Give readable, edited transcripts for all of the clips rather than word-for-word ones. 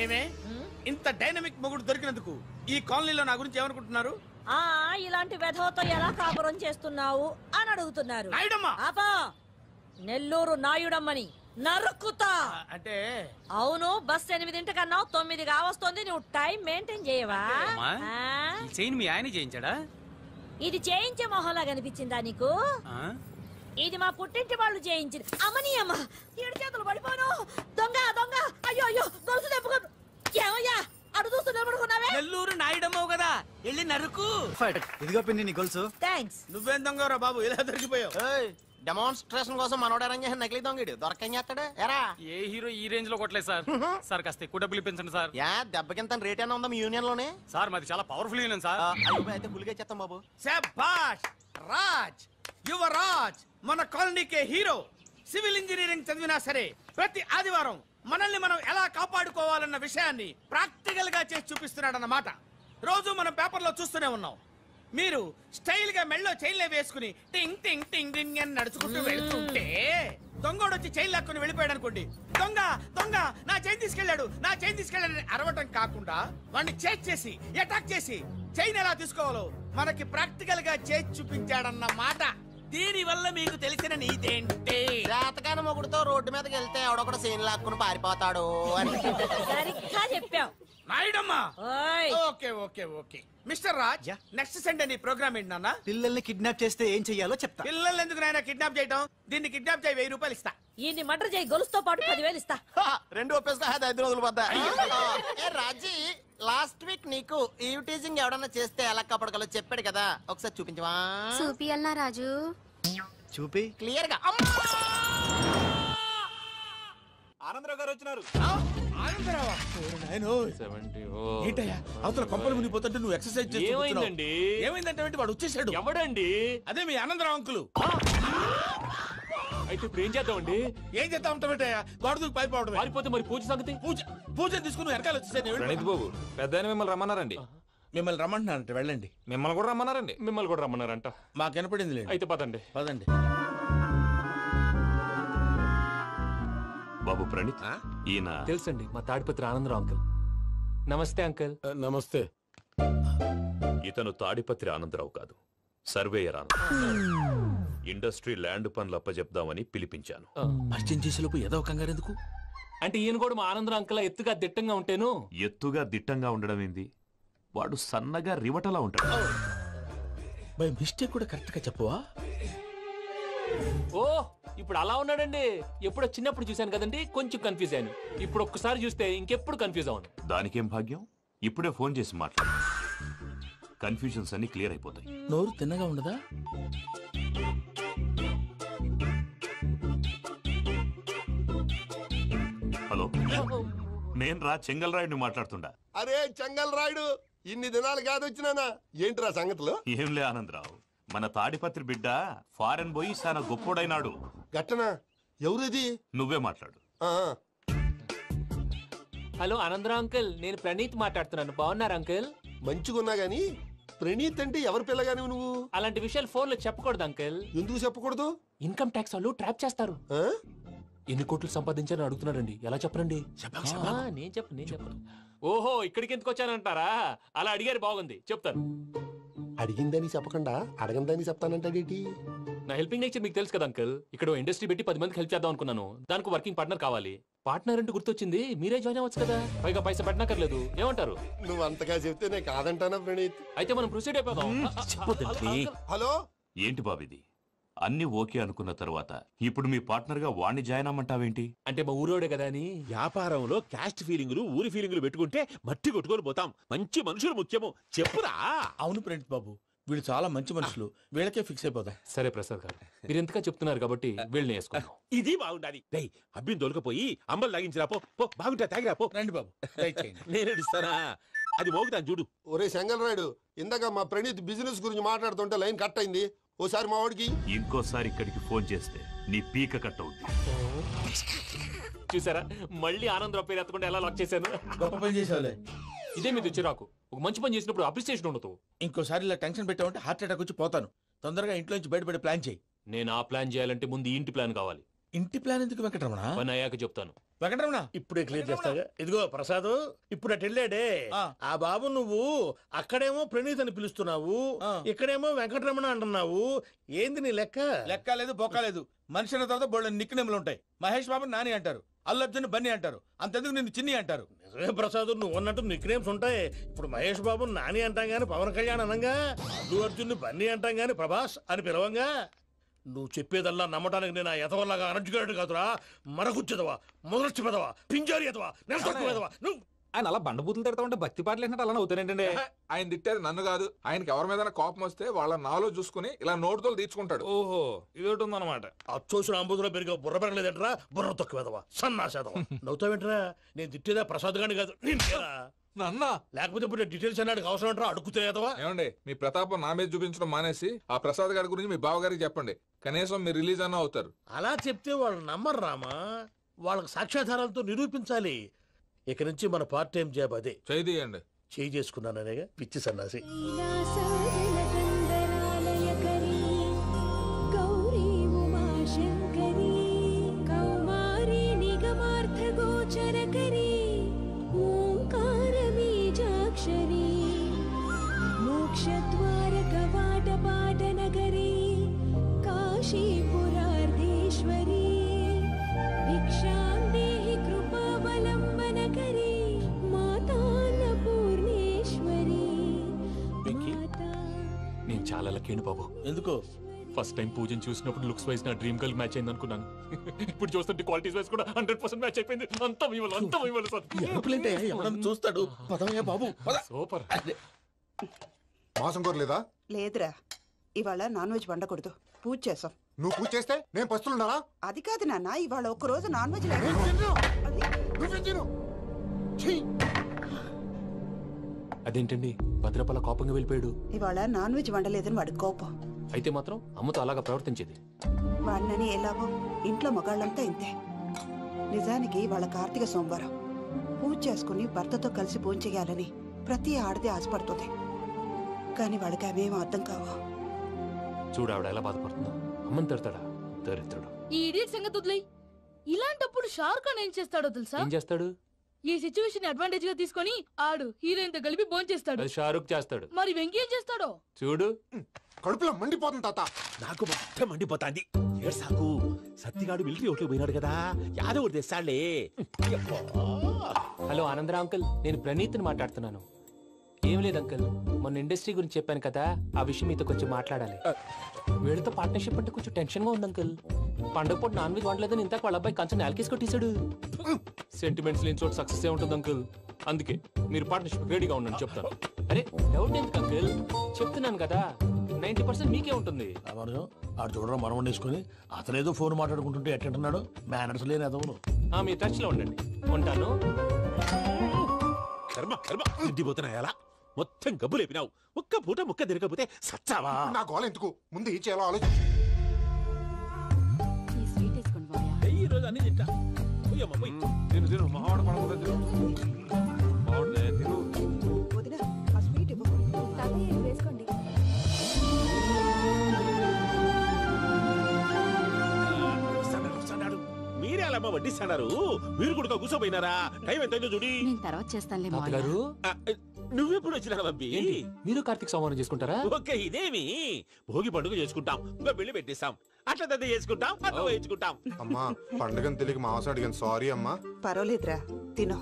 ఏమే ఇంత డైనమిక్ మొగుడు దొరికినందుకు ఈ కాలనీలో నా గురించి ఏమనుకుంటున్నారు? ఇలాంటి వెధవతో ఎలా కాపురం చేస్తున్నావు అని అడుగుతున్నారు. నాయుడమ్మా, నెల్లూరు నాయుడమ్మని నరుక్కుతా. అంటే అవును, బస్ 8:00 9 కావస్తుంది. నువ్వు టైం మెయింటైన్ చేయవా? మీ ఆయన చేయించాడా? ఇది చేయించే మొహంలా కనిపించిందా నీకు? ఇది మా పుట్టింటి వాళ్ళు చేయించింది. అమ్మని అమ్మ, 7 చేతులు పడిపోను. దొంగ దొంగ, అయ్యో అయ్యో, గొలుసు తెప్పుకో. ఏమయ్యా అడు చూస్తూ నిలబడుకున్నావే? నెల్లూరు నాయుడమ్మవు కదా, వెళ్ళి నరుకు. ఇదిగో పిన్ని నీ గొలుసు. థ్యాంక్స్. నువ్వేం దొంగరా బాబు, ఇలా దొరికిపోయావు? డెమాన్స్ట్రేషన్ కోసం మనోడు అరేంజ్ చేసిన నకిలీ దొంగడు దొరకం చేస్తాడు. ఎరా ఏ హీరో ఈ రేంజ్ లో కొట్టలేదు సార్. సార్ కాస్త ఎక్కువ డబ్బులు ఇప్పించండి సార్. దెబ్బకింత రేట్ అయినా ఉందా మీ యూనియన్ లోనే? సార్ మాది చాలా పవర్ఫుల్ యూనియన్ సార్. అయితే గులిగా చేస్తాం బాబు. శభాష్ రాజ్, యువరాజ్, మన కాలనీకే హీరో. సివిల్ ఇంజనీరింగ్ చదివినా సరే ప్రతి ఆదివారం మనల్ని మనం ఎలా కాపాడుకోవాలన్న విషయాన్ని ప్రాక్టికల్ గా చేసి చూపిస్తున్నాడన్నమాట. రోజు మనం పేపర్లో చూస్తూనే ఉన్నాం. మీరు స్టైల్ గా మెళ్ళో చైన్లే వేసుకుని టింగ్ టింగ్ టింగ్ టింగ్ అని నడుచుకుంటూ వెళ్తుంటే దొంగోడు వచ్చి చైన్ లాక్కుని వెళ్ళిపోయాడు అనుకోండి. దొంగ దొంగ, నా చైన్ తీసుకెళ్లాడు, నా చైన్ తీసుకెళ్లాడని అరవటం కాకుండా వాడిని చేజ్ చేసి అటాక్ చేసి చైన్ ఎలా తీసుకోవాలో మనకి ప్రాక్టికల్ గా చేసి చూపించాడన్న మాట. దీని వల్ల మీకు తెలిసిన నీతేంటి? జాతకాన మొగుడుతో రోడ్డు మీదకి వెళ్తే ఎవడొకడు సీన్ లాక్కుని పారిపోతాడు అని. సరిగ్గా చెప్పావు నాయుడమ్మా. Okay okay okay mister Raj, next Sunday నీ ప్రోగ్రామ్ ఏంటి నాన్న? పిల్లల్ని కిడ్నాప్ చేస్తే ఏం చెయ్యాలో చెప్తా. పిల్లల్ని ఎందుకు నాయన కిడ్నాప్ చేయటం? దీన్ని కిడ్నాప్ చేయి, 1000 రూపాయలు ఇస్తా. ఈయన్ని మర్డర్ చేయి, గొలుసుతో పాటు 10,000 ఇస్తా. 2 ఒప్పేస్తా, 5 రోజులు పడ్డా. రాజీ, లాస్ట్ వీక్ నీకు ఈవ్ టీజింగ్ ఎవడన్నా చేస్తే ఎలా కాపాడగలో చెప్పాడు కదా, ఒకసారి చూపించవా? చూపియల్నా రాజు? చూపి క్లియర్ గా. ఆనందరావు గారు వచ్చినారు. ఏంటయ్యా అవతల కొంపలు మునిగిపోతుంటే నువ్వు ఎక్సర్సైజ్ చేస్తున్నావు? ఏమైందంటే వాడు వచ్చేసాడు. ఎవడండి? అదే మీ ఆనందరావు అంకులు. అయితే ఇప్పుడు ఏం చేద్దామండి? ఏం చేస్తా ఉంటావేటయ్యా, గొడవకు పైపోవడం. పారిపోతే మరి పూజ సంగతి? పూజ తీసుకుని వెనకాల వచ్చేసాను. బాబు పెద్ద మిమ్మల్ని రమ్మన్నారండి. మిమ్మల్ని రమ్మంటున్నారంట, వెళ్ళండి. మిమ్మల్ని కూడా రమ్మన్నారండి. మిమ్మల్ని కూడా రమ్మన్నారంట. మాకు వినపడింది లేదు. అయితే పదండి. పదండి. బాబు ప్రణీత్, ఈయన తెలుసండి, మా తాడిపత్రి ఆనందరావు అంకుల్. నమస్తే అంకుల్. నమస్తే. ఇతను తాడిపత్రి ఆనందరావు కాదు, సర్వేయర్ ఆనందరావు. ఇండస్ట్రీ ల్యాండ్ పనులు అప్పచెప్దామని పిలిపించాను. పరిచయం చేసేలోపు ఏదో కంగారు ఎందుకు? అంటే ఈయన కూడా మా ఆనందరావు అంకుల్ ఎత్తుగా దిట్టంగా ఉంటాను. ఎత్తుగా దిట్టంగా ఉండడం ఏంది, వాడు సన్నగా రివటలా ఉంటాడు. బై మిస్టేక్ కూడా కరెక్ట్ గా చెప్పవా? ఓ ఇప్పుడు అలా ఉన్నాడండి. ఎప్పుడో చిన్నప్పుడు చూశాను కదండి, కొంచెం కన్ఫ్యూజ్ అయ్యాను. ఇప్పుడు ఒక్కసారి చూస్తే ఇంకెప్పుడు కన్ఫ్యూజ్ అవును. దానికేం భాగ్యం, ఇప్పుడే ఫోన్ చేసి మాట్లాడు. కన్ఫ్యూజన్స్ అన్ని క్లియర్ అయిపోతాయి. నోరు తిన్నగా ఉండదా? హలో, నేను రా చెంగల్ రాయుడిని మాట్లాడుతుండా. అరే చెంగల్ రాయుడు, ఇన్ని దినాలు కాదు వచ్చినానా? ఏంట్రా సంగతులు? ఏంలే ఆనందరావు, మన తాడిపత్రి బిడ్డ ఫారెన్ పోయి చాలా గొప్పోడైనాడు. గట్టనా? ఎవరిది? నువ్వే మాట్లాడు. హలో ఆనందరావు అంకుల్, నేను ప్రణీత్ మాట్లాడుతున్నాను. బాగున్నారు అంకుల్? మంచిగున్నా గాని ప్రణీత్ అంటే ఎవరి పిల్లగాని నువ్వు? అలాంటి విషయాలు ఫోన్ లో చెప్పకూడదు అంకుల్. ఎందుకు చెప్పకూడదు? ఇన్కమ్ ట్యాక్స్ వాళ్ళు ట్రాప్ చేస్తారు. ఎన్ని కోట్లు సంపాదించాలని అడుగుతున్నారండి, ఎలా చెప్పరండి? నేను చెప్పను. ఓహో, ఇక్కడికి ఎందుకు వచ్చానంటారా? అలా అడిగారు, బాగుంది, చెప్తాను. అడిగిందని చెప్పకుండా అడగందని చెప్తానంటాడేటి? నా హెల్పింగ్ నేచర్ మీకు తెలుసు కదా అంకుల్. ఇక్కడ ఇండస్ట్రీ పెట్టి 10 మందికి హెల్ప్ చేద్దాం అనుకున్నాను. దానికి వర్కింగ్ పార్ట్నర్ కావాలి. పార్ట్నర్ అంటే గుర్తొచ్చింది, మీరే జాయిన్ అవ్వచ్చు కదా, పైగా పైసా పెట్టనక్కర్లేదు. ఏమంటారు? నువ్వు అంతగా చెప్తేనే కాదంటానా ప్రణీత్? అయితే మనం ప్రొసీడ్ అయిపోదాం. హలో, ఏంటి బాబిది? అన్ని ఓకే అనుకున్న తర్వాత ఇప్పుడు మీ పార్ట్నర్ గా వాణ్ణి జాయిన్ అమ్మంటావేంటి? అంటే మా ఊరోడే కదా అని. వ్యాపారంలో క్యాస్ట్ ఫీలింగులు, ఊరి ఫీలింగులు పెట్టుకుంటే మట్టి కొట్టుకొని పోతాం. మంచి మనుషులు ముఖ్యము, చెప్పురా. అవును ప్రణీత్ బాబు, వీళ్ళు చాలా మంచి మనుషులు, వీళ్ళకే ఫిక్స్ అయిపోతాయి. సరే ప్రసాద్ గారు, మీరు ఎంతగా చెప్తున్నారు కాబట్టి వీళ్ళని వేసుకున్నాం. ఇది బాగుండాలి. డై అబ్బిని తోలుకపోయి అమ్మలు తాగించిరా పో. బాగుంటా, తాగిరా పో. రండి బాబు, నేను ఇస్తానా? అది మోగుతాను చూడు. ఒరే చెంగల్ రాయుడు, ఇందాక మా ప్రణీత్ బిజినెస్ గురించి మాట్లాడుతుంటే లైన్ కట్ అయింది. ఓసారి మా వాడికి ఇంకోసారి ఇక్కడికి ఫోన్ చేస్తే నీ పీక కట్ అవుతుంది. చూసారా, మళ్ళీ ఆనందరావు పేరు ఎత్తకుండా ఎలా లాక్ చేశాను. గొప్ప పని చేసేవాళ్ళే. ఇదే మీద చిరాకు. ఒక మంచి పని చేసినప్పుడు అప్రిసియేషన్ ఉండదు. ఇంకోసారి ఇలా టెన్షన్ పెట్టామంటే హార్ట్ అటాక్ వచ్చి పోతాను. తొందరగా ఇంట్లో నుంచి బయటపడే ప్లాన్ చేయి. నేను ఆ ప్లాన్ చేయాలంటే ముందు ఇంటి ప్లాన్ కావాలి. ఇంటి ప్లాన్ ఎందుకు వెంకటరమణ? పని అయ్యాక చెప్తాను. వెంకటరమణ ఇప్పుడే క్లియర్ చేస్తాగా. ఇదిగో ప్రసాద్, ఇప్పుడు అటు వెళ్ళాడే ఆ బాబు, నువ్వు అక్కడేమో ప్రణీత్ అని పిలుస్తున్నావు, ఇక్కడేమో వెంకటరమణ అంటున్నావు. ఏంది నీ లెక్క? లెక్క లేదు బొక్క లేదు. మనిషి అన్న తర్వాత బోళ్ళ నిక్నెములు ఉంటాయి. మహేష్ బాబు నాని అంటారు, అల్లర్జున్ బన్నీ అంటారు, అంతెందుకు నిన్ను చిన్ని అంటారు. నిజమే ప్రసాద్, నువ్వు అన్నట్టు నిక్ నేమ్స్ ఉంటాయి. ఇప్పుడు మహేష్ బాబు నాని అంటాం గాని పవన్ కళ్యాణ్ అనంగా, అల్లు అర్జున్ బన్నీ అంటాం గాని ప్రభాస్ అని పిలవంగా. నువ్వు చెప్పేదల్లా నమ్మటానికి నేను ఆ ఎతవల్లాగా అనర్జుకేటెడ్ కాదురా. మరగుచ్చదవా, మొదలచ్చి పెదవా, పింజారి ఎదవా, నెలసొక్కు పెదవా నువ్వు. ఆయన అలా బండబూతులు తిడతా ఉంటే భక్తి పాటలు ఏంటంటే అలా అవుతానంటే. ఆయన తిట్టేది నన్ను కాదు, ఆయనకి ఎవరి మీద కోపం వస్తే వాళ్ళ నాలో చూసుకుని ఇలా నోటుతో తీర్చుకుంటాడు. ఓహో, ఇది ఒకటి ఉందన్నమాట. అచ్చోసిన అంబుధులో పెరిగే బుర్ర పెరగలేదంటరా, బుర్ర తొక్కువేదవా, సన్నాసేదవా. నవ్వుతావేంట్రా? నేను తిట్టేదా ప్రసాద్ గాని కాదు, నిన్నేరా. నన్నా? లేకపోతే ఇప్పుడు డీటెయిల్స్ అన్నాడు అవసరం అంటారా? అడుగుతాయేదవా. ఏమండి, మీ ప్రతాపం నా మీద చూపించడం మానేసి ఆ ప్రసాద్ గారి గురించి మీ బావగారికి చెప్పండి. కనీసం మీరు రిలీజ్ అన్న అవుతారు. అలా చెప్తే వాళ్ళు నమ్మరు రామా. వాళ్ళకి సాక్ష్యాధారాలతో నిరూపించాలి. ఇక నుంచి మన పార్ట్ టైం జాబ్ అదే. చేయండి. చేయి చేసుకున్నాననేగా పిచ్చి సన్నాసి. నేను చాలా లక్కీ బాబు. ఎందుకు? ఫస్ట్ టైం పూజను చూసినప్పుడు లుక్స్ వైజ్ నా డ్రీమ్ గర్ల్ మ్యాచ్ అయింది అనుకున్నాను. ఇప్పుడు చూస్తుంటే క్వాలిటీస్ వైజ్ కూడా 100% మ్యాచ్ అయిపోయింది. అంతా ఇవ్వాలి ఎవడన్నా చూస్తాడు. పదవయ్యా బాబు. సూపర్. మాసం కోరలేదా? లేదురా, ఇవాళ నాన్ వెజ్ వండకూడదు, పూజ చేసాం. నువ్వు పూజ చేస్తే నేను పస్తులున్నానా? అది కాదు నాన్న, ఇవాళ ఒక్క రోజు నాన్ వెజ్ లేదు. అదేంటండి భద్రపల కోపంగా వెళ్ళిపోయాడు? ఇవాళ నాన్ వెజ్ వండలేదని వాడి కోపం. అయితే మాత్రం అమ్మతో అలాగా ప్రవర్తించేది. వాడినని ఎలాగో ఇంట్లో మగాళ్ళంతా ఇంతే. నిజానికి వాళ్ళ కార్తీక సోమవారం పూజ చేసుకుని భర్తతో కలిసి పూజ చేయాలని ప్రతి ఆడది ఆశపడుతుంది. కానీ వాళ్ళకి అవేం అర్థం కావు. చూడు ఆవిడ ఎలా బాధపడుతుందో. అమ్మని తిడతాడా దరిద్రుడు. ఈ ఇడియట్ సంగతి వదిలేయ్. ఇలాంటప్పుడు షారుఖ్ ఖాన్ ఏం చేస్తాడో తెలుసా? ఏం చేస్తాడు? ఈ సిచ్యువేషన్ అడ్వాంటేజ్ గా తీసుకొని ఆడు హీరోయిన్ తో కలిపి బోన్ చేస్తాడు. అది షారుఖ్ చేస్తాడు. మరి వెంకీ ఏం చేస్తాడో చూడు. కడుపులో మండిపోతుంది తాత. నాకు మొత్తం మండిపోతాంది. ఏడ్సాకు, సత్తిగాడు మిలిటరీ ఓట్లు పోయినాడు కదా, యాదవ్ తెస్తాడులే. హలో ఆనందరావు అంకుల్, నేను ప్రణీత్ని మాట్లాడుతున్నాను. ఏం లేదు అంకుల్, మొన్న ఇండస్ట్రీ గురించి చెప్పాను కదా, ఆ విషయం మీతో కొంచెం మాట్లాడాలి. వీళ్ళతో పార్ట్నర్షిప్ అంటే కొంచెం టెన్షన్ గా ఉంది అంకుల్. పండుగ పూట నాన్ వెజ్ వండలేదని ఇంతకు వాళ్ళ అబ్బాయి కంచెం నేలకేసి కొట్టేశాడు. సెంటిమెంట్స్ లేని చోట సక్సెస్ ఏ ఉంటుంది అంకుల్. అందుకే మీరు పార్ట్నర్షిప్ రెడీగా ఉండండి చెప్తాను. అరే డౌట్ ఎందుకు అంకుల్, చెప్తున్నాను కదా 90% మీకే ఉంటుంది. ఆడు చూడడం మనం వండేసుకుని అతనేదో ఫోన్ మాట్లాడుకుంటుంటే ఎట్టంటున్నాడు. మేనర్స్ లేని అదవును. మీ టచ్ లో ఉండండి. ఉంటాను. కర్మ కర్మ, ఇంటిపోతున్నా ఎలా మొత్తం గబ్బు లేపినావు. ఒక్క పూట ముక్క తిరగకపోతే సచ్చావా? నా గోల ఎందుకు, ముందు ఏం చేయాలో ఆలోచించు. ఈ రోజు అన్ని తింటా. తిను తిను, మావాడు పడకుండా తిను. మావాడులే తిను. వదినా, ఆ స్వీట్ ఇవ్వు. వేసుకోండి. మీరే అలా వడ్డిస్తాడారు. మీరు కూడా కూర్చోపోయినారా? టైం ఎంతైందో చూడి. నేను తర్వాత చేస్తానులే తాతగారు. నువ్వెప్పుడు వచ్చినా బంబి? మీరు కార్తీక సంహారం చేసుకుంటారా? ఓకే, ఇదేమి భోగి పండుగ చేసుకుంటాం, ఇంకా బిల్లు పెట్టిస్తాం, అట్లా దద్ద చేసుకుంటాం, అట్లా వేయించుకుంటాం. అమ్మా పండుగని తెలియక మాంసం అడిగాను, సారీ అమ్మా. పర్వాలేదురా, తినో.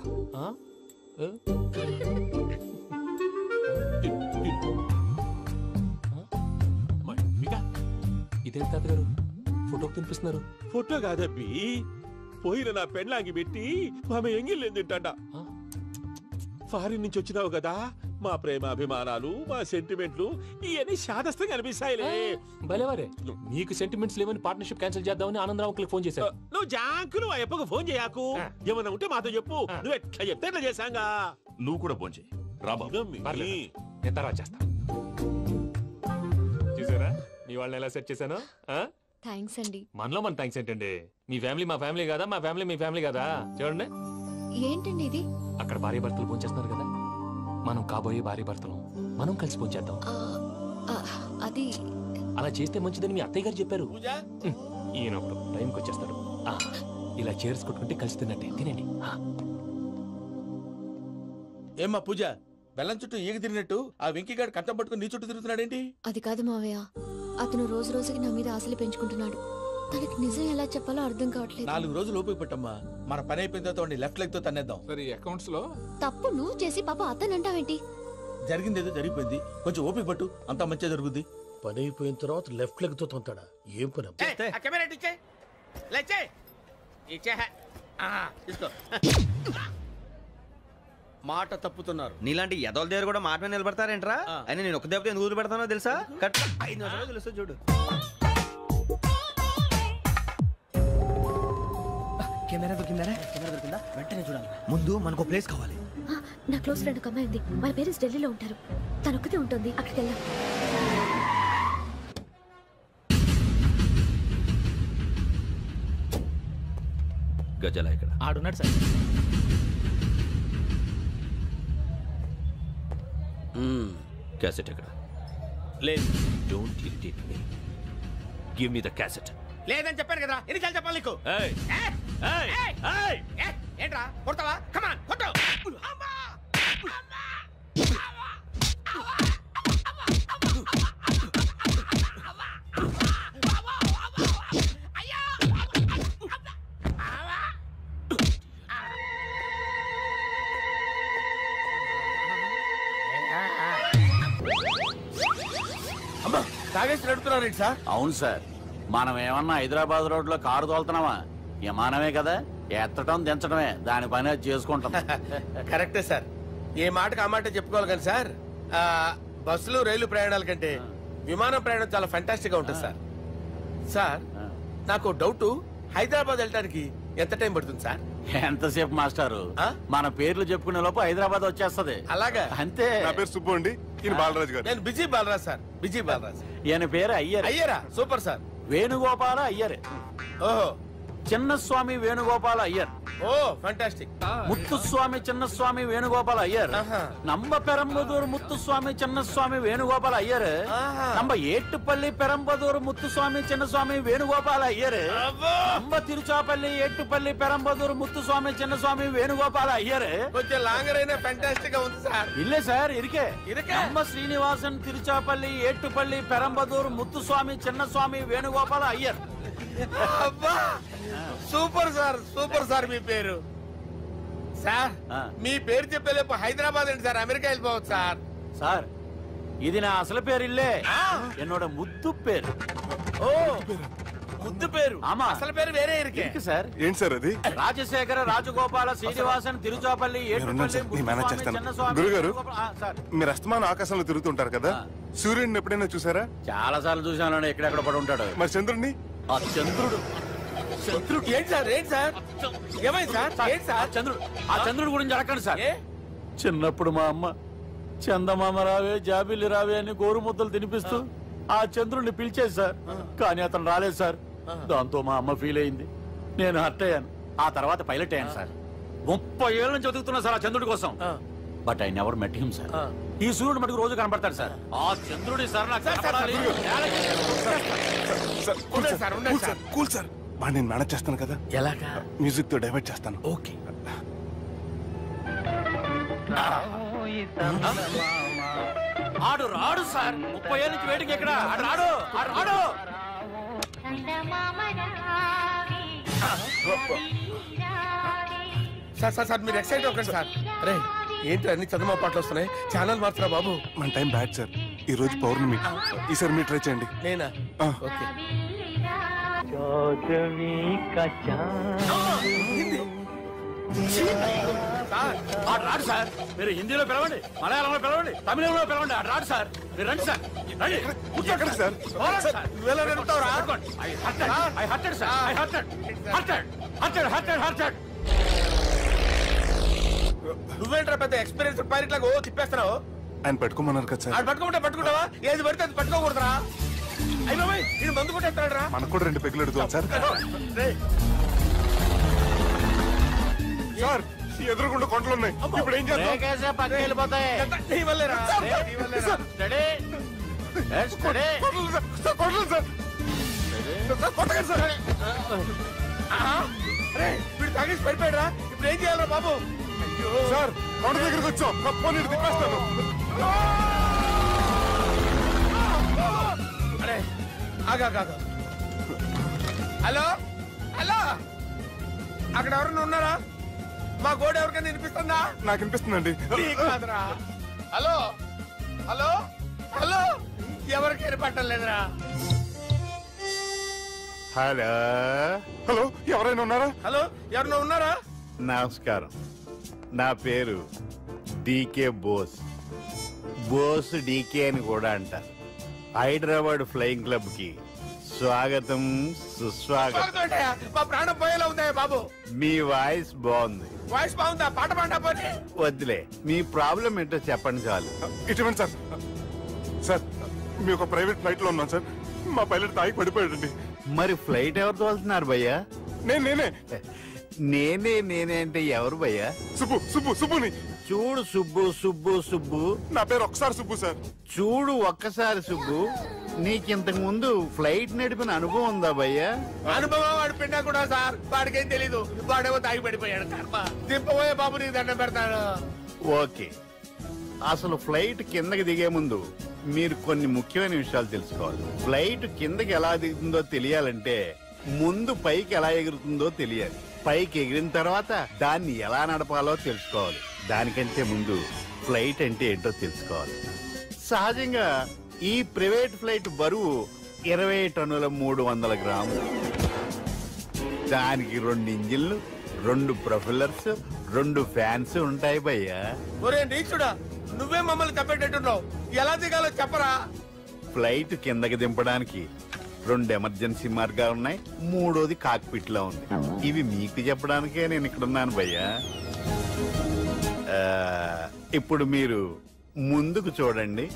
ఇదేం తాతగారు ఫోటోకి తినిపిస్తున్నారు? ఫోటో కాదబ్బి, పోయిన నా పెళ్ళాంగి పెట్టి ఆమె ఎంగిల్లేం తింటాడ. ఫారిన్ నుంచి వచ్చినావు కదా, మా ప్రేమ అభిమానాలు, మా సెంటిమెంట్లు ఇవన్నీ శాదస్తంగా అనిపిస్తాయిలే. భలేవారే, మీకు సెంటిమెంట్స్ లేవని పార్ట్నర్షిప్ క్యాన్సిల్ చేద్దామని ఆనందరావుకి ఫోన్ చేశారు. నువ్వు జాంకులు ఆ అప్పకు ఫోన్ చేయకు. ఏమన్నా ఉంటే మాతో చెప్పు. నువ్వు ఎట్లా చెప్తే ఎట్లా చేశాంగా. నువ్వు కూడా ఫోన్ చేయి. రాబా నేను తర్వాత చేస్తా. చూసారా మీ వాళ్ళని ఎలా సెట్ చేశాను? థ్యాంక్స్ అండి. మనలో మన థ్యాంక్స్ ఏంటండి? మీ ఫ్యామిలీ మా ఫ్యామిలీ కదా, మా ఫ్యామిలీ మీ ఫ్యామిలీ కదా. చూడండి, ఏంటండి ఇది? అక్కడ భార్య భర్తలు పోంచేస్తున్నారు కదా, మనం కాబోయే భార్య భర్తలు మనం కలిసి పోంచేద్దాం. అది అలా చేస్తే మంచిదని మీ అత్తయ్య గారు చెప్పారు. ఈయనప్పుడు టైంకి వచ్చేస్తాడు. ఇలా చేర్స్ కొట్టుకుంటే కలిసి తిన్నట్టే తినండి. ఏమ్మా పూజ, బెల్లం చుట్టూ ఈగ తిరిగినట్టు ఆ వెంకీగాడు కంచం పట్టుకుని నీ చుట్టూ తిరుగుతున్నాడేంటి? అది కాదు మావయ్య, అతను రోజు రోజుకి నా మీద ఆశలు పెంచుకుంటున్నాడు. తనకి నిజం ఎలా చెప్పాలో అర్థం కావట్లేదు. 4 రోజులు ఓపిక పట్టమ్మా, మన పని అయిపోయిన తర్వాత లెఫ్ట్ లెగ్ తో తన్నేద్దాం. సరే అకౌంట్స్ లో తప్పు నువ్వు చేసి పాప అతను అంటావేంటి? జరిగిందేదో జరిగిపోయింది, కొంచెం ఓపిక పట్టు, అంతా మంచిగా జరుగుద్ది. పని అయిపోయిన తర్వాత లెఫ్ట్ లెగ్ తో తొంతాడా? ఏం పని? మాట తప్పుతున్నారు. నీలాంటి ఎదల దగ్గర కూడా మాట మీద నిలబడతారేంట్రా? అయినా నేను ఒక దెబ్బతో ఎందుకు పెడతానో తెలుసా? కట్ 5 నిమిషాలు తెలుసు చూడు. కెమెరా దొరికిందా? వెంటనే చూడాలి. ముందు మనకు ప్లేస్ కావాలి. నా క్లోజ్ ఫ్రెండ్ ఒక అమ్మాయి ఉంది. వాళ్ళ పేరెంట్స్ ఢిల్లీలో ఉంటారు. తను ఒక్కతే ఉంటుంది. అక్కడికి వెళ్దాం. గజాల ఇక్కడ ఆడున్నాడు సార్. క్యాసెట్ ఎక్కడ? లేదు. Don't irritate me. Give me the cassette. లేదని చెప్పాను కదా, ఎన్నిసార్లు చెప్పాలి నీకు? ఏంట్రా కొడతావా? కమాన్ కొట్టు. అమ్మా తాగేసి నడుపుతున్నారేంటి సార్? అవును సార్, మనం ఏమన్నా హైదరాబాద్ రోడ్ లో కారు తోలుతున్నామా? విమానమే కదా, ఎత్తడం దించడమే దాని పని అది చేసుకుంటాం. కరెక్టే సార్, ఏ మాటకు ఆ మాట చెప్పుకోవాలి కానీ సార్, బస్సులు రైలు ప్రయాణాల కంటే విమానం ప్రయాణం చాలా ఫెంటాస్టిక్ గా ఉంటుంది సార్. సార్ నాకు డౌట్, హైదరాబాద్ వెళ్ళడానికి ఎంత టైం పడుతుంది సార్? ఎంతసేపు మాస్టారు, మన పేర్లు చెప్పుకునే లోపు హైదరాబాద్ వచ్చేస్తది. అలాగా? అంతే. నా పేరు సుబ్బు అండి, ఈయన బాలరాజు గారు. నేను busy Balaraj sir. Busy Balaraj. ఈయన పేరు అయ్యర్. అయ్యరా? Super sir. వేణుగోపాల అయ్యర్. ఓహో. చిన్నస్వామి వేణుగోపాల అయ్యర్. Oh fantastic. ముత్తుస్వామి చిన్నస్వామి వేణుగోపాల అయ్యర్. நம்ம பெரம்பதூர் முத்துசுவாமி சின்னசுவாமி வேணுகோபால ஐயர். நம்ம ஏட்டுப்பள்ளி பெரம்பதூர் முத்துசுவாமி சின்னசுவாமி வேணுகோபால ஐயர். நம்ம திருச்சாப்பள்ளி ஏட்டுப்பள்ளி பெரம்பதூர் முத்துசுவாமி சின்னசுவாమి వేణుగోపాల ஐயர். కొంచెం లాంగర్ అయినా ఫంటాస్టిక్ గా ఉంది సార్. இல்ல சார் இருக்கே. இருக்கே. நம்ம ஸ்ரீனிவாசன் திருச்சாப்பள்ளி ஏட்டுப்பள்ளி பெரம்பதூர் முத்துசுவாమి చిన్నస్వామి వేణుగోపాల ஐயர். అబ్బా సూపర్ సార్, సూపర్ సార్. మీ పేరు సార్, మీ పేరు చెప్పేలేపు హైదరాబాద్ ఏంటి సార్, అమెరికా వెళ్ళిపోవచ్చు సార్. సార్ ఇది నా అసలు పేరు ఇల్లే, என்னோட ముద్దు పేరు. ఓ ముద్దు పేరు. ఆమా, అసలు పేరు వేరే ఇరుకే సార్. ఏంటి సార్ అది? రాజశేఖర రాజగోపాల శ్రీనివాసన్ తిరుచాపల్లి గురుగారు, మీరు అస్తమానం ఆకాశంలో తిరుగుతుంటారు కదా, సూర్యుడిని ఎప్పుడైనా చూసారా? చాలా సార్లు చూసాను, ఎక్కడెక్కడ పడి ఉంటాడు. మరి చంద్రుడిని? ఆ చంద్రుడు. చంద్రుడు ఏంటి సార్? ఏంటి సార్? ఏమైంది సార్? ఏంటి సార్? చంద్రుడు. ఆ చంద్రుడు గురించి అడగండి సార్. చిన్నప్పుడు మా అమ్మ చందమామ రావే జాబిల్లి రావే అని గోరు ముద్దలు తినిపిస్తూ ఆ చంద్రుడిని పిలిచేది సార్. కానీ అతను రాలేదు సార్. దాంతో మా అమ్మ ఫీల్ అయింది, నేను హర్ట్ అయ్యాను. ఆ తర్వాత పైలట్ అయ్యాను సార్. 30 ఏళ్ళ నుంచి చదువుతున్నా సార్ ఆ చంద్రుడి కోసం. But I never met him sir. ఈ సూర్యుడు మటుకు రోజు కనబడతాడు సార్. ఆ చంద్రుడి సార్ నాకు కూల్ సార్. బాగా నేను మేనేజ్ చేస్తాను కదా. ఎలాగా? మ్యూజిక్ తో డైవర్ట్ చేస్తాను. ఓకే. ఆడు రాడు సార్. 30 ఏళ్ళ నుంచి వేటికి ఎక్కడ రాడు. రాడు. సార్ సార్ సార్ మీరు ఎక్సైట్ అవ్వకండి సార్. రే ఏంటి అన్ని చదువు పాటలు వస్తున్నాయి, ఛానల్ మార్చరా బాబు. మన టైం బ్యాడ్ సార్, ఈ రోజు పౌర్ణమి. ఈసారి మీరు ట్రై చేయండి. నేనా? ఓకే. రాడు సార్. మీరు హిందీలో పిలవండి, మలయాళంలో పిలవండి, తమిళంలో పిలవండి. ఆడు రాడు సార్. మీరు రండి సార్. కూర్చోకండి సార్. నువ్వేంట్రా పెద్ద ఎక్స్పీరియన్స్ పైలట్ లాగా ఓ తిప్పేస్తున్నావు? ఆయన పట్టుకోమన్నారు కదా సార్. ఆడు పట్టుకుంటే పట్టుకుంటావా? ఏది పడితే అది పట్టుకోకూడదురా. అయ్యో ఇది మందు కొట్టేస్తాడు రా. మనకు కూడా 2 పెగ్గులు అడుగుతాం సార్. సార్ ఎదురుకుండా కొండలు ఉన్నాయి, ఇప్పుడు ఏం చేద్దాం? పక్కకి వెళ్ళిపోతాయి. వీడు తాగేసి పడిపోయాడా? ఇప్పుడు ఏం చేయాలరా బాబు? అయ్యో సార్ కొండ దగ్గరికి వచ్చాం పోనీ తిప్పేస్తాను. అరే ఆగా. హలో హలో, అక్కడ ఎవరన్నా ఉన్నారా? మా గోడ ఎవరికైనా వినిపిస్తుందా? నాకు వినిపిస్తుందండి. కాదురా. హలో హలో హలో, ఎవరికి వినపట్టలేదురా? హలో హలో, ఎవరైనా ఉన్నారా? హలో ఎవరన్నా ఉన్నారా? నమస్కారం, నా పేరు డీకే బోస్. బోస్ డీకే అని కూడా అంటారు. హైదరాబాద్ ఫ్లయింగ్ క్లబ్ కి స్వాగతం సుస్వాగతం. మా ప్రాణం పోయేలా ఉందా బాబు? మీ వాయిస్ బాగుంది. వాయిస్ బాగుందా? పాట పాడా పోనీ. వద్దులే, మీ ప్రాబ్లం ఏంటో చెప్పండి చాలు. ఇటువంటి సార్ సార్ మీ ఒక ప్రైవేట్ ఫ్లైట్ లో ఉన్నాం సార్. మా పైలట్ తాగి పడిపోయాడండి. మరి ఫ్లైట్ ఎవరితో వెళ్తున్నారు భయ్యా? నేనే నేనే అంటే ఎవరు భయ్యా? సుబ్బుని. చూడు సుబ్బు. నా పేరు ఒకసారి సుబ్బు సార్. చూడు ఒక్కసారి సుబ్బు, నీకింతకు ముందు ఫ్లైట్ నడిపిన అనుభవం ఉందా భయ్యా? అనుభవం వాడు పిన్నా కూడా సార్, వాడికేం తెలీదు. వాడేమో తాగి పడిపోయాడు. కర్మ. దింపబోయే బాబు నీకు దండం పెడతాను. ఓకే, అసలు ఫ్లైట్ కిందకి దిగే ముందు మీరు కొన్ని ముఖ్యమైన విషయాలు తెలుసుకోవాలి. ఫ్లైట్ కిందకి ఎలా దిగుతుందో తెలియాలంటే ముందు పైకి ఎలా ఎగురుతుందో తెలియాలి. పైకి ఎగిరిన తర్వాత దాన్ని ఎలా నడపాలో తెలుసుకోవాలి. దానికంటే ముందు ఫ్లైట్ అంటే ఏంటో తెలుసుకోవాలి. సహజంగా ఈ ప్రైవేట్ ఫ్లైట్ బరువు 20 టన్నుల 300 గ్రాములు. దానికి 2 ఇంజిన్లు, 2 ప్రొపెల్లర్స్, 2 ఫ్యాన్స్ ఉంటాయి భయ్యా. ఒరే నీచుడా, నువ్వే మమ్మల్ని తప్పేటట్టున్నావు. ఎలా దిగాలో చెప్పరా? ఫ్లైట్ కిందకి దింపడానికి 2 ఎమర్జెన్సీ మార్గాలు ఉన్నాయి. 3వది కాక్పిట్ లో ఉంది. ఇవి మీకు చెప్పడానికే నేను ఇక్కడ ఉన్నాను భయ్యా. ఇప్పుడు మీరు ముందుకు చూడండి.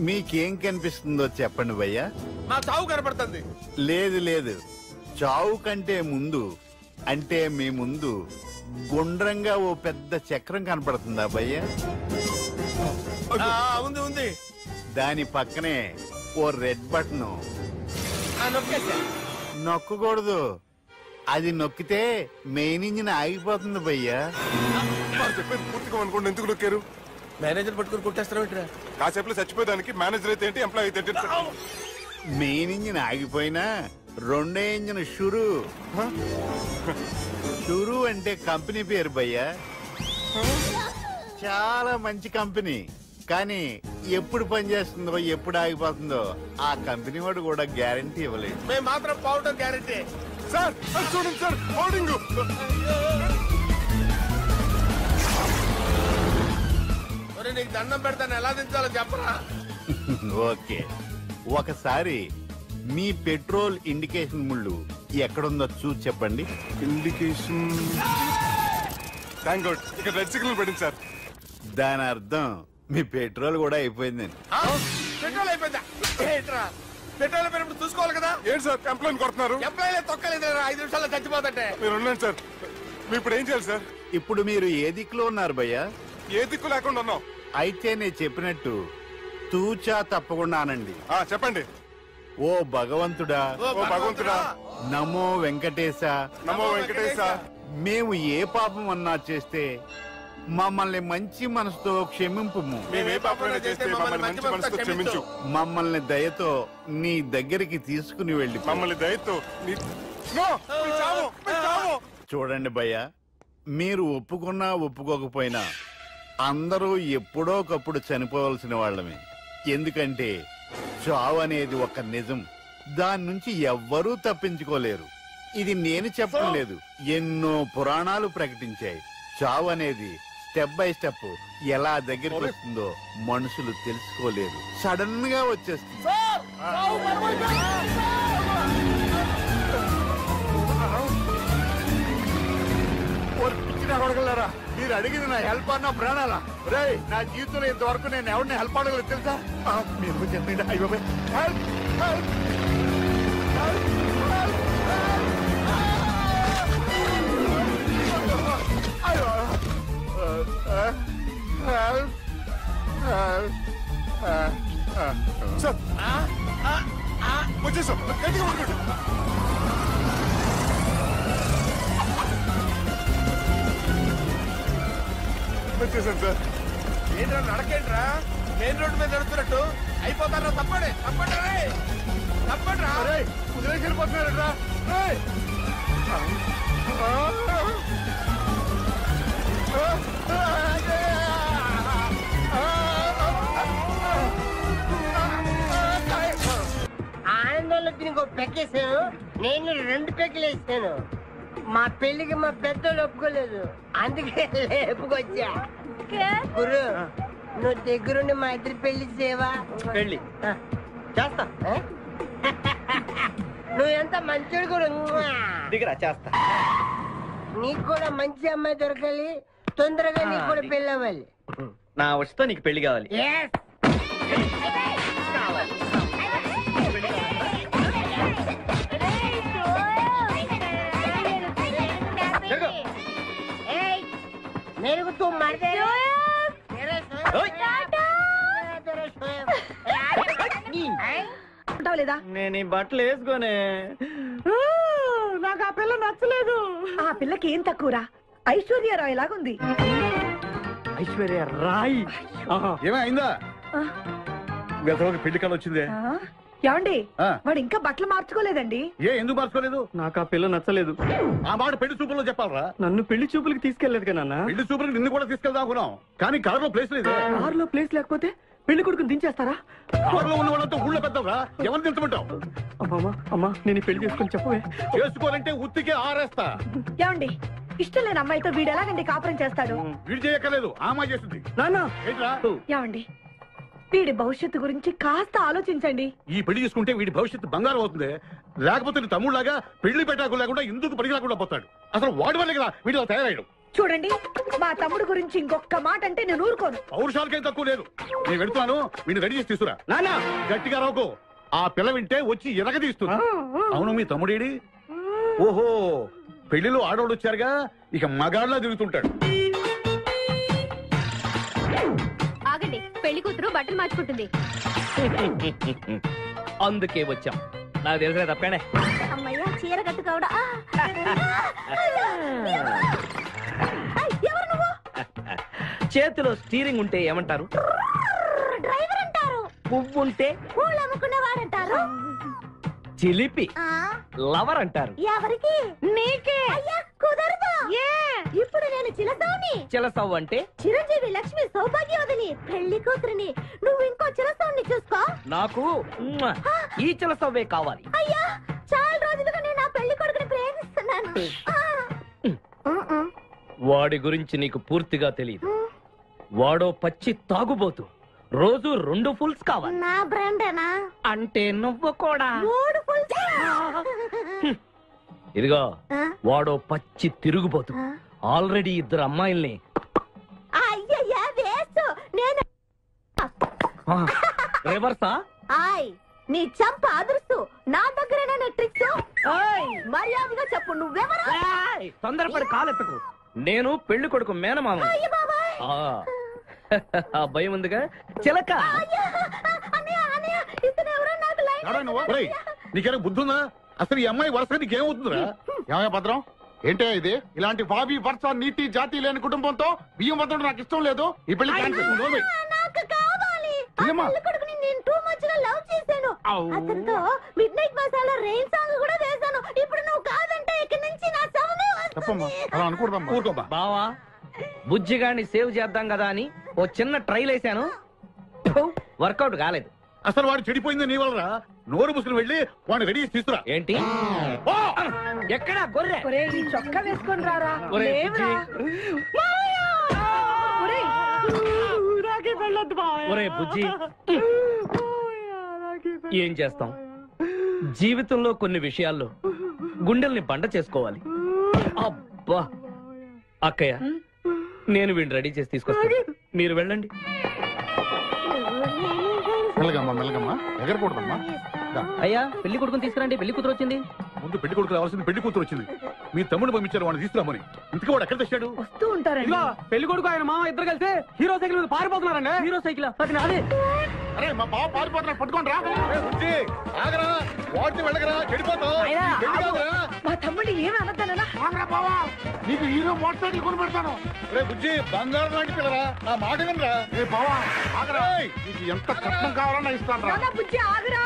మీకేం కనిపిస్తుందో చెప్పండి భయ్యా. మా చావు కనపడుతుంది. లేదు, చావు కంటే ముందు అంటే మీ ముందు గుండ్రంగా ఓ పెద్ద చక్రం కనపడుతుందా భయ్యా? ఉంది. దాని పక్కనే ఓ రెడ్ బటన్. నొక్కకూడదు, అది నొక్కితే మెయిన్ ఇంజిన్ ఆగిపోతుంది భయ్యా. చెప్పేది పూర్తిగా అనుకోండి. ఎందుకు నొక్కారు? మేనేజర్ పట్టుకుని కొట్టేస్తారా? కాసేపులో చచ్చిపోయేదానికి మేనేజర్ అయితే ఏంటి, ఎంప్లాయ్ అయితే ఏంటి? మెయిన్ ఇంజిన్ ఆగిపోయినా 2వ ఇంజిన్ షురు అంటే కంపెనీ పేరు భయ్యా. చాలా మంచి కంపెనీ. కానీ ఎప్పుడు పనిచేస్తుందో ఎప్పుడు ఆగిపోతుందో ఆ కంపెనీ వాడు కూడా గ్యారంటీ ఇవ్వలేదు. మేము మాత్రం పోవటం గ్యారంటీ. సార్ చూడండి సార్, హోర్డింగ్. నీకు దండం పెడతాను, ఎలా దించాలో చెప్పరా? ఓకే, ఒకసారి మీ పెట్రోల్ ఇండికేషన్ ముళ్ళు ఎక్కడుందో చూసి చెప్పండి. ఇండికేషన్ థ్యాంక్ గాడ్, ఇక్కడ రెడ్ సిగ్నల్ పడింది సార్. దాని అర్థం మీ పెట్రోల్ కూడా అయిపోయిందండి. పెట్రోల్ అయిపోయిందా? పెట్రోల్ అయిపోయినప్పుడు చూసుకోవాలి కదా. ఏంటి సార్ కంప్లైంట్ కొడుతున్నారు? ఎంప్లాయీలే తొక్కలేదు. 5 నిమిషాల్లో చచ్చిపోతుంటే మీరు ఉండండి సార్. మీరు ఇప్పుడు ఏం చేయాలి సార్? ఇప్పుడు మీరు ఏ దిక్కులో ఉన్నారు భయ్యా? ఏ దిక్కు లేకుండా ఉన్నాం. అయితే నేను చెప్పినట్టు తూచా తప్పకుండా అనండి. చెప్పండి. ఓ భగవంతుడా, నమో వెంకటేశ, నమో వెంకటేశ. మేము ఏ పాపం అన్నా చేస్తే మమ్మల్ని మంచి మనసుతో క్షమింపు. మమ్మల్ని దయతో నీ దగ్గరికి తీసుకుని వెళ్ళి. మమ్మల్ని దయతో చూడండి భయ్యా, మీరు ఒప్పుకున్నా ఒప్పుకోకపోయినా అందరూ ఎప్పుడో ఒకప్పుడు చనిపోవలసిన వాళ్ళమే. ఎందుకంటే చావు అనేది ఒక నిజం. దాని నుంచి ఎవ్వరూ తప్పించుకోలేరు. ఇది నేను చెప్పడం లేదు, ఎన్నో పురాణాలు ప్రకటించాయి. చావు అనేది స్టెప్ బై స్టెప్ ఎలా దగ్గరికి వస్తుందో మనుషులు తెలుసుకోలేరు. సడన్ గా వచ్చేస్తుంది. అడగలరా? మీరు అడిగింది నా హెల్ప్ అన్న ప్రాణాలా? రే, నా జీవితంలో ఇంతవరకు నేను ఎవరిని హెల్ప్ అడగలేదు తెలుసా? మీరు చెప్పండి. అయ్యో హెల్ప్ హెల్ప్ వచ్చేసాం. వచ్చేసాను సార్. ఏంట్రా నడకేంట్రా? మెయిన్ రోడ్డు మీద నడుస్తున్నట్టు అయిపోతారా? తప్పండి తప్పండి తప్పండి కుదిరేసి వెళ్ళిపోతున్నారట్రా. ఆనందంలో దీనికి ఒక పెక్కేసాను, నేను 2 పెక్కలు వేసాను. మా పెళ్లికి మా పెద్దోళ్ళు ఒప్పుకోలేదు, అందుకే లేపుకొచ్చా. గురు, నువ్వు దగ్గరుండి మా ఇద్దరు పెళ్లి చేయవా? పెళ్లి చేస్తా. నువ్వు ఎంత మంచోడు గురు. దిగరా చేస్తా. నీకు కూడా మంచి అమ్మాయి దొరకాలి, తొందరగా నీకు కూడా పెళ్లి అవ్వాలి. నా వచ్చుతో నీకు పెళ్లి కావాలి. Yes. मेरे को तुम मार दे లేదా? నేను ఈ బట్టలు వేసుకోనే. నాకు ఆ పిల్ల నచ్చలేదు. ఆ పిల్లకి ఏం తక్కువరా? ఐశ్వర్యరాయ్ లాగుంది. ఐశ్వర్య రాయ్ ఏమైందా? గతలోకి పెళ్లి కళ వచ్చిందే. ఏమండి, వాడు ఇంకా బట్టలు మార్చుకోలేదండి. ఎందుకు మార్చుకోలేదు? నాకు ఆ పిల్ల నచ్చలేదు. ఆ మాట పెళ్లి చూపుల్లో చెప్పాలరా. నన్ను పెళ్లి చూపులకి తీసుకెళ్లేదు కదా. పెళ్లి చూపులకి నిన్ను కూడా తీసుకెళ్దాం అనుకున్నాం, కానీ కారులో ప్లేస్ లేదు. కారులో ప్లేస్ లేకపోతే పెళ్లి కొడుకుని దించేస్తారా? కారులో ఉన్న వాళ్ళంతా ఊళ్ళో పెద్దవరా, ఎవరు దించమంటావు? అమ్మా నేను పెళ్లి చేసుకుని చెప్పవే. చేసుకోవాలంటే ఉత్తికే ఆరేస్తా. ఏమండి, ఇష్టం లేని అమ్మాయితో వీడు ఎలాగండి కాపురం చేస్తాడు? వీడు చేయక్కర్లేదు, ఆ అమ్మాయి చేస్తుంది. నాన్న ఏమండి, వీడి భవిష్యత్తు గురించి కాస్త ఆలోచించండి. ఈ పెళ్లి చేసుకుంటే వీడి భవిష్యత్తు బంగారం అవుతుంది. లేకపోతే నీ తమ్ముళ్లాగా పెళ్లి పెట్టాకు లేకుండా ఎందుకు పనికి రాకుండా పోతాడు. అసలు వాడి వల్లే కదా వీడిలో తయారయ్యాడు. చూడండి, మా తమ్ముడు గురించి ఇంకొక మాట అంటే నేను ఊరుకోను. పౌరుషాలకేం తక్కువ లేదు. నేను వెళ్తున్నాను, వీడిని రెడీ చేసి తీసుకురా. నాన్న గట్టిగా రాకు, ఆ పిల్ల వింటే వచ్చి ఎరగదీస్తుంది. అవును, మీ తమ్ముడేడి? ఓహో, పెళ్లిలో ఆడవాళ్ళు వచ్చారుగా, ఇక మగాళ్ళ తిరుగుతుంటాడు. ఆగండి, పెళ్లి కూతురు బట్టలు మార్చుకుంటుంది. అందుకే వచ్చాం. నాకు తెలిసిన తప్పనే. అమ్మయ్యా, చీర కట్టుకోవడా? చేతిలో స్టీరింగ్ ఉంటే ఏమంటారు? డ్రైవర్ అంటారు. పువ్వు ఉంటే పూలు అమ్ముకునేవాడంటారు. చిలిపి లవర్ అంటారు. ఎవరికి? నీకే. అయ్యా కుదరదు. ఇప్పుడు నేను చిలసౌని. చిలసౌ అంటే చిరంజీవి లక్ష్మి సౌభాగ్యవతిని, పెళ్లి కూతురిని. నువ్వు ఇంకో చిలసౌని చూసుకో. నాకు ఈ చిలసవ్వే కావాలి. అయ్యా, చాలా రోజులుగా నేను ఆ పెళ్లి కొడుకుని ప్రేమిస్తున్నాను. వాడి గురించి నీకు పూర్తిగా తెలియదు. వాడో పచ్చి తాగుబోతు. రోజు 2 ఫుల్స్ కావాలి. నా బ్రాండేనా? అంటే నువ్వు కూడా 3 ఫుల్స్. ఇదిగో, వాడో పచ్చి తిరుగుబోతు. ఆల్రెడీ 2 అమ్మాయిల్ని. అయ్యయ్యా, వేస్ట్. నేను రివర్సా? ఆయ్, నీ చంప అదురుస్తూ నా దగ్గరేనా ట్రిక్స్? మర్యాదగా చెప్పు, నువ్వెవరు? తొందరపడి కాలెత్తకు. నేను పెళ్లి కొడుకు మేనమామ. ఆ భయం ఉందిగా చిలక. నీకేనా బుద్ధుందా? అసలు ఈ అమ్మాయి వరుస నీకేమవుతుందిరా? ఏమయ్య భద్రం, ఏంటే ఇది? ఇలాంటి బాబీ వరుస నీతి జాతి లేని కుటుంబంతో బియ్యం వద్ద నాకు ఇష్టం లేదు. ఈ పెళ్లి క్యాన్సిల్. నేను టూ మచ్ గా లవ్ చేశాను. అతనితో mid night masala rain song కూడా వేశాను. ఇప్పుడు నువ్వు కాదంటే ఇక్కడి నుంచి నా శవమే వస్తుంది. బావా, బుజ్జిగాన్ని సేవ్ చేద్దాం కదా అని ఓ చిన్న ట్రైల్ వేసాను, వర్కౌట్ కాలేదు. అసలు వాడు చెడిపోయింది నీ వల్ల. నోరు ముసుకుని వెళ్ళి వాడిని రెడీ చేసి తీసుకురా. ఏంటి? ఎక్కడా గొర్రె? ఈ చొక్కా వేసుకొని రారా. ఒరే బుజ్జి, ఏం చేస్తాం? జీవితంలో కొన్ని విషయాల్లో గుండెల్ని బండ చేసుకోవాలి. అబ్బా, అక్కయ్య, నేను వీడిని రెడీ చేసి తీసుకొస్తాను, మీరు వెళ్ళండి. అయ్యా, పెళ్లి కొడుకుని తీసుకురండి. పెళ్లి కూతురు వచ్చింది. ముందు పెళ్లి కొడుకు రావాల్సింది, పెళ్లి కూతురు వచ్చింది. మీ తమ్ముడు పంపించారు వాడిని తీసుకురామని. ఇంతకీ వాడు ఎక్కడ తెచ్చాడు? వస్తూ ఉంటారండి. పెళ్లి కొడుకు ఆయన మామ ఇద్దరు కలిసి హీరో సైకిల్ మీద పారిపోతున్నారండి. హీరో సైకిల్ అది నాదే. అరే మా బావ పారిపోతున్నాడు, పట్టుకోండి రా. ఆగరా, వాటిని వెళ్ళగరా, చెడిపోతావు. మా తమ్ముడు ఏమి అనద్దనా? బావా నీకు హీరో మోటార్ సైకిల్ కొని పెడతాను. రే బుజ్జి, బంగారం లాంటి పిల్లరా, నా మాట వినరా. రే బావా ఆగరా, నీకు ఎంత కట్నం కావాలన్నా ఇస్తాను రా. బుజ్జి ఆగురా.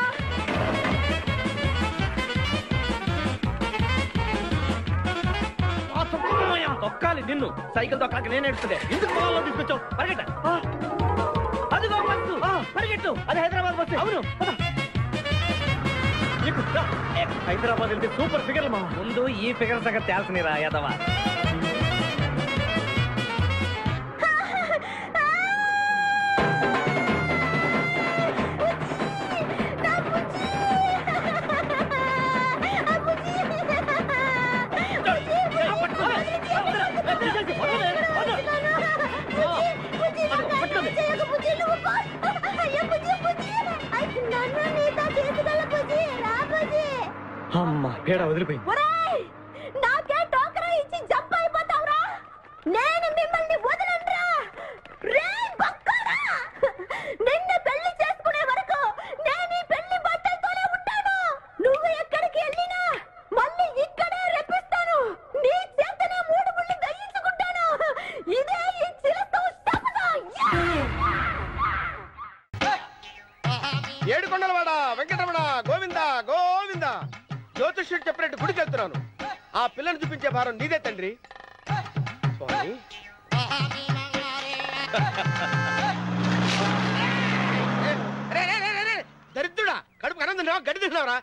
తొక్కాలి నిన్ను, సైకిల్ తొక్కాక నేను ఎడుతుండే. ఎందుకు పొలంలో తీసుకొచ్చావు? పరిగెట్ట. అదిగో బస్సు, పరిగెట్టు. అది హైదరాబాద్ బస్సు. అవును, హైదరాబాద్ వెళ్తే సూపర్ ఫిగర్లు మా. ముందు ఈ ఫిగర్ సగం తేల్సనిరా యాదవా. అమ్మా పేడ వదిలిపోయింది. నాకే టోకరా ఇచ్చి జంప్ అయిపోతావురా. నేను మిమ్మల్ని వదలనురా. రే బక్కరా, నిన్ను పెళ్లి చేసుకునే వరకు నేను ఈ పెళ్లి బట్టలతోనే ఉంటాను. నువ్వు ఎక్కడికి వెళ్ళినా మళ్ళీ ఇక్కడే రెప్పిస్తాను. నీ చేతనే 3 ముళ్ళు దయ్యించుకుంటాను. ఇదే ఈ చిలతో శపథం. ఏడుకొండలవాడ వెంకటరమణ గోవింద గోవింద. జ్యోతిష్యుడు చెప్పినట్టు గుడికి వెళ్తున్నాను. ఆ పిల్లను చూపించే భారం నీదే తండ్రి. స్వామి దరిద్రుడా, కడుపు కనం తిన్నావా, గడి తిన్నావరా?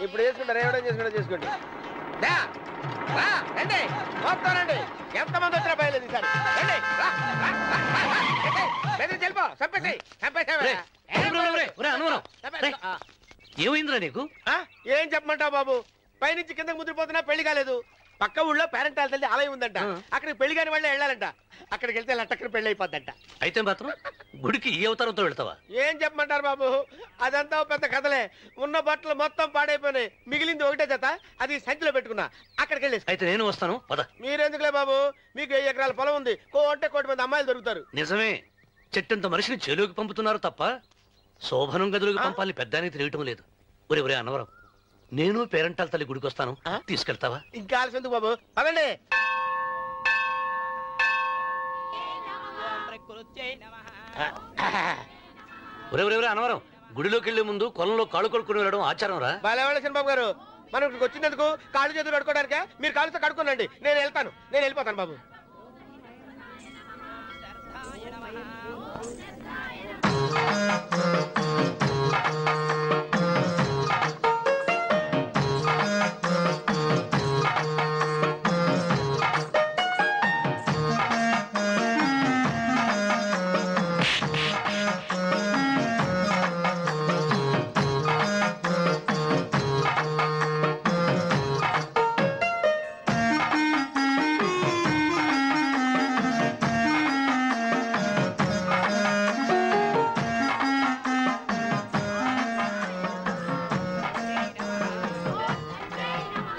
ఇప్పుడు చేసుకుంటారు, ఏమైనా చేసుకోండి. రండి వస్తానండి. ఎంతమంది వచ్చినా బయలుదేరి సార్. రండి చెల్పో, ఏమైందిరా నీకు? ఏం చెప్పమంటావు బాబు, పైనుంచి కిందకి ముద్రపోతున్నా పెళ్లి కాలేదు. పక్క ఊళ్ళో పేరెంటాల తల్లి ఆలయం ఉందంట, అక్కడికి పెళ్లి కాని వాళ్ళే వెళ్ళాలంట. అక్కడికి వెళ్తే లట్టక్కన పెళ్లి అయిపోద్దంట. అయితే మాత్రం గుడికి ఈ అవతారంతో వెళ్తావా? ఏం చెప్పమంటారు బాబు, అదంతా పెద్ద కథలే. ఉన్న బట్టలు మొత్తం పాడైపోయినాయి, మిగిలింది ఒకటే జత, అది సంచిలో పెట్టుకున్నా. అక్కడికి వెళ్ళేసి అయితే నేను వస్తాను పద. మీరెందుకులే బాబు, మీకు 10 ఎకరాల పొలం ఉంది, కోటి మంది అమ్మాయిలు దొరుకుతారు. నిజమే, చెట్టంత మనిషిని చేలోకి పంపుతున్నారు తప్ప శోభనం గదులకు పంపాలని పెద్దానికి తెలియటం లేదు. ఒరే అన్నవరం, నేను పేరెంటాల తల్లి గుడికి వస్తాను, తీసుకెళ్తావా? ఇంకా ఆలస్యం ఎందుకు బాబు, పదండి. ఒరే అన్నవరం, గుడిలోకి వెళ్లే ముందు కొలంలో కాళ్ళు కొడుకుని వెళ్ళడం ఆచారం రా. బాలేవాళ్ళ చంద్రబాబు గారు, మనం ఇక్కడికి వచ్చినందుకు కాళ్ళు చేతులు కడుక్కోవడానికే. మీరు కాళ్ళతో కడుక్కోనండి, నేను వెళ్తాను, నేను వెళ్ళిపోతాను బాబు.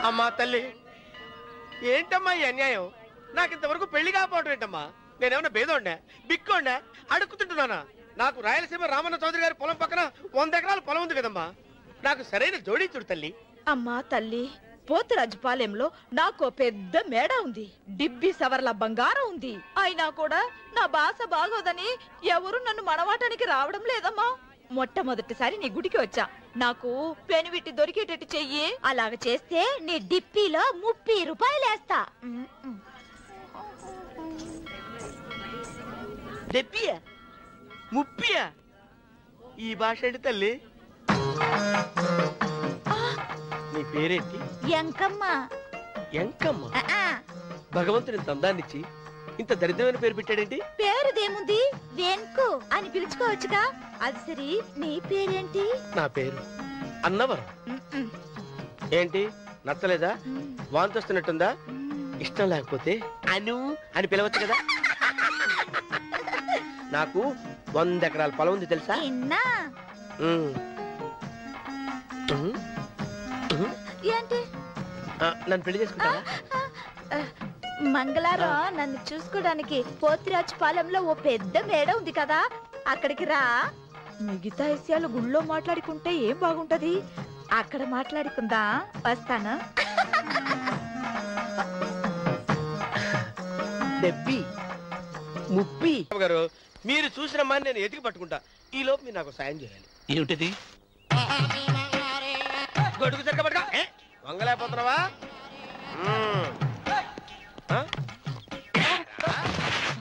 అమ్మా తల్లి, ఏంటమ్మా ఈ అన్యాయం? నాకు ఇంతవరకు పెళ్లి కాకపోవడం ఏంటమ్మా? నేనేమన్నా బేదోండా, బిక్కోండా, అడుక్కుతుంటున్నానా? నాకు రాయలసీమ రామన్న చౌదరి గారి పొలం పక్కన 100 ఎకరాల పొలం ఉంది కదమ్మా. నాకు సరైన జోడీ చూడు తల్లి. అమ్మా తల్లి, పోతురాజుపాలెంలో నాకు పెద్ద మేడ ఉంది, డిబ్బి సవర్ల బంగారం ఉంది. అయినా కూడా నా భాష బాగోదని ఎవరు నన్ను మనవాటానికి రావడం లేదమ్మా. మొట్టమొదటిసారి నీ గుడికి వచ్చా, నాకు పెనివిట్టి దొరికేటట్టు చెయ్యి. అలాగ చేస్తే నీ డిప్పీలో 30 రూపాయలు వేస్తా. డెబ్బియా 30? ఈ భాష ఏంటి తల్లి? నీ పేరేంటి? ఎంకమ్మ. ఎంకమ్మ? భగవంతుని తందాన్నిచ్చి ఇంత దరిద్రమైన పేరు పెట్టాడేంటి? పేరుదేముంది, వెంకు అని పిలుచుకోవచ్చుగా. అది సరి, నీ పేరేంటి? నా పేరు అన్నవరం. ఏంటి నచ్చలేదా? వాంతి వస్తున్నట్టుందా? ఇష్టం లేకపోతే అను అని పిలవచ్చు కదా. నాకు 100 ఎకరాల పొలం ఉంది తెలుసా? ఏంటి? నన్ను పెళ్లి చేసుకుంటావా? మంగళారం నన్ను చూసుకోవడానికి పోతిరాజు పాలెంలో ఓ పెద్ద మేడ ఉంది కదా, అక్కడికి రా. మిగతా విషయాలు గుళ్ళో మాట్లాడుకుంటే ఏం బాగుంటది, అక్కడ మాట్లాడుకుందా. వస్తాను. డెబ్బి ముప్పి గారు, మీరు చూసిన మాని నేను ఎతికి పట్టుకుంటా. ఈ లోపు మీరు నాకు సాయం చేయాలి. ఏమిటిది? గొడుగు సరిగ్గా పట్టుకో. వంగలేకపోతున్నావా?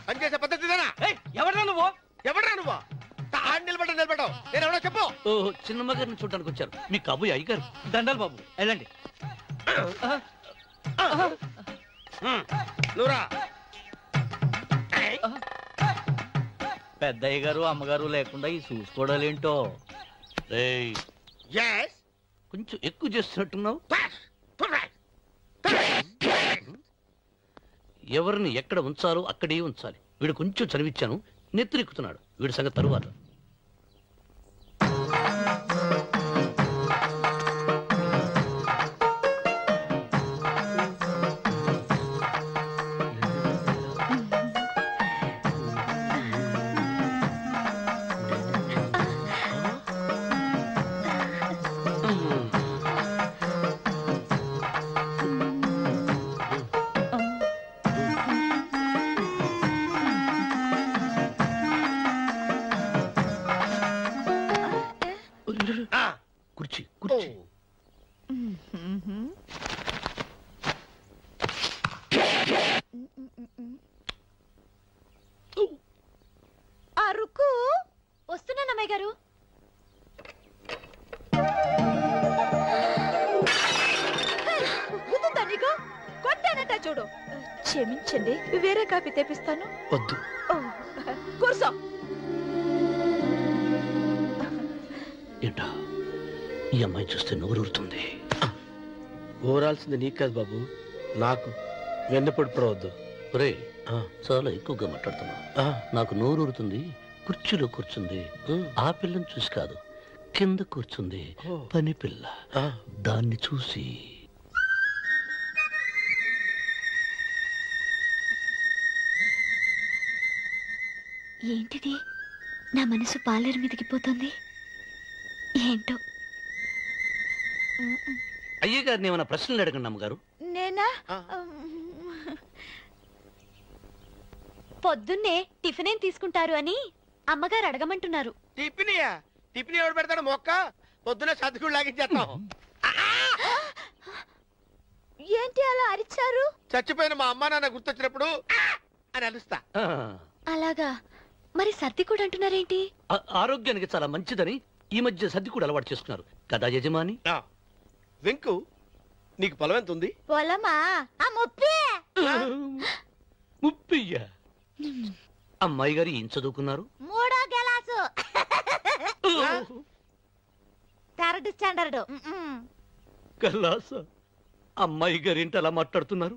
పనిచేసే పద్ధతిదేనా? ఎవడ్రా నువ్వు? నిలబెట్టావు. నేను ఎవడో చెప్పు. ఓహో, చిన్నమ్మ గారిని చూడడానికి వచ్చారు. మీ కాబోయే అయ్యగారు. దండాలు బాబు, వెళ్ళండి. నువ్వురా. పెద్దయ్య గారు అమ్మగారు లేకుండా ఈ చూసుకోవడాలేంటో. కొంచెం ఎక్కువ చేస్తున్నట్టున్నావు. ఎవరిని ఎక్కడ ఉంచాలో అక్కడే ఉంచాలి. వీడు కొంచెం చదివిచ్చాను, నెత్తిరెక్కుతున్నాడు. వీడి సంగతి తరువాత. కుర్చీ కుర్చీ. అరుకు వస్తున్నానమ్మాయి గారు. నీకు కొట్టానట చూడు. క్షమించండి, వేరే కాపీ తెప్పిస్తాను. వద్దు. కూర్చో. ఏంటా ఈ అమ్మాయి చూస్తే నోరూరుతుంది. ఊరాల్సింది నీకు కాదు బాబు, నాకు. వెన్నపొడి పడవద్దు. ఒరే, చాలా ఎక్కువగా మాట్లాడుతున్నా. నాకు నోరూరుతుంది. కుర్చీలో కూర్చుంది. ఆ పిల్లని చూసి కాదు, కింద కూర్చుంది పని పిల్ల. దాన్ని చూసి ఏంటిది? నా మనసు పాలేరు మీదకి పోతుంది. ఏంటో. అయ్య గారిని ఏమైనా ప్రశ్నలు అడగండి అమ్మగారు. నేనా? పొద్దున్నే టిఫిన్ ఏం తీసుకుంటారు అని అమ్మగారు అడగమంటున్నారు. టిఫినియా? టిఫిన్ ఎవడు పెడతాడు మొక్క? పొద్దునే సతుకుడు లాగించేస్తాం. ఏంటి అలా అరిచారు? చచ్చిపోయిన మా అమ్మ నాన్న గుర్తొచ్చినప్పుడు అని అరుస్తా. అలాగా? మరి సర్ది కూడా అంటున్నారేంటి? ఆరోగ్యానికి చాలా మంచిదని ఈ మధ్య సర్ది కూడా అలవాటు చేసుకున్నారు కదా యజమాని. వెంకు, నీకు పొలం ఎంత ఉంది? పొలమా? ముప్పయ్య. అమ్మాయి గారు ఏం చదువుకున్నారు? 3వ క్లాసు, 3rd స్టాండర్డ్. కలాస. అమ్మాయి గారు ఏంటి అలా మాట్లాడుతున్నారు?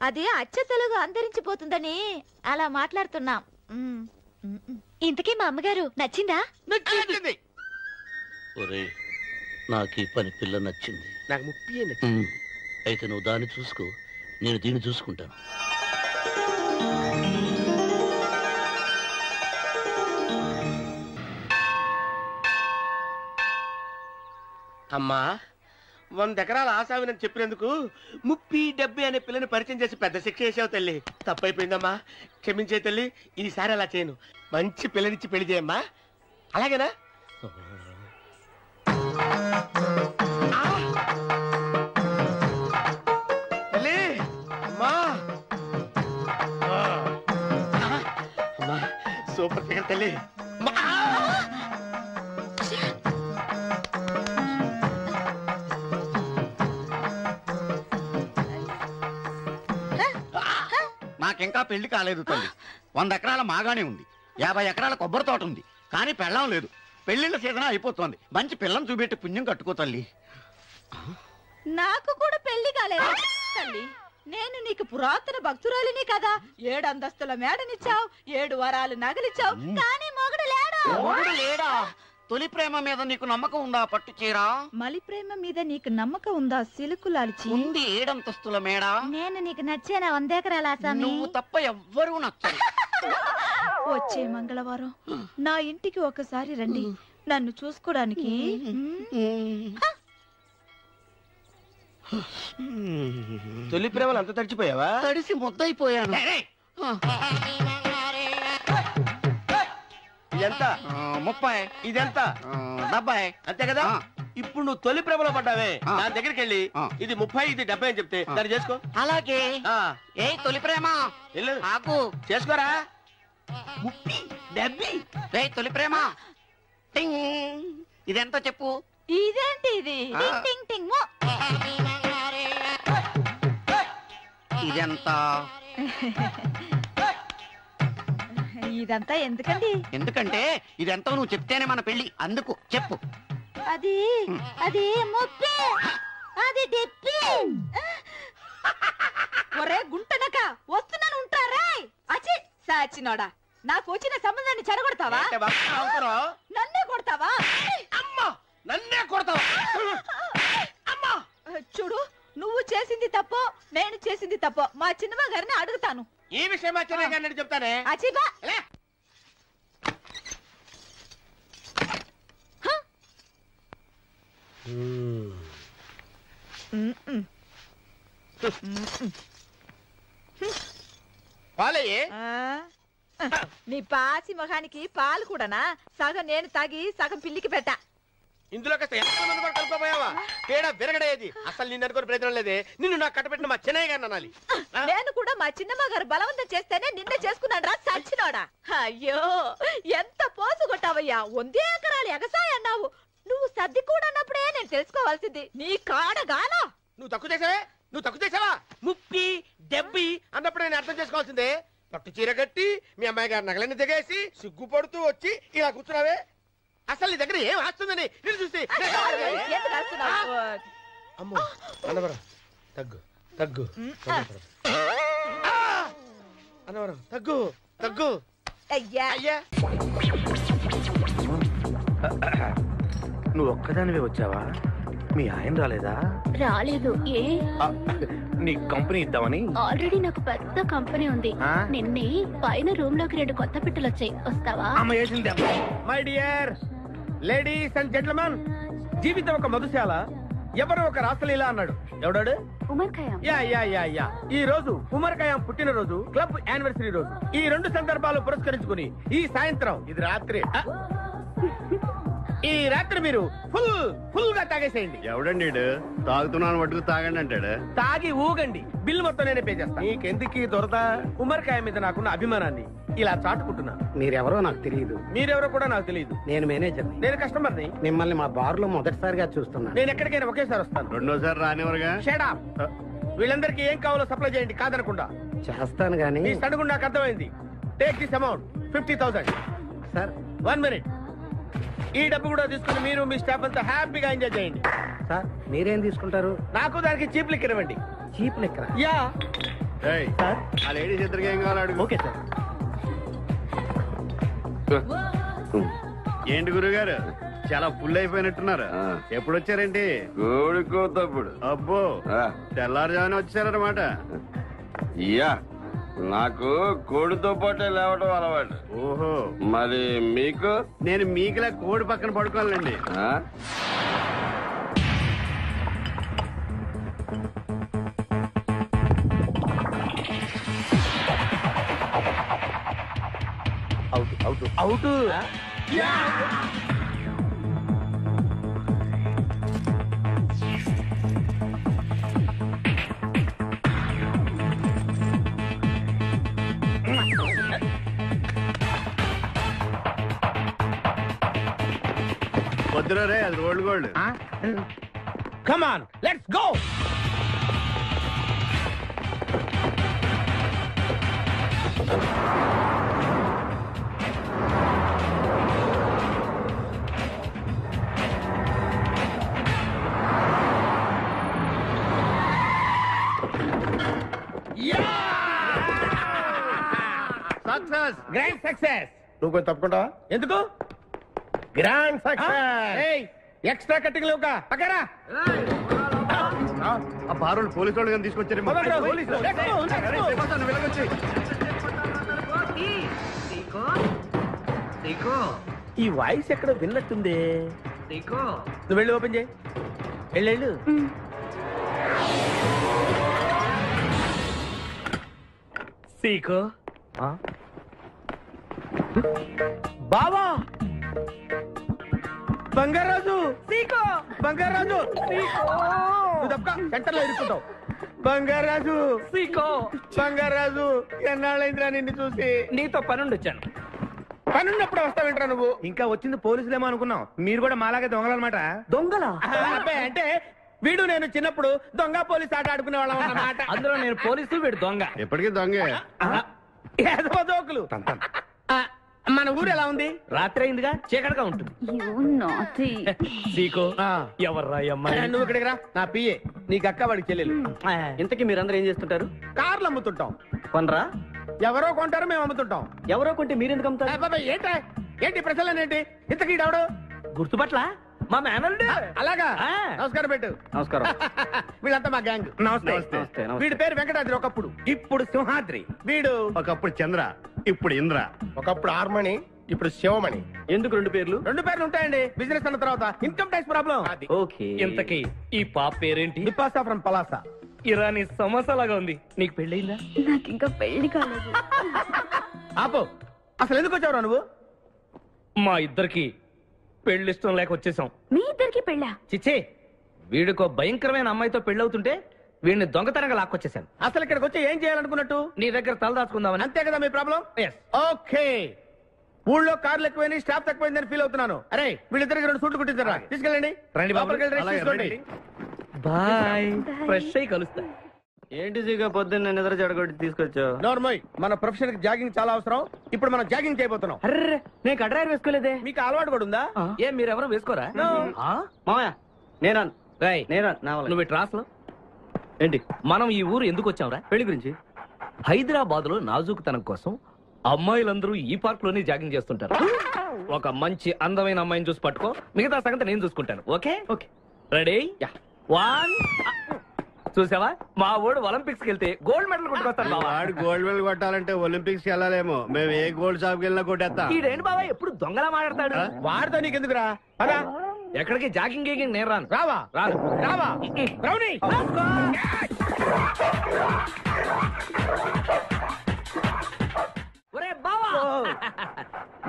అది అచ్చ తెలుగు అంతరించిపోతుందని అలా మాట్లాడుతున్నాం. ఇంతకీ మా అమ్మగారు నచ్చిందా? నచ్చింది. ఒరే, నాకు ఈ పని పిల్ల నచ్చింది. నాకు ముప్పి నచ్చింది. అయితే నువ్వు దాన్ని చూసుకో, నేను దీన్ని చూసుకుంటాను. అమ్మా, 100 ఎకరాల ఆసామినని చెప్పినందుకు 30-70 అనే పిల్లని పరిచయం చేసి పెద్ద శిక్ష చేసావు తల్లి. తప్పైపోయిందమ్మా, క్షమించే తల్లి. ఈసారి అలా చేయను. మంచి పిల్లనిచ్చి పెళ్లి చేయమ్మా. అలాగేనా? తల్లి, అమ్మా, అమ్మా, సూపర్ ఫిగర్ తల్లి. నాకింకా పెళ్లి కాలేదు తల్లి. 100 ఎకరాల మాగానే ఉంది, 50 ఎకరాల కొబ్బరి తోట ఉంది, కానీ పెళ్ళం లేదు. పెళ్లిళ్ళ సీజన్ అయిపోతుంది. మంచి పిల్లని చూపెట్టి పుణ్యం కట్టుకో తల్లి. నాకు కూడా పెళ్లి కాలేదు తల్లి. నేను నీకు పురాతన భక్తురాలిని కదా. 7 అంతస్తుల మేడనిచ్చావు, 7 వరాలు నగలిచ్చావు, కానీ మొగుడు లేడా? తొలి ప్రేమ మీద నీకు నమ్మకం ఉందా పట్టు చీరా? మలి ప్రేమ మీద నీకు నమ్మకం ఉందా సిలుకులాల్చి? ఉంది 7 అంతస్తుల మేడ. నేను నీకు నచ్చేనా 100 ఎకరాల ఆసామి? నువ్వు తప్ప ఎవ్వరూ నచ్చరు. వచ్చే మంగళవారం నా ఇంటికి ఒకసారి రండి నన్ను చూసుకోవడానికి. తొలి ప్రేమలు అంత తడిచిపోయావా? తడిసి ముద్దయిపోయాను. ఇదెంత? 30. ఇదెంత? 70. అంతే కదా. ఇప్పుడు నువ్వు తొలి ప్రేమలో పడ్డావే, దాని దగ్గరికి వెళ్ళి ఇది 30 ఇది 70 అని చెప్తే దాన్ని చేసుకో. అలాగే. ఏ తొలి ప్రేమ ఆకు చేసుకోరా. 30 70. తొలి ప్రేమ ఇదెంత చెప్పు. ఇదేంటి ఇది? టింగ్ టింగ్ టింగ్ మో. ఇదెంత? ఇదంతా ఎందుకండి? ఎందుకంటే ఇదెంతో నువ్వు చెప్తేనే మన పెళ్లి. అందుకు చెప్పు. అది అది 30. అది 70. ఒరే గుంటనక వస్తున్నాను ఉంటారా? అచ్చి సాచినోడా, నాకు వచ్చిన సంబంధాన్ని చెడగొడతావా? నన్నే కొడతావా? అమ్మా నన్నే కొడతావా? అమ్మా చూడు, నువ్వు చేసింది తప్పో నేను చేసింది తప్పో మా చిన్నమ్మ గారిని అడుగుతాను. ఈ విషయం మా చిన్నయ్య గారిని చెప్తానే. అచ్చిబా పాలయ్యే. నీ పాసి మొహానికి పాలు కూడానా? సగం నేను తాగి సగం పిల్లికి పెట్టా. ఇందులో కాస్త ఎంత మంది కూడా కలుపుకోపోయావా? తేడా విరగడేది. అసలు నిన్ను అనుకుని ప్రయత్నం లేదే. నిన్ను నాకు కట్టబెట్టిన మా చిన్నయ్య గారిని అనాలి. నేను కూడా మా చిన్నమ్మ గారు బలవంతం చేస్తేనే నిన్నే చేసుకున్నాడు రా సచ్చినోడా. అయ్యో ఎంత పోసు కొట్టావయ్యా. 100 ఎకరాలు ఎగసాయి అన్నావు. నువ్వు సర్ది కూడా అన్నప్పుడే నేను తెలుసుకోవాల్సింది. నీ కాడగాలా. నువ్వు తక్కువ చేసావే. 30 70 అన్నప్పుడు నేను అర్థం చేసుకోవాల్సిందే. పట్టు చీర కట్టి మీ అమ్మాయి గారి నగలన్నీ దిగేసి సిగ్గుపడుతూ వచ్చి ఇలా కూర్చున్నావే. అసలు నీ దగ్గర ఏం వస్తుందని నేను చూస్తే. అమ్మో అన్నవరం తగ్గు తగ్గు. అన్నవరం తగ్గు తగ్గు. అయ్యా అయ్యా నువ్వు ఒక్కదానివే వచ్చావా? మీ ఆయన రాలేదా? రాలేదు. ఏ నీ కంపెనీ ఇద్దామని. ఆల్రెడీ నాకు పెద్ద కంపెనీ ఉంది. నిన్నే పైన రూమ్ లోకి 2 కొత్త పిట్టలు వచ్చాయి. వస్తావా? My dear ladies and gentlemen, జీవితం ఒక మధుశాల, ఎవరో ఒక రాసలీలా అన్నాడు. ఎవడాడు? Omar Khayyam. Yeah yeah yeah yeah. ఈ రోజు ఉమర్ ఖయాం పుట్టినరోజు, క్లబ్ యానివర్సరీ రోజు. ఈ 2 సందర్భాలు పురస్కరించుకుని ఈ సాయంత్రం, ఇది రాత్రి, ఈ రాత్రి మీరు ఫుల్ గా తాగేసేయండి. ఎవడండి తాగుతున్నాను మటుకు తాగండి అంటాడు. తాగి ఊగండి, బిల్లు మొత్తం నేనే పే చేస్తాను. నీకెందుకు దొరద? ఉమర్ ఖయాం మీద నాకున్న అభిమానాన్ని ఇలా చాటుకుంటున్నాను. మీరెవరో నాకు తెలియదు. మీరెవరో కూడా నాకు తెలియదు. నేను మేనేజర్. నేను కస్టమర్ని. మిమ్మల్ని మా బార్ లో మొదటిసారిగా చూస్తున్నాను. నేను ఎక్కడికైనా ఒకేసారి వస్తాను. రెండోసారి రానివరుగా. Shut up. వీళ్ళందరికీ ఏం కావాలో సప్లై చేయండి, కాదనకుండా. చేస్తాను గానీ ఈ సడుగు నాకు అర్థమైంది. Take this amount 50,000. Sir 1 minute. ఈ డబ్బు కూడా తీసుకుని మీరు మీ స్టాఫ్ అంతా హ్యాపీగా ఎంజాయ్ చేయండి. సార్ మీరేం తీసుకుంటారు? నాకు దానికి చీప్ లిక్కర్ ఇవ్వండి. Cheap liquor? యా. ఆ లేడీస్ ఇద్దరికి ఏం కావాలి అడుగు. Okay sir. ఏంటి గురుగారు చాలా ఫుల్ అయిపోయినట్టున్నారు? ఎప్పుడు వచ్చారేంటి? కోడికోతప్పుడు. అబ్బో తెల్లారుజామున వచ్చారన్నమాట. యా, నాకు కోడితో పాటే లేవడం అలవాటు. ఓహో, మరి మీకు? నేను మీకులా కోడి పక్కన పడుకోవాలండి. Out out. వద్దురా రే, అది rolled gold. Come on, let's go. Success, grand success. నువ్వు కొంచెం తప్పకుండా ఎందుకు? Grand success. ఎక్స్ట్రా కట్టింగ్ లేవుక పక్కరా. ఆ బారులు పోలీసు వాళ్ళు కానీ తీసుకొచ్చారు. ఈ వాయిస్ ఎక్కడ విన్నట్టుంది. నువ్వు వెళ్ళి ఓపెన్ చేయి. వెళ్ళు. సీకో బావా, బంగారాజు, సీకో బంగారాజు, నువ్వు తప్ప సెంటర్ లో ఇరుక్కుంటావు. బంగారాజు, సీకో బంగారాజు, ఎన్నాళ్ళైందిరా నిన్ను చూసి. నీతో పనుండి వచ్చాను. పనున్నప్పుడు వస్తావేంట్రా నువ్వు? ఇంకా వచ్చింది పోలీసులేమో అనుకున్నాం. మీరు కూడా మాలాగే దొంగలన్నమాట. దొంగల అంటే వీడు నేను చిన్నప్పుడు దొంగ పోలీసు ఆట ఆడుకునే వాళ్ళం అన్నమాట. అందులో నేను పోలీసు, వీడు దొంగ. ఎప్పటికీ దొంగే. జోకులు. మన ఊరు ఎలా ఉంది? రాత్రి అయిందిగా, చీకటిగా ఉంటుంది. ఎవర్రా అమ్మాయి? నువ్వు ఇక్కడికి రా. నా పిఏ, నీకు అక్క, వాడికి చెల్లెలు. ఇంతకీ మీరందరూ ఏం చేస్తుంటారు? కార్లు అమ్ముతుంటాం. కొనరా? ఎవరో కొంటారు, మేము అమ్ముతుంటాం. ఎవరో కొంటే మీరెందుకు అమ్ముతారు? ఏంటి ప్రశ్నలేంటి? ఇంతకీ ఎవడు? గుర్తుపట్ల మా మేనల్డ్. అలాగా, నమస్కారం పెట్టు. నమస్కారం. వీళ్ళంతా మా గ్యాంగ్. నమస్తే. వీడి పేరు వెంకటాద్రి ఒకప్పుడు, ఇప్పుడు సింహాద్రి. వీడు ఒకప్పుడు చంద్ర, ఇప్పుడు ఇంద్ర. ఒకప్పుడు ఆర్మణి, ఇప్పుడు శివమణి. ఎందుకు రెండు పేర్లు? రెండు పేర్లు ఉంటాయండి. బిజినెస్ అన్న తర్వాత ఇన్కమ్ ట్యాక్స్ ప్రాబ్లం. ఓకే. ఇంతకీ ఈ పాప పేరేంటి? బిపాసా ఫ్రమ్ పలాసా. ఇరానీ సమోసా లాగా ఉంది. నీకు పెళ్ళయిందా? నాకు ఇంకా పెళ్లి కాలేదు. ఆపో, అసలు ఎందుకు వచ్చావురా నువ్వు? మా ఇద్దరికి పెళ్లిష్టం లేక వచ్చేసాం. మీ ఇద్దరికి పెళ్ళా? చిచ్చే, వీడికో భయంకరమైన అమ్మాయితో పెళ్ళవుతుంటే వీడిని దొంగతనంగా లాక్కొచ్చేసాను. అసలు ఇక్కడికి వచ్చి ఏం చేయాలనుకున్నట్టు? నీ దగ్గర తలదాచుకుందామని. అంతే కదా మీ ప్రాబ్లం? ఓకే. ఊళ్ళో కార్లు ఎక్కువైంది, స్టాఫ్ తక్కువైందని ఫీల్ అవుతున్నాను. అరే, వీళ్ళిద్దరికి 2 సూట్లు కుట్టించారా? తీసుకెళ్ళండి. రండి బాబు. బాయ్. ఫ్రెష్ అయ్యి కలుస్తా. ఏంటి సీగా పొద్దున్న నిద్ర చెడగొట్టి తీసుకొచ్చావు? నార్మల్, మన ప్రొఫెషన్ కి జాగింగ్ చాలా అవసరం. ఇప్పుడు మనం జాగింగ్ చేయబోతున్నాం. అర్రే, నేను కడ్రాయర్ వేసుకోలేదే. మీకు అలవాటు కూడా ఉందా? ఏం మీరెవరు వేసుకోరా? మామయ్య నేరాను. నువ్వు ట్రాస్ లో ఏంటి? మనం ఈ ఊరు ఎందుకు వచ్చావురా? పెళ్లి గురించి. హైదరాబాద్ లో నాజూకుతనం కోసం అమ్మాయిలందరూ ఈ పార్క్ లోనే జాగింగ్ చేస్తుంటారు. ఒక మంచి అందమైన అమ్మాయిని చూసి పట్టుకో, మిగతా సంగతి నేను చూసుకుంటాను. ఓకే? ఓకే. రెడీ? 1. చూసావా, మా వాడు ఒలింపిక్స్ వెళ్తే గోల్డ్ మెడల్ కొట్టుకొస్తాడు. వాడు గోల్డ్ మెడల్ కొట్టాలంటే ఒలింపిక్స్ వెళ్ళాలేమో. మేము ఏ గోల్డ్ షాప్ వెళ్ళినా కొట్టేస్తాం. ఈడేంటి బాబా ఎప్పుడు దొంగలా మాట్లాడతాడు? వాడితో నీకెందుకురా? అదా ఎక్కడికి జాగింగ్ గీగింగ్ నేను రాను. రావా? రాను. రావా? రౌడీ. ఒరే బావా,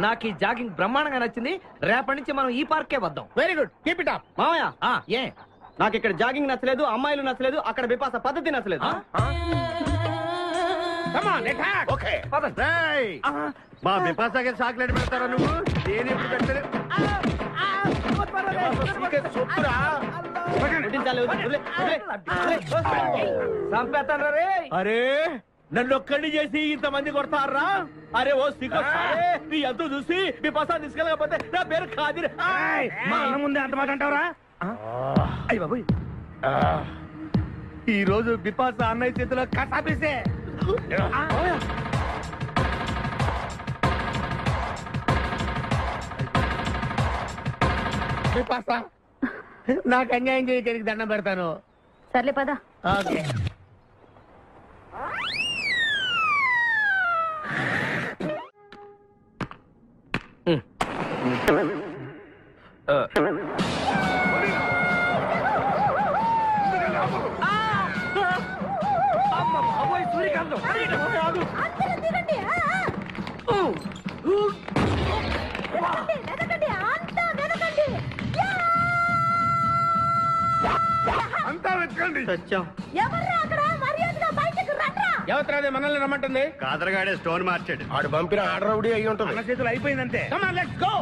నాకు ఈ జాగింగ్ బ్రహ్మాండంగా నచ్చింది. రేపటి నుంచి మనం ఈ పార్కే వద్దాం. Very good, keep it up. మామయ్య, ఏ నాకు ఇక్కడ జాగింగ్ నచ్చలేదు, అమ్మాయిలు నచ్చలేదు, అక్కడ బిపాస పద్ధతి నచ్చలేదు. మా బిపాసాకి చాక్లెట్ పెడతారా నువ్వు? నేను ఎప్పుడు పెట్టలేదు. అరే, నన్ను ఒక్కడిని చేసి ఇంతమంది కొడతారా? అరే ఓ సిగ్గు, నీ ఎంతో చూసి బిపాసా తీసుకెళ్ళకపోతే నా పేరు ఖాదిర్. మా అన్న ముందే అంత మాట అంటావరా? అయ్య బాబు, ఈ రోజు బిపాసా అన్నయ్య చేతిలో కసాపిసే. బిపాసా, నాకు అన్యాయం చేయడానికి దండం పెడతాను. సర్లే పద. ఓకే. అంతా వెతకండి. ఎవరు మనల్ని రమ్మంటుంది? కాదరగాడే స్టోన్ మార్చాడు. ఆడు పంపిన ఆర్డర్ రౌడీ అయ్యి ఉంటుంది. మన చేతులు అయిపోయిందంటే. Come on, let's go.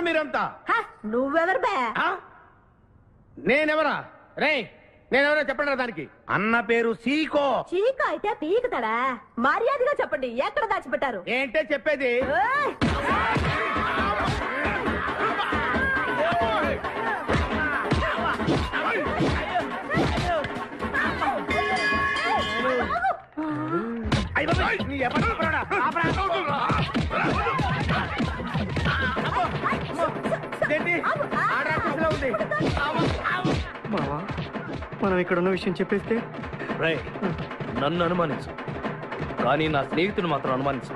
మీరంతా? నువ్వెవరు బే? నేనెవరా? రే నేనెవరో చెప్పండి దానికి. అన్న పేరు సీకో. చీక అయితే పీకుతాడా? మర్యాదగా చెప్పండి, ఎక్కడ దాచిపెట్టారు? ఏంటే చెప్పేది? మనం ఇక్కడ ఉన్న విషయం చెప్పేస్తే నన్ను అనుమానించు, కానీ నా స్నేహితుడు మాత్రం అనుమానించు.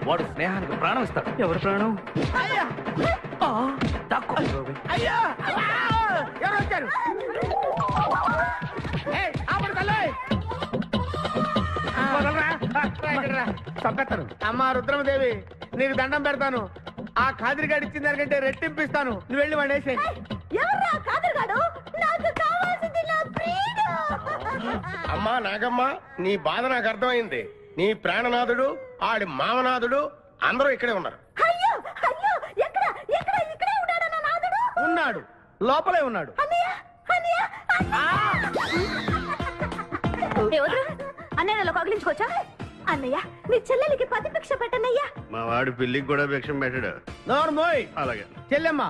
వాడు స్నేహానికి ప్రాణం ఇస్తాడు. ఎవరి ప్రాణం? ఎవరు వచ్చారు? చంపేస్తాను. అమ్మా రుద్రమదేవి, నీకు దండం పెడతాను. ఆ ఖాదిరిగాడు ఇచ్చిన దానికంటే రెట్టింపిస్తాను. నువ్వు వెళ్ళి వాడు వేసే. అమ్మా నాగమ్మ, నీ బాధ నాకు అర్థమైంది. నీ ప్రాణనాథుడు, ఆడి మామనాథుడు అందరూ ఇక్కడే ఉన్నారు. ఉన్నాడు, లోపలే ఉన్నాడు. అన్నయ్య కగిలించుకోవచ్చా? అన్నయ్య, నీ చెల్లెలికి పతి భిక్ష పెట్టనయ్యా. మా వాడు పెళ్లికి కూడా భిక్షం పెట్టాడు. నోర్మోయ్. అలాగే చెల్లెమ్మ,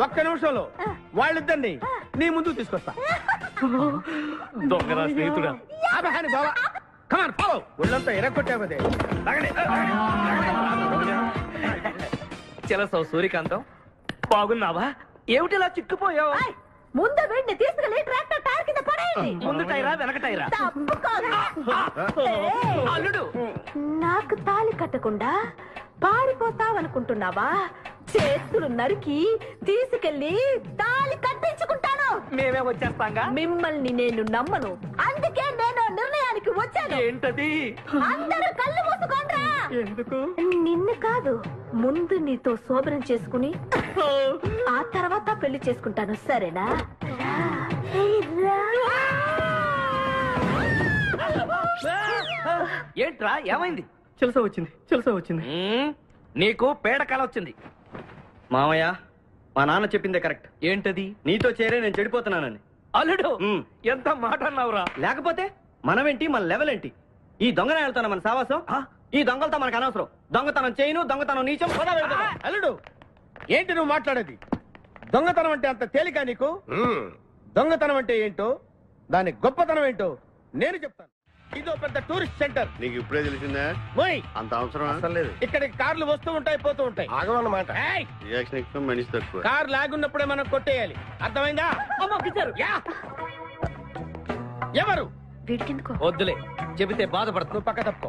ఒక్క నిమిషంలో వాళ్ళిద్దరిని నీ ముందుకు తీసుకొస్తా. దొంగరా స్నేహితుడా. బాబా కమాన్ ఫాలో. ఒళ్ళంతా ఎరగొట్టావదే. చెలసావు సూర్యకాంతం, బాగున్నావా? ఏమిటిలా చిక్కుపోయావు? ముందు వీడిని తీసుకెళ్లి ట్రాక్టర్ టైర్ కింద పడేయండి. ముందు టైరా వెనక టైరా? అల్లుడు, నాకు తాళి కట్టకుండా పారిపోతావనుకుంటున్నావా? చేతులు నరికి తీసుకెళ్లి తాళి కట్టించుకుంటాను. మేమే వచ్చేస్తాంగా. మిమ్మల్ని నేను నమ్మను, అందుకే నేను నిర్ణయానికి వచ్చాను. ఏంటది? అందరూ కళ్ళు మూసుకోండ్రా. ఎందుకు? నిన్ను కాదు, ముందు నీతో శోభనం చేసుకుని ఆ తర్వాత పెళ్లి చేసుకుంటాను, సరేనా? ఏంట్రా ఏమైంది? చెలసా వచ్చింది. నీకు పేడకాల వచ్చింది. మామయ్య, మా నాన్న చెప్పిందే కరెక్ట్. ఏంటది? నీతో చేరే నేను చెడిపోతున్నానని. అల్లుడు, ఎంత మాట అన్నావురా? లేకపోతే మనమేంటి, మన లెవెల్ ఏంటి? ఈ దొంగనే వెళ్తాను మన సావాసం. ఈ దొంగలతో మనకు అనవసరం. దొంగతనం చేయను, దొంగతనం నీచం. అల్లుడు, ఏంటి నువ్వు మాట్లాడేది? దొంగతనం అంటే అంత తేలిక నీకు? దొంగతనం అంటే ఏంటో, దాని గొప్పతనం ఏంటో నేను చెప్తాను. ఇదో పెద్ద టూరిస్ట్ సెంటర్. నీకు ఇప్పుడే తెలిసిందా? అంత అవసరం లేదు. ఇక్కడికి కార్లు వస్తూ ఉంటాయి, పోతూ ఉంటాయి. ఆగమన్నమాట. రియాక్షన్ ఎక్కువ, మనిషి తక్కువ. కార్ లాగున్నప్పుడే మనం కొట్టేయాలి, అర్థమైందా? ఎవరు? వద్దులే, చెబితే బాధపడుతూ పక్క తప్పుకో.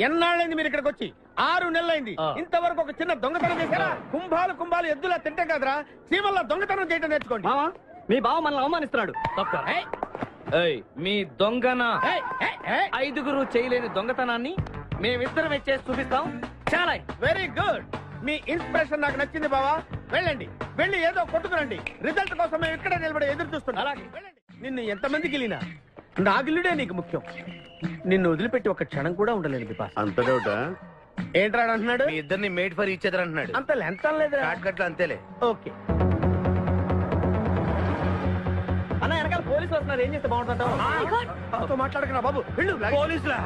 ఎన్నాళ్ళైంది మీరు ఇక్కడికి వచ్చి? 6 నెలలైంది. ఇంతవరకు ఒక చిన్న దొంగతనం చేశారా? కుంభాలు ఎద్దులా తింటే కదరా, సీమల్లా దొంగతనం చేయడం నేర్చుకోండి. మీ బావ మనల్ని అవమానిస్తున్నాడు. మీ దొంగన 5గురు చేయలేని దొంగతనాన్ని మేమిద్దరమే చేసి చూపిస్తాం. చాలా వెరీ గుడ్. మీ ఇన్స్పిరేషన్ నాకు నచ్చింది బావా. వెళ్ళండి, వెళ్ళి ఏదో కొట్టుకురండి. రిజల్ట్ కోసం మేము ఇక్కడే నిలబడి ఎదురు చూస్తున్నాం. అలాగే వెళ్ళండి. నిన్ను ఎంతమంది గిలినా నా గిల్లుడే నీకు ముఖ్యం. నిన్ను వదిలిపెట్టి ఒక క్షణం కూడా ఉండలేను బిపాస్. అంత డౌటా? ఏంట్రా అంటున్నాడు? మీ ఇద్దరిని మేడ్ ఫర్ ఈచ్ అదర్ అంటున్నాడు. అంత లెంత లేదు, షార్ట్ అంతేలే. ఓకే. అన్న, వెనకాల పోలీసు వస్తున్నారు, ఏం చేస్తే బాగుంటుంటావు? మాట్లాడకరా బాబు, వెళ్ళు. పోలీసులా?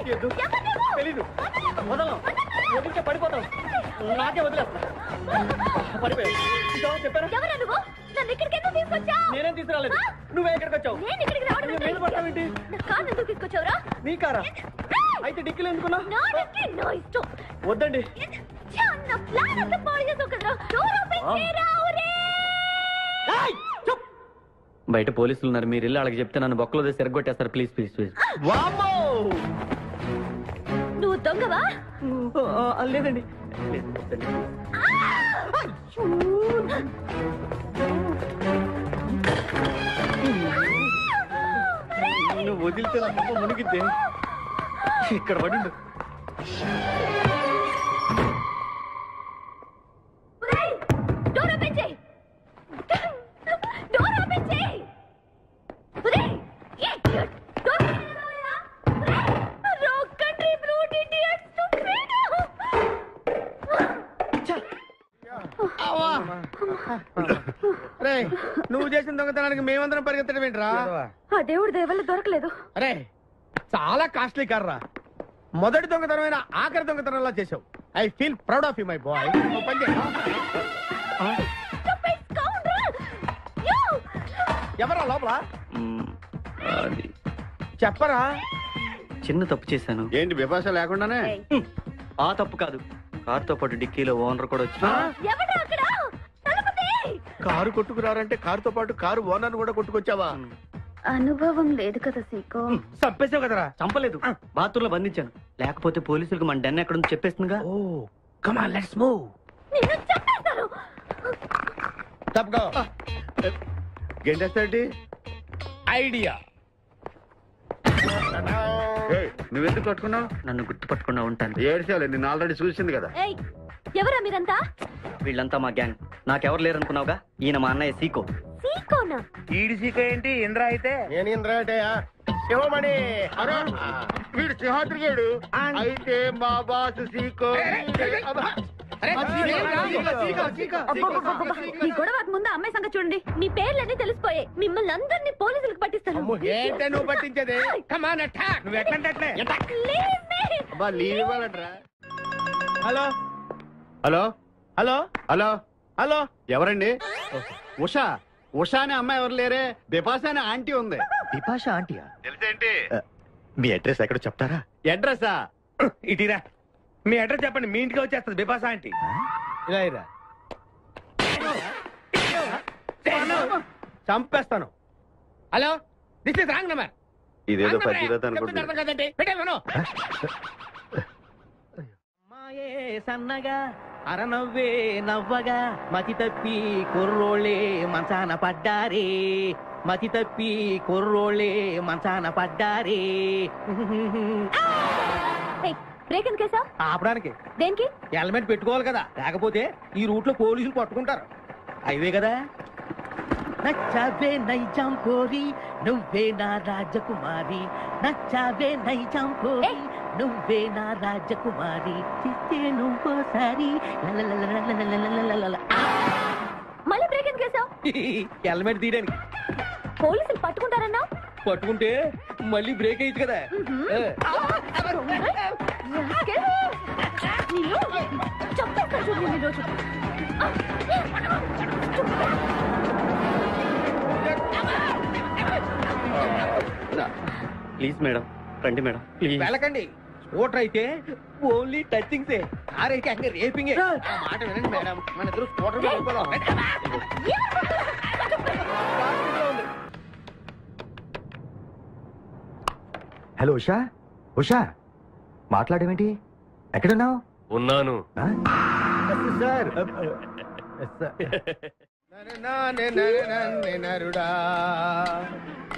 తెలీదు. వదలం. వదిలితే పడిపోతాం. నాకే వదిలేస్తా. పడిపోయావు. చెప్పారా? నన్ను ఇక్కడికి ఎందుకు తీసుకొచ్చావు? నేనేం తీసుకురాలేదు. నువ్వే ఇక్కడికి వచ్చావు. నేను ఇక్కడికి రావడం నువ్వు మీద పడ్డావేంటి? నా కారు ఎందుకు తీసుకొచ్చావురా? నీ కారా? అయితే డిక్కీలు ఎందుకున్నావు? నా డిక్కీ నా ఇష్టం. వద్దండి. నా ప్లాన్ అంతా పాడు చేసావు కదరా. డోర్ ఓపెన్ చేయరా ఒరే. బయట పోలీసులు ఉన్నారు. మీరు ఇల్లు వాళ్ళకి చెప్తే నన్ను బొక్కలో తీసి ఎరగొట్టేస్తారు. Please please please. నువ్వు దొంగవా? లేదండి. నువ్వు వదిలితే నా మొక్క మునిగిద్దే. ఇక్కడ పడిండు. డోర్ ఓపెన్ చేయి. డోర్ ఓపెన్ చేయి. ఒరే idiot. Door wrong country brute idiot. రే నువ్వు చేసిన దొంగతనానికి మేమందరం పరిగెత్తడం ఏంట్రా? ఆ దేవుడి దయవల్ల దొరకలేదు. అరే చాలా కాస్ట్లీ కార్రా. మొదటి దొంగతనమైన ఆఖరి దొంగతనంలా చేసావు. I feel proud of you my boy. ఎవరా లోపల? చెప్పరా? చిన్న తప్పు చేశాను. ఏంటి విభాష లేకుండానే? ఆ తప్పు కాదు. కారుతో పాటు డిక్కీలో ఓనర్ కూడా వచ్చి కారు కొట్టుకురారంటే కారుతో పాటు కారు ఓనర్ కూడా కొట్టుకొచ్చావా? అనుభవం లేదు కదా సీకో. చంపేసావు కదరా? చంపలేదు. బాత్రూంలో బంధించాను. లేకపోతే పోలీసులకు మన డెన్ ఎక్కడ చెప్పేస్తుందిగా. Oh come on let's move. నిన్ను చంపేస్తారు. తప్పుకో. గెంటేస్తాంటి ఐడియా. నువ్వెందుకు పట్టుకున్నావు? నన్ను గుర్తుపట్టుకున్నా ఉంటాను. ఏడ్చాలి. నిన్ను ఆల్రెడీ చూసింది కదా. ఏయ్ ఎవరా మీరంతా? వీళ్ళంతా మా గ్యాంగ్. నాకెవరు లేరనుకున్నావుగా. ఈయన మా అన్నయ్య సీకో. సీకోనా? ఈడి సీకో ఏంటి? ఇంద్ర అయితే నేను ఇంద్ర అయితే శివమణి. వీడు సింహాద్రిగాడు. అయితే మా బాస్ సీకో. ఈ గొడవకు ముందు అమ్మాయి సంగతి చూడండి. మీ పేర్లన్నీ తెలిసిపోయాయి. మిమ్మల్ని అందరినీ పోలీసులకు పట్టిస్తాను. ఏంటే నువ్వు పట్టించేది? Come on attack. నువ్వు ఎట్లంటే అబ్బా లీవ్ ఇవ్వాలట్రా. Hello hello hello hello hello ఎవరండి? ఉషా. ఉషా అనే అమ్మాయి ఎవరు లేరే. బిపాషా అనే ఆంటీ ఉంది. బిపాషా ఆంటీయా? తెలుసేంటి? మీ అడ్రస్ ఎక్కడో చెప్తారా? అడ్రసా? ఇటీరా మీ అడ్రస్ చెప్పండి. మీ ఇంటికి వచ్చేస్తుంది బిపాసా ఆంటీ. ఇలా ఇరా. చంపేస్తాను. Hello this is wrong number. ఇదేదో పచ్చిరత అనుకుంటున్నా. కదండి పెట్టేమను. సన్నగా అరనవ్వే నవ్వగా మతి తప్పి కుర్రోళ్ళే మంచాన పడ్డారే. మతి తప్పి కుర్రోళ్ళే మంచాన పడ్డారే. బ్రేక్ ఎందుకు వేసావ్? ఆపడానికి. దేనికి? హెల్మెట్ పెట్టుకోవాలి కదా. లేకపోతే ఈ రూట్ లో పోలీసులు పట్టుకుంటారు. అయివే కదా. నచ్చావే నైజాం కోరి నువ్వే నా రాజకుమారి. నచ్చావే నైజాం కోరి నువ్వే నా రాజకుమారి. చిస్తే నువ్వోసారి. మళ్ళీ బ్రేక్ ఎందుకు వేసావ్? హెల్మెట్ తీయడానికి. పోలీసులు పట్టుకుంటారన్నా? పట్టుకుంటే మళ్ళీ బ్రేక్ అయ్యింది కదా. ప్లీజ్ మేడం రండి మేడం. వెళ్ళకండి. స్కూటర్ అయితే ఓన్లీ టచింగ్సే. కార్ అయితే అక్కడ రేపింగే. మాట వినండి మేడం. మన ఇద్దరు స్కూటర్ వెళ్ళిపోదాం. హలో ఉషా. ఉషా మాట్లాడేమేంటి? ఎక్కడున్నావు? ఉన్నాను సార్. నరుడా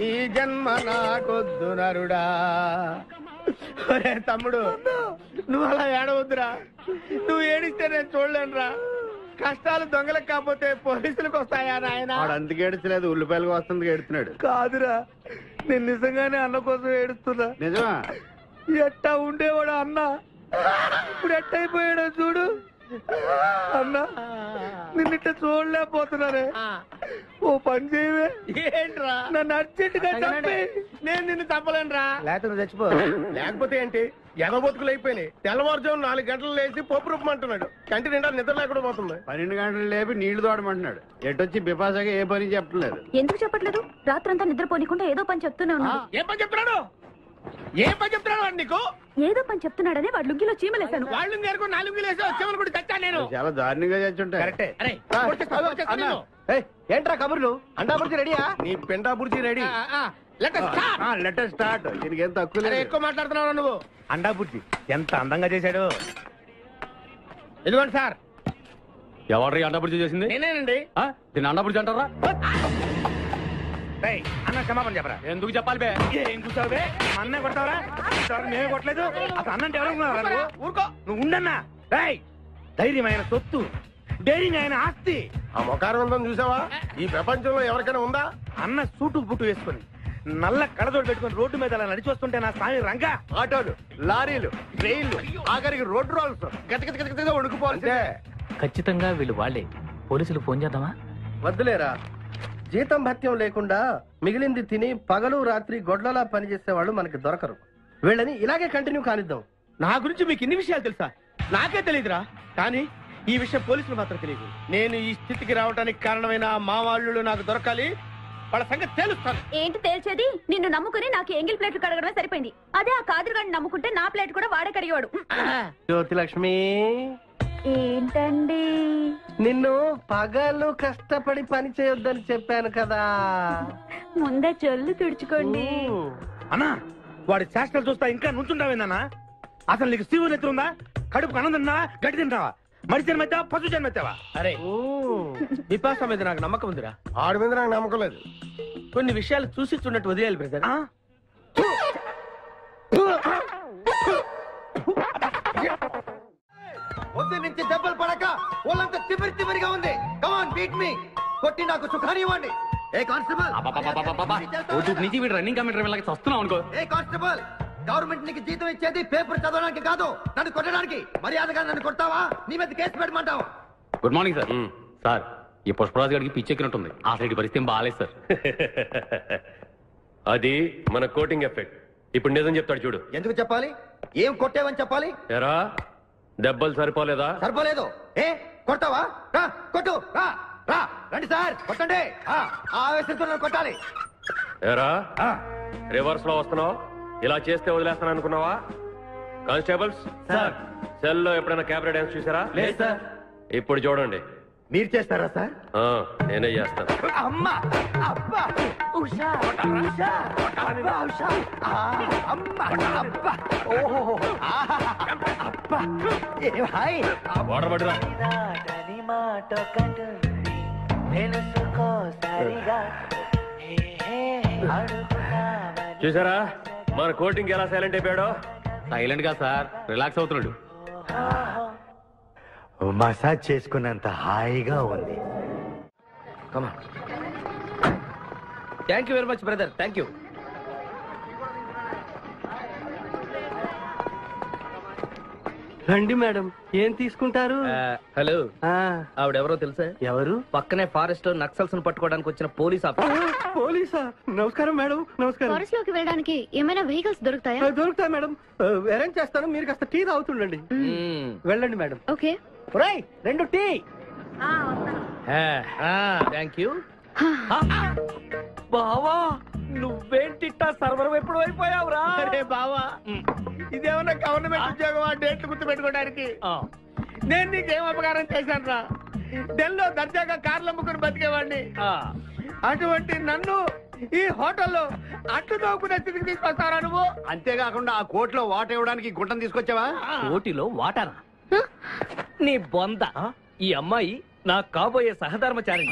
ఈ జన్మ నాకొద్దు నరుడా. తమ్ముడు నువ్వు అలా ఏడవద్దురా. నువ్వు ఏడిస్తే నేను చూడలేనురా. కష్టాలు దొంగలకు కాకపోతే పోలీసులకు వస్తాయా నాయన? అందుకే ఏడ్చలేదు. ఉల్లిపాయలకు వస్తుంది ఏడుతున్నాడు. కాదురా నేను నిజంగానే అన్న కోసం ఏడుస్తున్నా. నిజమా? ఎట్టా ఉండేవాడు అన్న. ఇప్పుడు ఎట్టయిపోయాడో చూడు. అన్న నిన్నిట్ట చూడలేకపోతున్నారే. ఓ పని చేయవే. ఏంట్రా నన్ను అర్జెంట్ గా చంపే. నేను నిన్ను చంపలేనురా. లేకపోతే నువ్వు చచ్చిపో. లేకపోతే ఏంటి ఎగబొతుకులు అయిపోయినాయి. తెల్లవారుజాము 4 గంటలు లేచి పప్పు రూపమంటున్నాడు. కంటి నిండా నిద్ర లేకుండా పోతుంది. 12 గంటలు లేపి నీళ్లు తోడమంటున్నాడు. ఎటొచ్చి బిపాసగా ఏ పని చెప్పట్లేదు. ఎందుకు చెప్పట్లేదు? రాత్రంతా నిద్రపోనికుండా ఏదో పని చెప్తూనే ఉన్నాడు. ఏం పని చెప్తున్నాడు? ఏం పని చెప్తున్నాడు వాడు నీకు? ఏదో పని చెప్తున్నాడని వాడు లుంగిలో చీమలేశాను. వాళ్ళు నేర్కొని 4 గిలేసి చీమలు కూడా చచ్చా నేను. చాలా దారుణంగా చచ్చుంటాయి. కరెక్టే. అరే కొట్టేస్తా నేను. ఏంట్రా కబుర్లు? అండా బుర్జీ రెడీయా? నీ పెండా బుర్జీ రెడీ. Letter start. దీనికి ఏం తక్కువ లేదు. ఎక్కువ మాట్లాడుతున్నావు నువ్వు. అండా బుర్జీ ఎంత అందంగా చేశాడు. ఇదిగోండి సార్. ఎవరు అండాపుడి చేసింది? నేనేనండి. దీన్ని అండాపుడి అంటారా? అన్న క్షమాపణ చెప్పరా. ఎందుకు చెప్పాలి బే? ఏం కూర్చోవు బే? అన్నే కొడతావరా? మేమే కొట్టలేదు. అసలు అన్నంటే ఎవరు? ఊరుకో నువ్వు ఉండన్నా. ధైర్యమైన సొత్తు, డైరింగ్ అయిన ఆస్తి. ఆ మొకారం ఉందని చూసావా? ఈ ప్రపంచంలో ఎవరికైనా ఉందా? అన్న సూటు బుట్టు వేసుకుని నల్ల కళ్ళజోడు పెట్టుకుని రోడ్డు మీద అలా నడిచి వస్తుంటే నా స్వామి రంగా ఆటోలు, లారీలు, ట్రైన్లు, ఆఖరికి రోడ్డు రోల్స్ గతగతగతగా వణుకుపోవాల్సిందే. ఖచ్చితంగా వీళ్ళు వాళ్ళే. పోలీసులు ఫోన్ చేద్దామా? వద్దులేరా. జీతం భత్యం లేకుండా మిగిలింది తిని పగలు రాత్రి గొడ్లలా పనిచేసే వాళ్ళు మనకి దొరకరు. వీళ్ళని ఇలాగే కంటిన్యూ కానిద్దాం. నా గురించి మీకు ఇన్ని విషయాలు తెలుసా? నాకే తెలియదురా. కానీ ఈ విషయం పోలీసులు మాత్రం తెలియదు. నేను ఈ స్థితికి రావడానికి కారణమైన మా వాళ్ళు నాకు దొరకాలి. వాళ్ళ సంగతి తెలుస్తాను. ఏంటి తేల్చేది? నిన్ను నమ్ముకుని నాకు ఎంగిల్ ప్లేట్లు కడగడమే సరిపోయింది. అదే ఆ కాదురుగాడిని నమ్ముకుంటే నా ప్లేట్ కూడా వాడే కడిగాడు. జ్యోతిలక్ష్మి, ఏంటండి? నిన్ను పగలు కష్టపడి పని చేయొద్దని చెప్పాను కదా. ముందే చల్లు తుడుచుకోండి. అన్నా వాడి చేష్టలు చూస్తా ఇంకా నుంచుంటావేందన్నా? అసలు నీకు శివుని ఎత్తుందా? కడుపు అన్నం తిన్నావా? గడ్డి తింటావా? మడి జన్మెత్తావా? పశు జన్మెత్తావా? అరే విపాస మీద నాకు నమ్మకం ఉందిరా. ఆడి మీద నాకు నమ్మకం లేదు. కొన్ని విషయాలు చూసి చూడట్టు వదిలేయాలి బ్రదర్. పొద్దు నుంచి దెబ్బలు పడక వాళ్ళంతా తిమిరిగా ఉంది. కమాన్ బీట్ మీ. కొట్టి నాకు సుఖాన్ని ఇవ్వండి. ఏ కానిస్టేబుల్, నుంచి వీడు రన్నింగ్ కమిటర్ వెళ్ళక వస్తున్నావు అనుకో. ఏ కానిస్టేబుల్, గవర్నమెంట్ నీకు జీతం ఇచ్చేది పేపర్ చదవడానికి కాదు, నన్ను కొట్టడానికి. మర్యాదగా నన్ను కొడతావా? నీ మీద కేసు పెట్టమంటావా? Good morning sir. సార్, ఈ పుష్పరాజు గారికి పిచ్చెక్కినట్టుంది. ఆ సైడ్ పరిస్థితి ఏం బాగాలేదు సార్. అది మన కోటింగ్ ఎఫెక్ట్. ఇప్పుడు నిజం చెప్తాడు చూడు. ఎందుకు చెప్పాలి? ఏం కొట్టేవని చెప్పాలి? ఎరా దెబ్బలు సరిపోలేదా? సరిపోలేదు. ఏ కొడతావా? రా కొట్టు. రా రా రండి సార్, కొట్టండి. ఆవేశంతో నన్ను కొట్టాలి. ఎరా రివర్స్ లో వస్తున్నావు? ఇలా చేస్తే వదిలేస్తాను అనుకున్నావా? కానిస్టేబుల్స్ సార్, సెల్ లో ఎప్పుడైనా కెమెరా డాన్స్ చూసారా? లేదు సార్. ఇప్పుడు చూడండి. మీరు చేస్తారా సార్? నేనే చేస్తాను. అమ్మా, అబ్బా, ఉషా, ఉషా, అబ్బా, ఉషా, అమ్మా, అబ్బా, ఓహో, అబ్బా, ఏ హాయ్. వాటర్ పట్టురా. చూసారా మన కోటింగ్ ఎలా సైలెంట్ అయిపోయాడో? సైలెంట్ గా సార్, రిలాక్స్ అవుతున్నాడు. మసాజ్ చేసుకున్నంత హాయిగా ఉంది. Thank you very much brother. Thank you. రండి మేడం, ఏం తీసుకుంటారు? హలో, ఆవిడెవరో తెలుసా? ఎవరు? పక్కనే ఫారెస్ట్ లో నక్సల్స్ పట్టుకోవడానికి వచ్చిన పోలీస్ ఆఫీసర్. పోలీసా? నమస్కారం మేడం. నమస్కారం. ఫారెస్ట్ లోకి వెళ్ళడానికి ఏమైనా వెహికల్స్ దొరుకుతాయా? దొరుకుతాయి మేడం. అరేంజ్ చేస్తాను, మీరు కాస్త టీ తాగుతుండండి. వెళ్ళండి madam. Okay. 2 tea. Thank you. బావా, నువ్వేంటిట్టా సర్వర్ ఎప్పుడు అయిపోయావురా? అరే బావా, ఇదేమన్నా గవర్నమెంట్ ఉద్యోగం? డేట్లు గుర్తు పెట్టుకోవడానికి. నేను నీకేం అపకారం చేశాను రా? ఢిల్లీలో దర్జాగా కార్లు అమ్ముకుని బతికేవాడిని. అటువంటి నన్ను ఈ హోటల్లో అట్లు తోపుకునే స్థితికి తీసుకొస్తారా నువ్వు? అంతేకాకుండా ఆ కోట్లో వాట ఇవ్వడానికి గుంటను తీసుకొచ్చావా? కోటిలో వాటానా? నీ బొంద. ఈ అమ్మాయి నా కాబోయే సహధర్మచారి.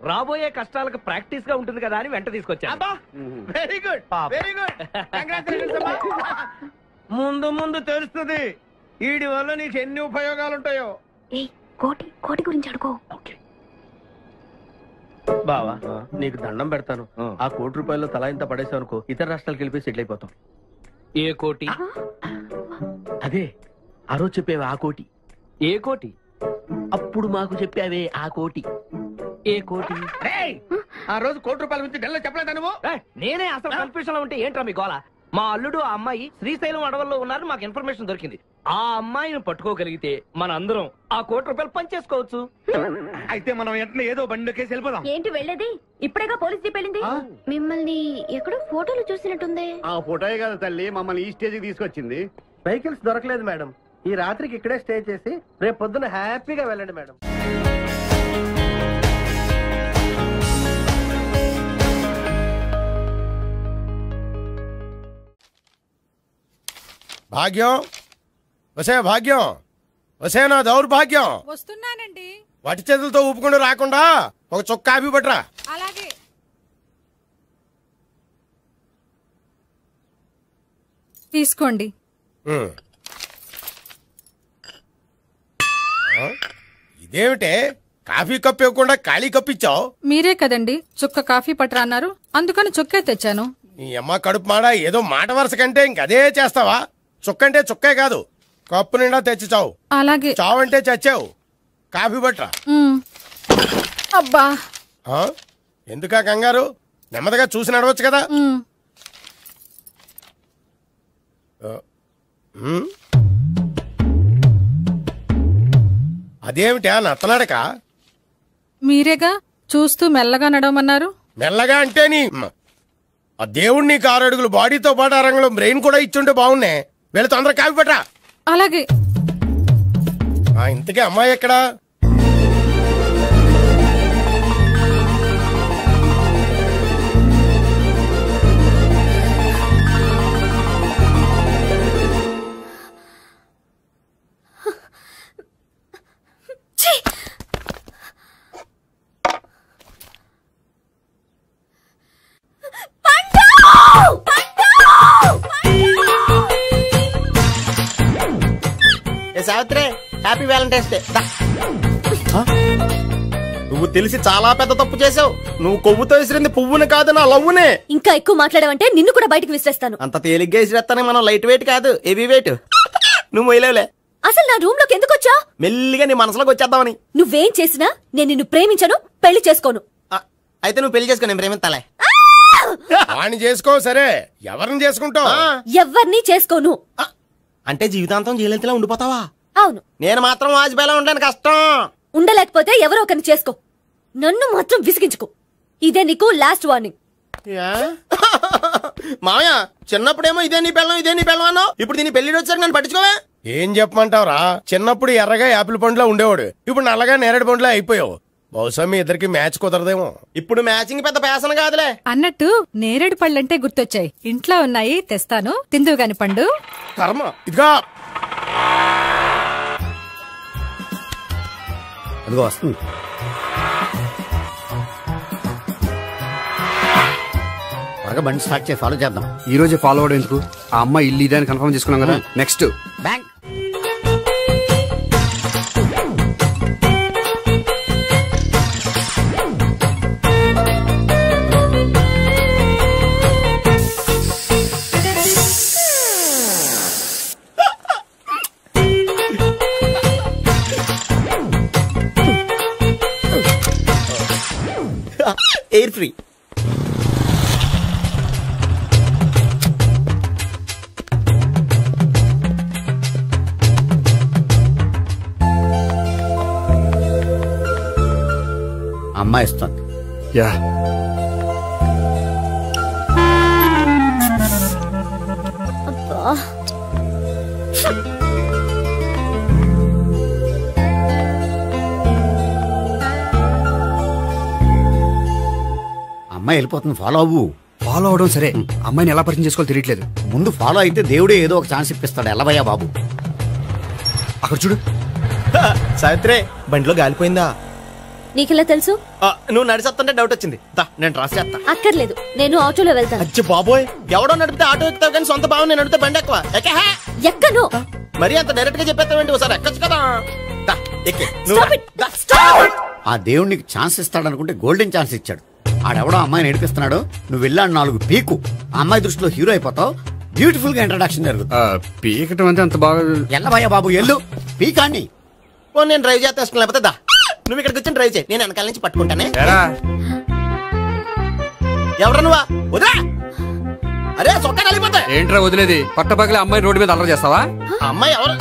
రాబోయే కష్టాలకు ప్రాక్టీస్ గా ఉంటుంది కదా అని వెంట తీసుకొచ్చా. Very good, very good. ముందు ముందు తెలుస్తుంది వీడి వల్ల నీకు ఎన్ని ఉపయోగాలు ఉంటాయో. కోటి గురించి అడుకో. బావా, నీకు దండం పెడతాను. ఆ ₹1 తలా ఇంత పడేసావు అనుకో, ఇతర రాష్ట్రాలకు వెళ్ళిపోయి సెటిల్ అయిపోతాం. ఏ కోటి? అదే ఆ రోజు చెప్పేవే ఆ కోటి. ఏ కోటి? అప్పుడు మాకు చెప్పావే ఆ కోటి. ఏ కోటి? ఆ రోజు ₹1 గురించి ఢిల్లో చెప్పలేదా నువ్వు? నేనే అసలు కన్ఫ్యూషన్ లో ఉంటే ఏంట్రా మీ గోల? మా అల్లుడు ఆ అమ్మాయి శ్రీశైలం అడవుల్లో ఉన్నారు, మాకు ఇన్ఫర్మేషన్ దొరికింది. ఆ అమ్మాయిని పట్టుకోగలిగితే మన అందరం ఆ ₹1 పంచేసుకోవచ్చు. అయితే మనం వెంటనే ఏదో బండికేసి వెళ్ళిపోదాం. ఏంటి వెళ్ళేది? ఇప్పుడేగా పోలీస్ జీప్ వెళ్ళింది. మిమ్మల్ని ఎక్కడో ఫోటోలు చూసినట్టుంది. ఆ ఫోటోయే కదా తల్లి మమ్మల్ని ఈ స్టేజ్కి తీసుకొచ్చింది. వెహికల్స్ దొరకలేదు మేడం. ఈ రాత్రికి ఇక్కడే స్టే చేసి రేపు పొద్దున హ్యాపీగా వెళ్ళండి మేడం. భాగ్యం, వసే భాగ్యం, వసే నా దౌర్భాగ్యం. వస్తున్నానండి. వటి చేతులతో ఊపుకుండా రాకుండా ఒక చుక్క కాఫీ పట్టరా. అలాగే. తీసుకోండి. ఇదేమిటే కాఫీ కప్ ఇవ్వకుండా ఖాళీ కప్ ఇచ్చావు? మీరే కదండి చుక్క కాఫీ పట్టరా అన్నారు, అందుకని చుక్కే తెచ్చాను. నీ అమ్మ కడుపు మాడ, ఏదో మాట వరుస కంటే ఇంకదే చేస్తావా? చుక్కంటే చుక్కే కాదు, కప్పు నిండా తెచ్చి చావు. అలాగే. చావంటే చచ్చావు. కాఫీ పట్టరా. అబ్బా, ఎందుకా కంగారు? నెమ్మదిగా చూసి నడవచ్చు కదా. అదేమిటా నత్తనడక? మీరేగా చూస్తూ మెల్లగా నడవమన్నారు. మెల్లగా అంటే నీ ఆ దేవుడు నీకు 6 అడుగులు బాడీతో పాటు 6 అంగుళం బ్రెయిన్ కూడా ఇచ్చుంటే బాగున్నే. వెళ్ళి తొందరగా కాఫీ పట్టరా. అలాగే. ఇంతకీ అమ్మాయి ఎక్కడా? Savitri, happy Valentine's day. నువ్వు తెలిసి చాలా పెద్ద తప్పు చేసావు. నువ్వు కొవ్వుతో విసిరింది పువ్వుని కాదు, నా లవ్వునే. ఇంకా ఎక్కువ మాట్లాడవంటే నిన్ను కూడా బయటకు విసిరేస్తాను. అంత తేలిగ్గా విసిరేస్తానే. మనం లైట్ వెయిట్ కాదు, హెవీ వెయిట్. నువ్వు మొయ్యలేవులే. అసలు నా రూమ్ లోకి ఎందుకు వచ్చా? మెల్లిగా నీ మనసులోకి వచ్చేద్దామని. నువ్వేం చేసినా నేను నిన్ను ప్రేమించను, పెళ్లి చేసుకోను. అయితే నువ్వు పెళ్లి చేసుకో, నేను ప్రేమిస్తాలే. వాణ్ణి చేసుకో. సరే, ఎవరిని చేసుకుంటావు? ఎవరిని చేసుకోను. అంటే జీవితాంతం జైలెంతలా ఉండిపోతావా? అవును. నేను మాత్రం వాజ్పేయిలా ఉండడానికి కష్టం. ఉండలేకపోతే ఎవరో ఒకరిని చేసుకో, నన్ను మాత్రం విసిగించుకో. ఇదే నీకు లాస్ట్ వార్నింగ్. మామయ్య, చిన్నప్పుడేమో ఇదే నీ పెళ్ళం అన్నావు. ఇప్పుడు దీని పెళ్లి వచ్చాక నన్ను పట్టించుకోవా? ఏం చెప్పమంటావురా? చిన్నప్పుడు ఎర్రగా యాపిల్ పండులో ఉండేవాడు, ఇప్పుడు నల్లగా నేరేడు పండులో అయిపోయావు. బహుశా మీ ఇద్దరికి మ్యాచ్ కుదరదేమో. ఇప్పుడు మ్యాచింగ్ పెద్ద పేసన కాదులే. అన్నట్టు నేరేడు పళ్ళంటే గుర్తొచ్చాయి. ఇంట్లో ఉన్నాయి, తెస్తాను, తిందువు గాని పండు. కర్మ. ఇదిగా అదిగో వస్తుంది. త్వరగా బండి స్టార్ట్ చేసి ఫాలో చేద్దాం. ఈ రోజే ఫాలో అవడం ఎందుకు? ఆ అమ్మాయి ఇల్లు ఇదని కన్ఫర్మ్ చేసుకున్నాం కదా. Next bank. Air free. అమ్మాయి ఇస్తుంది. యా, అమ్మాయి వెళ్ళిపోతుంది. ఫాలో అవ్వు. ఫాలో అవడం సరే, అమ్మాయిని ఎలా పరిచయం చేసుకోవాలో తెలియట్లేదు. ముందు ఫాలో అయితే దేవుడే ఏదో ఒక ఛాన్స్ ఇప్పిస్తాడు. ఎల్లవయ్యా బాబు. అక్కడ చూడు. సావిత్రి, బండిలో గాలిపోయిందా? నీకెలా తెలుసు? నువ్వు నడిచేస్తుంటే డౌట్ వచ్చింది. నేను ట్రాస్ చేస్తా. అక్కర్లేదు, నేను ఆటోలో వెళ్తాను. అచ్చి బాబోయ్, ఎవడో నడిపితే ఆటో ఎక్కుతావు కానీ సొంత భావం నేను నడిపితే బండి ఎక్కువ. ఎక్కను. మరి అంత డైరెక్ట్ గా చెప్పేస్తావేంటి? ఒకసారి ఎక్కొచ్చు కదా. ఆ దేవుడు నీకు ఛాన్స్ ఇస్తాడు అనుకుంటే గోల్డెన్ ఛాన్స్ ఇచ్చాడు. ఆడెవడో అమ్మాయిని నడిపిస్తున్నాడు, నువ్వు వెళ్ళాడు 4 పీకు. ఆ అమ్మాయి దృష్టిలో హీరో అయిపోతావు. బ్యూటిఫుల్ గా ఇంట్రడక్షన్ జరుగుతుంది. పీకటం అంటే అంత బాగా ఎల్లవయ్యా బాబు, ఎల్లు పీకాన్ని. నేను డ్రైవ్ చేస్తాను, లేకపోతే నువ్వు ఇక్కడికి వచ్చి ట్రై చేయి, నేను వెనకాల నుంచి పట్టుకుంటానే. ఏరా ఎవరు నువ్వా? వదిలా. అరే చొక్కా కలిపోతా. ఏంట్రా వదిలేది? పట్టపగలే అమ్మాయి రోడ్డు మీద అల్లరి చేస్తావా? అమ్మాయి ఎవరు?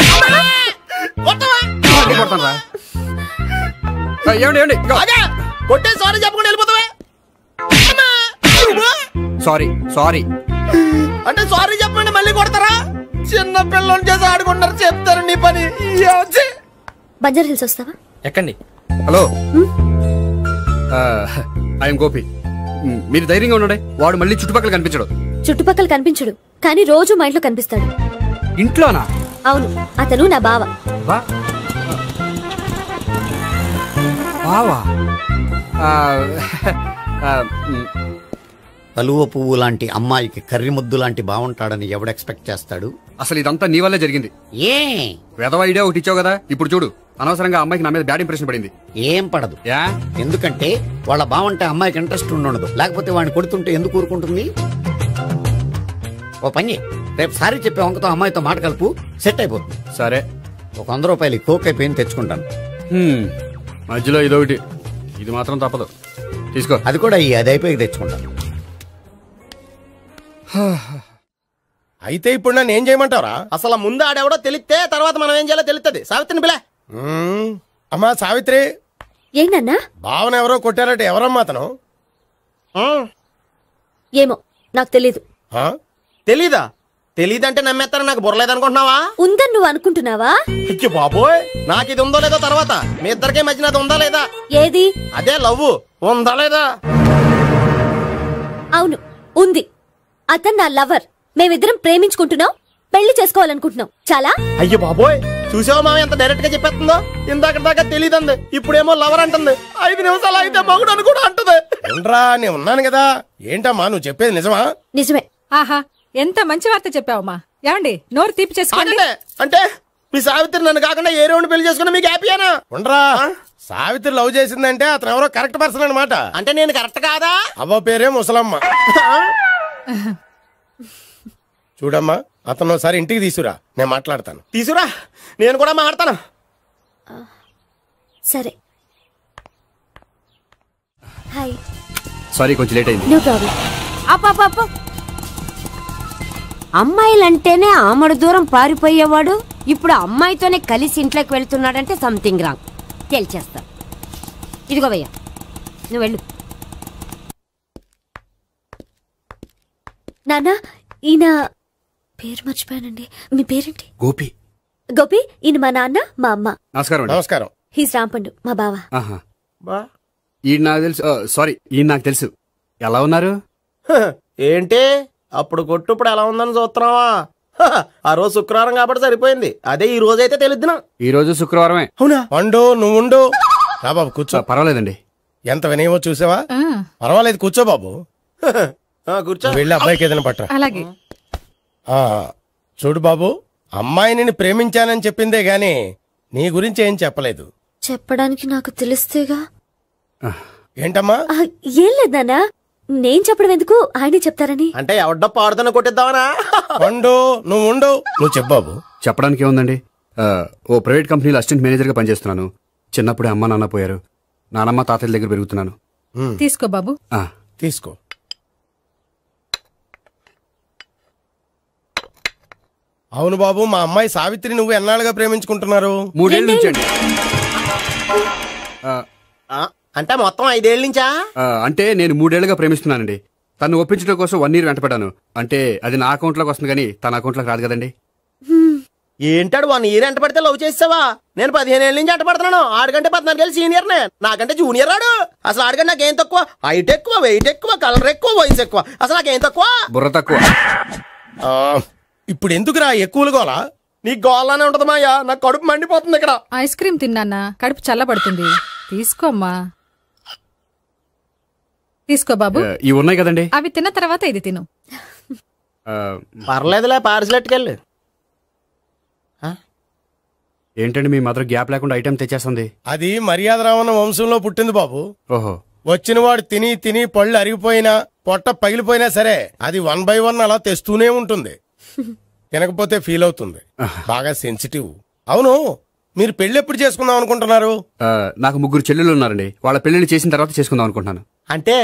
కొడతాను రా. ఏమండి ఏమండి కొట్టే సారీ చెప్పకుండా వెళ్ళిపోతావా? సారీ సారీ అంటే సారీ చెప్పండి మళ్ళీ కొడతారా? చిన్న పిల్లలు చేసి ఆడుకుంటారు, చెప్తారు నీ పని. బంజారా హిల్స్ వస్తావా? ఎక్కండి. Hello I'm Gopi. మీరు ధైర్యంగా ఉండండి. వాడు మళ్ళీ చుట్టుపక్కల కనిపించడు. చుట్టుపక్కల కనిపించడు, కానీ రోజు మా ఇంట్లో కనిపిస్తాడు. ఇంట్లోనా? అవును, అతను నా బావ. బావా? కలువ పువ్వు లాంటి అమ్మాయికి కర్రి ముద్దు లాంటి బాగుంటాడని ఎవడు ఎక్స్పెక్ట్ చేస్తాడు? అసలు ఇదంతా నీ వల్లే జరిగింది. ఏ వెధవ ఐడియా ఒకటి ఇచ్చావు కదా, ఇప్పుడు చూడు అనవసరంగా అమ్మాయికి నా మీద బ్యాడ్ ఇంప్రెషన్ పడింది. ఏం పడదు. ఎందుకంటే వాళ్ళ బాగుంటే అమ్మాయికి ఇంట్రెస్ట్ ఉండదు. లేకపోతే వాడిని కొడుతుంటే ఎందుకు ఊరుకుంటుంది? ఓ పని, రేపు సారీ చెప్పే వంకతో అమ్మాయితో మాట కలుపు, సెట్ అయిపోతుంది. సరే, ఒక 100 రూపాయలు కోక్ అయిపోయింది తెచ్చుకుంటాను. మధ్యలో ఇదొకటి, ఇది మాత్రం తప్పదు. తీసుకో. అది కూడా అది అయిపోయి తెచ్చుకుంటాను. అయితే ఇప్పుడు నన్ను ఏం చేయమంటావరా? అసలు ముందు ఆడెవడో తెలిస్తే తర్వాత మనం ఏం చేయాలో తెలుస్తుంది. సావిత్రిని పిల్ల. అమ్మా సావిత్రి. ఏంటన్నా? భావన ఎవరో కొట్టారట, ఎవరమ్మా అతను? ఏమో నాకు తెలీదు. తెలీదా? తెలీదంటే నమ్మేస్తారని నాకు బుర్రలేదనుకుంటున్నావా? ఉందని నువ్వు అనుకుంటున్నావా? బాబోయ్, నాకు ఇది ఉందో లేదో తర్వాత మీ ఇద్దరికే మధ్యన అది ఉందా లేదా? ఏది? అదే లవ్ ఉందా లేదా? అవును ఉంది. అతను నా లవర్. మేమిద్దరం ప్రేమించుకుంటున్నాం, పెళ్లి చేసుకోవాలనుకుంటున్నాం. చాలా. అయ్యో బాబోయ్, చూసావా మామ ఎంత డైరెక్ట్ గా చెప్పేస్తుందో? ఇందాక దాకా తెలియదండి, ఇప్పుడేమో లవర్ అంటుంది. 5 నిమిషాలు అయితే మగుడు అని కూడా అంటుంది. ఏంట్రా, నేను ఉన్నాను కదా. ఏంటమ్మా నువ్వు చెప్పేది నిజమా? నిజమే. ఆహా, ఎంత మంచి వార్త చెప్పావమ్మా. ఏమండి నోరు తీపి చేసుకోండి. అంటే మీ సావిత్రి నన్ను కాకుండా ఏ రౌండ్ పెళ్లి చేసుకున్నా మీకు హ్యాపీయేనా? ఉండరా, సావిత్రి లవ్ చేసిందంటే అతను ఎవరో కరెక్ట్ పర్సన్ అనమాట. అంటే నేను కరెక్ట్ కాదా? అవ్వ పేరే ముసలమ్మ. చూడమ్మా, అతను ఒకసారి ఇంటికి తీసుకురా, నేను మాట్లాడతాను. తీసుకురా, నేను కూడా మాట్లాడతాను. సరే. హాయ్. సారీ, కొంచెం లేట్ అయింది. No problem. అప్ప అమ్మాయిలంటేనే ఆమడు దూరం పారిపోయేవాడు ఇప్పుడు అమ్మాయితోనే కలిసి ఇంట్లోకి వెళ్తున్నాడంటే సంథింగ్ రాంగ్. తేల్చేస్తా. ఇదిగో భయ్యా, నువ్వు వెళ్ళు. నాన్న, ఈయన పేరు మర్చిపోయానండి. మీ పేరేంటి? గోపి. గోపి, ఈయన మా నాన్న, మా అమ్మ. నమస్కారం. నమస్కారం. హీస్ రాంపండు, మా బావ. ఈయన నాకు తెలుసు. సారీ, ఈయన నాకు తెలుసు. ఎలా ఉన్నారు? ఏంటి అప్పుడు కొట్టు ఇప్పుడు ఎలా ఉందని చూస్తున్నావా? ఆ రోజు శుక్రవారం కాబట్టి సరిపోయింది. అదే ఈ రోజు అయితే తెలుద్దునా. ఈ రోజు శుక్రవారమే. అవునా? పండు నువ్వు ఉండు. రా బాబు కూర్చో. పర్వాలేదండి. ఎంత వినయమో చూసావా? పర్వాలేదు, కూర్చో బాబు. కూర్చో. వెళ్ళి అబ్బాయికి ఏదైనా పట్టరా. అలాగే. చూడు బాబు, అమ్మాయిని నేను ప్రేమించానని చెప్పిందే గాని నీ గురించి ఏం చెప్పలేదు. చెప్పడానికి నాకు తెలిస్తేగా. ఏంటమ్మా? ఏం లేదు నాన్న, నేను చెప్పడం ఎందుకు, ఆయనే చెప్తారని. అంటే ఎవడ్డో పాడుతున్నా కొట్టిద్దామనా? పండు నువ్వు ఉండు. నువ్వు చెప్పు బాబు. చెప్పడానికి ఏముందండి, ఓ ప్రైవేట్ కంపెనీలో అసిస్టెంట్ మేనేజర్ గా పనిచేస్తున్నాను. చిన్నప్పుడే అమ్మ నాన్న పోయారు. నానమ్మ తాతయ్య దగ్గర పెరుగుతున్నాను. తీసుకో బాబు. తీసుకో. అవును బాబు, మా అమ్మాయి సావిత్రి నువ్వు ఎన్నాళ్ళుగా ప్రేమించుకుంటున్నారు? 3 ఏళ్ళ నుంచి అండి. అంటే మొత్తం 5 ఏళ్ళ నుంచా? అంటే నేను 3 ఏళ్లుగా ప్రేమిస్తున్నానండి. తను ఒప్పించడం కోసం 1 year వెంటపడ్డాను. అంటే అది నా అకౌంట్ లోకి వస్తుంది కానీ తన అకౌంట్ లోకి రాదు కదండి. ఏంటాడు 1 year ఎంట పడితే లవ్ చేసావా? నేను 15 ఏళ్ళ నుంచి ఎంట పడుతున్నాను. ఆడికంటే 14 ఏళ్ళు సీనియర్ నే, నాకంటే జూనియర్ రాడు. అసలు ఆడికంటే నాకేం తక్కువ? హైట్ ఎక్కువ, వెయిట్ ఎక్కువ, కలర్ ఎక్కువ, వయసు ఎక్కువ. అసలు నాకేం తక్కువ? బుర్ర తక్కువ. ఇప్పుడు ఎందుకురా ఎక్కువలు గోలా? నీకు గోలానే ఉంటది మాయా, నాకు కడుపు మండిపోతుంది ఇక్కడ. ఐస్ క్రీమ్ తిన్నానా, కడుపు చల్లబడుతుంది. తీసుకోమ్మా. తీసుకో బాబు. ఇవి ఉన్నాయి కదండి, అవి తిన్న తర్వాత ఇది తిను. పర్లేదులే, పార్సిలెట్కెళ్ళి. ఏంటండి మీ మదర్ గ్యాప్ లేకుండా ఐటెం తెచ్చేస్తుంది? అది మర్యాద రావణ వంశంలో పుట్టింది బాబు. ఓహో. వచ్చిన వాడు తిని తిని పళ్ళు అరిగిపోయినా పొట్ట పగిలిపోయినా సరే అది 1 by 1 అలా తెస్తూనే ఉంటుంది. తినకపోతే ఫీల్ అవుతుంది. బాగా సెన్సిటివ్. అవును, మీరు పెళ్లి ఎప్పుడు చేసుకుందాం అనుకుంటున్నారు? నాకు 3 చెల్లెలు ఉన్నారండి. వాళ్ళ పెళ్లిని చేసిన తర్వాత చేసుకుందాం అనుకుంటున్నాను. అంటే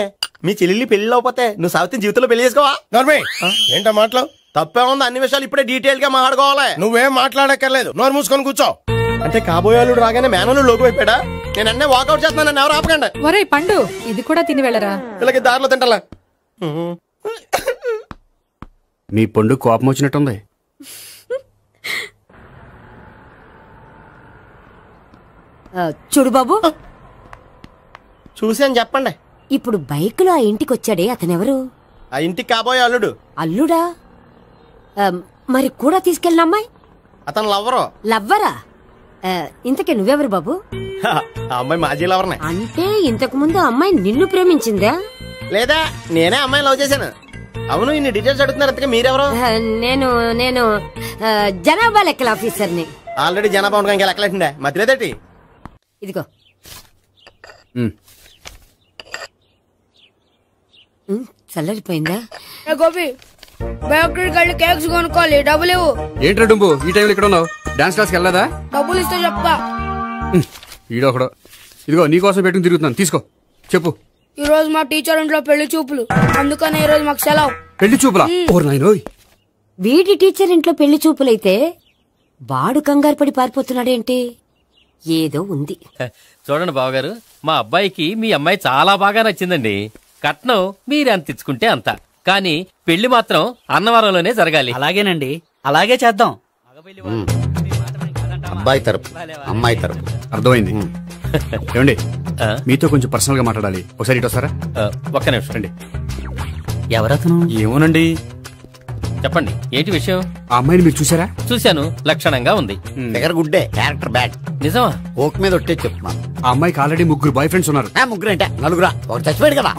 మీ చెల్లెల్ని పెళ్లి అవ్వకపోతే నువ్వు సావిత్రి జీవితంలో పెళ్లి చేసుకోవా? ఏంటో మాటలు తప్పే ఉంది. అన్ని విషయాలు ఇప్పుడే డీటెయిల్ గా మాట్లాడుకోవాలి. నువ్వేం మాట్లాడక్కర్లేదు, నోరు మూసుకొని కూర్చో. అంటే కాబోయేవాళ్ళు రాగానే మేనలు లోకి అయిపోయాడా? నేను అన్నీ వాకౌట్ చేస్తున్నాను, నన్ను ఎవరు ఆపకండి. ఒరే పండు, ఇది కూడా తిని వెళ్ళరా. వీళ్ళకి దారిలో తింటలా. మీ పండు కోపం వచ్చినట్టుంది. చూడు బాబు, చూసి అని చెప్పండి. ఇప్పుడు బైక్ లో ఆ ఇంటికి వచ్చాడే అతనెవరు? ఆ ఇంటికి కాబోయే అల్లుడు. అల్లుడా? మరి కూడా తీసుకెళ్ళిన అమ్మాయి? అతను లవ్వరు. లవ్వరా? ఇంతకీ నువ్వెవరు బాబు? ఆ అమ్మాయి మాజీ లవర్నే. అంటే ఇంతకు ముందు అమ్మాయి నిన్ను ప్రేమించిందా? లేదా నేనే అమ్మాయి లవ్ చేశాను. అవును, ఇన్ని డీటెయిల్స్ అడుగుతున్నారు. అంతగా మీరెవరు? నేను జనాభా లెక్కల ఆఫీసర్ని. ఆల్రెడీ జనాభా ఉండగా ఇంకా లెక్కలేటండే మధ్యలేదేటి? ఇదిగో చల్లరిపోయిందా? గోపి, బేకరీకి వెళ్ళి కేక్స్ కొనుక్కోవాలి, డబ్బులు ఇవ్వు. ఏంట్రా డుంబు ఈ టైంలో ఇక్కడ ఉన్నావు? డాన్స్ క్లాస్కి వెళ్ళదా? డబ్బులు ఇస్తే చెప్తా. ఈడొకడు. ఇదిగో నీకోసం పెట్టుకుని తిరుగుతున్నాను, తీసుకో. చెప్పు. ఈ రోజు మా టీచర్ ఇంట్లో పెళ్లి చూపులు, అందుకని ఈ రోజు మాకు సెలవు. పెళ్లి చూపులా? ఓర్ నాయనోయ్. వీడి టీచర్ ఇంట్లో పెళ్లి చూపులైతే వాడు కంగారు పడి పారిపోతున్నాడేంటి? ఏదో ఉంది. చూడండి బావగారు, మా అబ్బాయికి మీ అమ్మాయి చాలా బాగా నచ్చిందండి. కట్నం మీరు అంత ఇచ్చుకుంటే అంత, కానీ పెళ్లి మాత్రం అన్నవరంలోనే జరగాలి. అలాగేనండి, అలాగే చేద్దాం. అబ్బాయి తరపు, అమ్మాయి తరపు. అర్థమైంది. ఏమండి, మీతో కొంచెం పర్సనల్ గా మాట్లాడాలి. ఒకసారి ఇటు వస్తారా? ఒక్క నిమిషం రండి. ఎవరతను? ఏమోనండి. చెప్పండి, ఏంటి విషయం? ఆ అమ్మాయిని మీరు చూసారా? చూశాను, లక్షణంగా ఉంది. దగ్గర గుడ్డే, క్యారెక్టర్ బ్యాడ్. నిజమా? ఓక్ మీద ఒట్టే చెప్తున్నాను. ఆ అమ్మాయికి ఆల్రెడీ 3 బాయ్ ఫ్రెండ్స్ ఉన్నారు. 3 అంటే 4 ఒకటి చచ్చిపోయాడు కదా.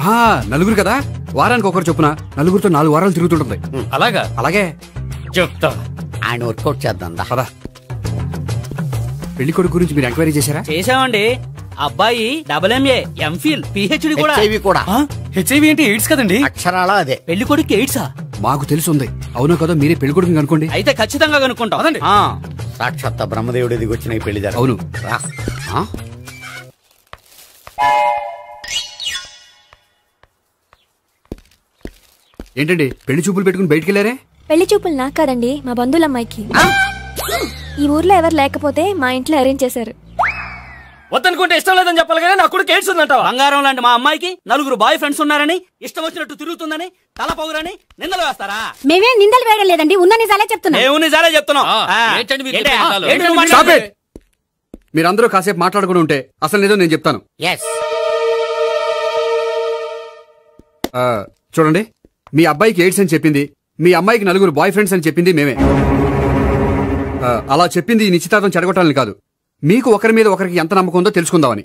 4 కదా, వారానికి ఒకరు చొప్పున 4 4 వారాలు తిరుగుతుంటుంది. అలాగా? అలాగే చెప్తా. ఆయన వర్కౌట్ చేద్దాం పదా. పెళ్లి కొడుకు గురించి మీరు ఎంక్వైరీ చేశారా? చేశామండి. అబ్బాయి MA, MPhil, PhD కూడా. హెచ్ఐవి కూడా. హెచ్ఐవి అంటే ఎయిడ్స్ కదండి? అక్షరాలా అదే. పెళ్లి కొడుకు ఎయిడ్సా? మాకు తెలుసుంది. అవునా కదా, మీరే పెళ్లి కొడుకు కనుకోండి. అయితే ఖచ్చితంగా కనుక్కుంటాం. సాక్షాత్ బ్రహ్మదేవుడి దిగి వచ్చిన ఈ పెళ్లి అవును. ఏంటండి పెళ్లి చూపులు పెట్టుకుని బయటికి వెళ్ళారే? పెళ్లి చూపులు నాకు కాదండి, మా బంధువుల అమ్మాయికి. ఈ ఊర్లో ఎవరు లేకపోతే మా ఇంట్లో అరేంజ్ చేశారు. వద్దనుకుంటే ఇష్టం లేదని చెప్పాలి కానీ నా కొడుకు ఎయిడ్స్ ఉందంటావా? బంగారం లాంటి మా అమ్మాయికి 4 బాయ్ ఫ్రెండ్స్ ఉన్నారని, ఇష్టం వచ్చినట్టు తిరుగుతుందని, తల పౌరని నిందలు వేస్తారా? మేమేం నిందలు వేయడం లేదండి, ఉన్న నిజాలే చెప్తున్నాం. మేము నిజాలే చెప్తున్నాం. మీరందరూ కాసేపు మాట్లాడుకుని ఉంటే అసలు నిజం నేను చెప్తాను. చూడండి, మీ అబ్బాయికి ఎయిడ్స్ అని చెప్పింది, మీ అమ్మాయికి 4 బాయ్ ఫ్రెండ్స్ అని చెప్పింది మేమే. అలా చెప్పింది ఈ నిశ్చితార్థం చెడగొట్టాలని కాదు, మీకు ఒకరి మీద ఒకరికి ఎంత నమ్మకం ఉందో తెలుసుకుందామని.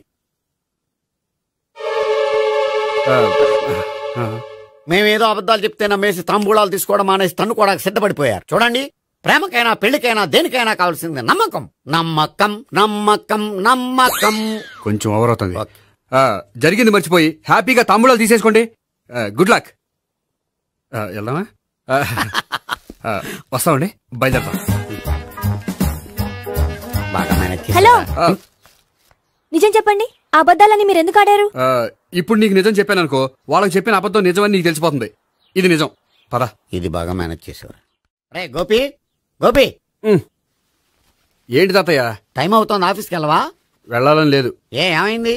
మేమేదో అబద్ధాలు చెప్తే నమ్మేసి తాంబూలాలు తీసుకోవడం మానేసి తన్నుకోవడానికి సిద్ధపడిపోయారు. చూడండి, ప్రేమకైనా పెళ్లికైనా దేనికైనా కావాల్సింది నమ్మకం. నమ్మకం నమ్మకం నమ్మకం. కొంచెం ఓవర్ అవుతుంది. జరిగింది మర్చిపోయి హ్యాపీగా తాంబూలాలు తీసేసుకోండి. Good luck. వెళ్దామా? వస్తామండి, బయలుదేరతాం. హలో, నిజం చెప్పండి, ఆ అబద్ధాలని మీరు ఎందుకు ఆడారు? ఇప్పుడు నీకు నిజం చెప్పాను అనుకో, వాళ్ళకి చెప్పిన అబద్ధం నిజమని నీకు తెలిసిపోతుంది. ఇది నిజం. పదా. ఇది బాగా మేనేజ్ చేసేవారు. రే గోపి, గోపి. ఏంటి తాతయ్య? టైం అవుతోంది, ఆఫీస్కి వెళ్ళవా? వెళ్ళాలని లేదు. ఏమైంది?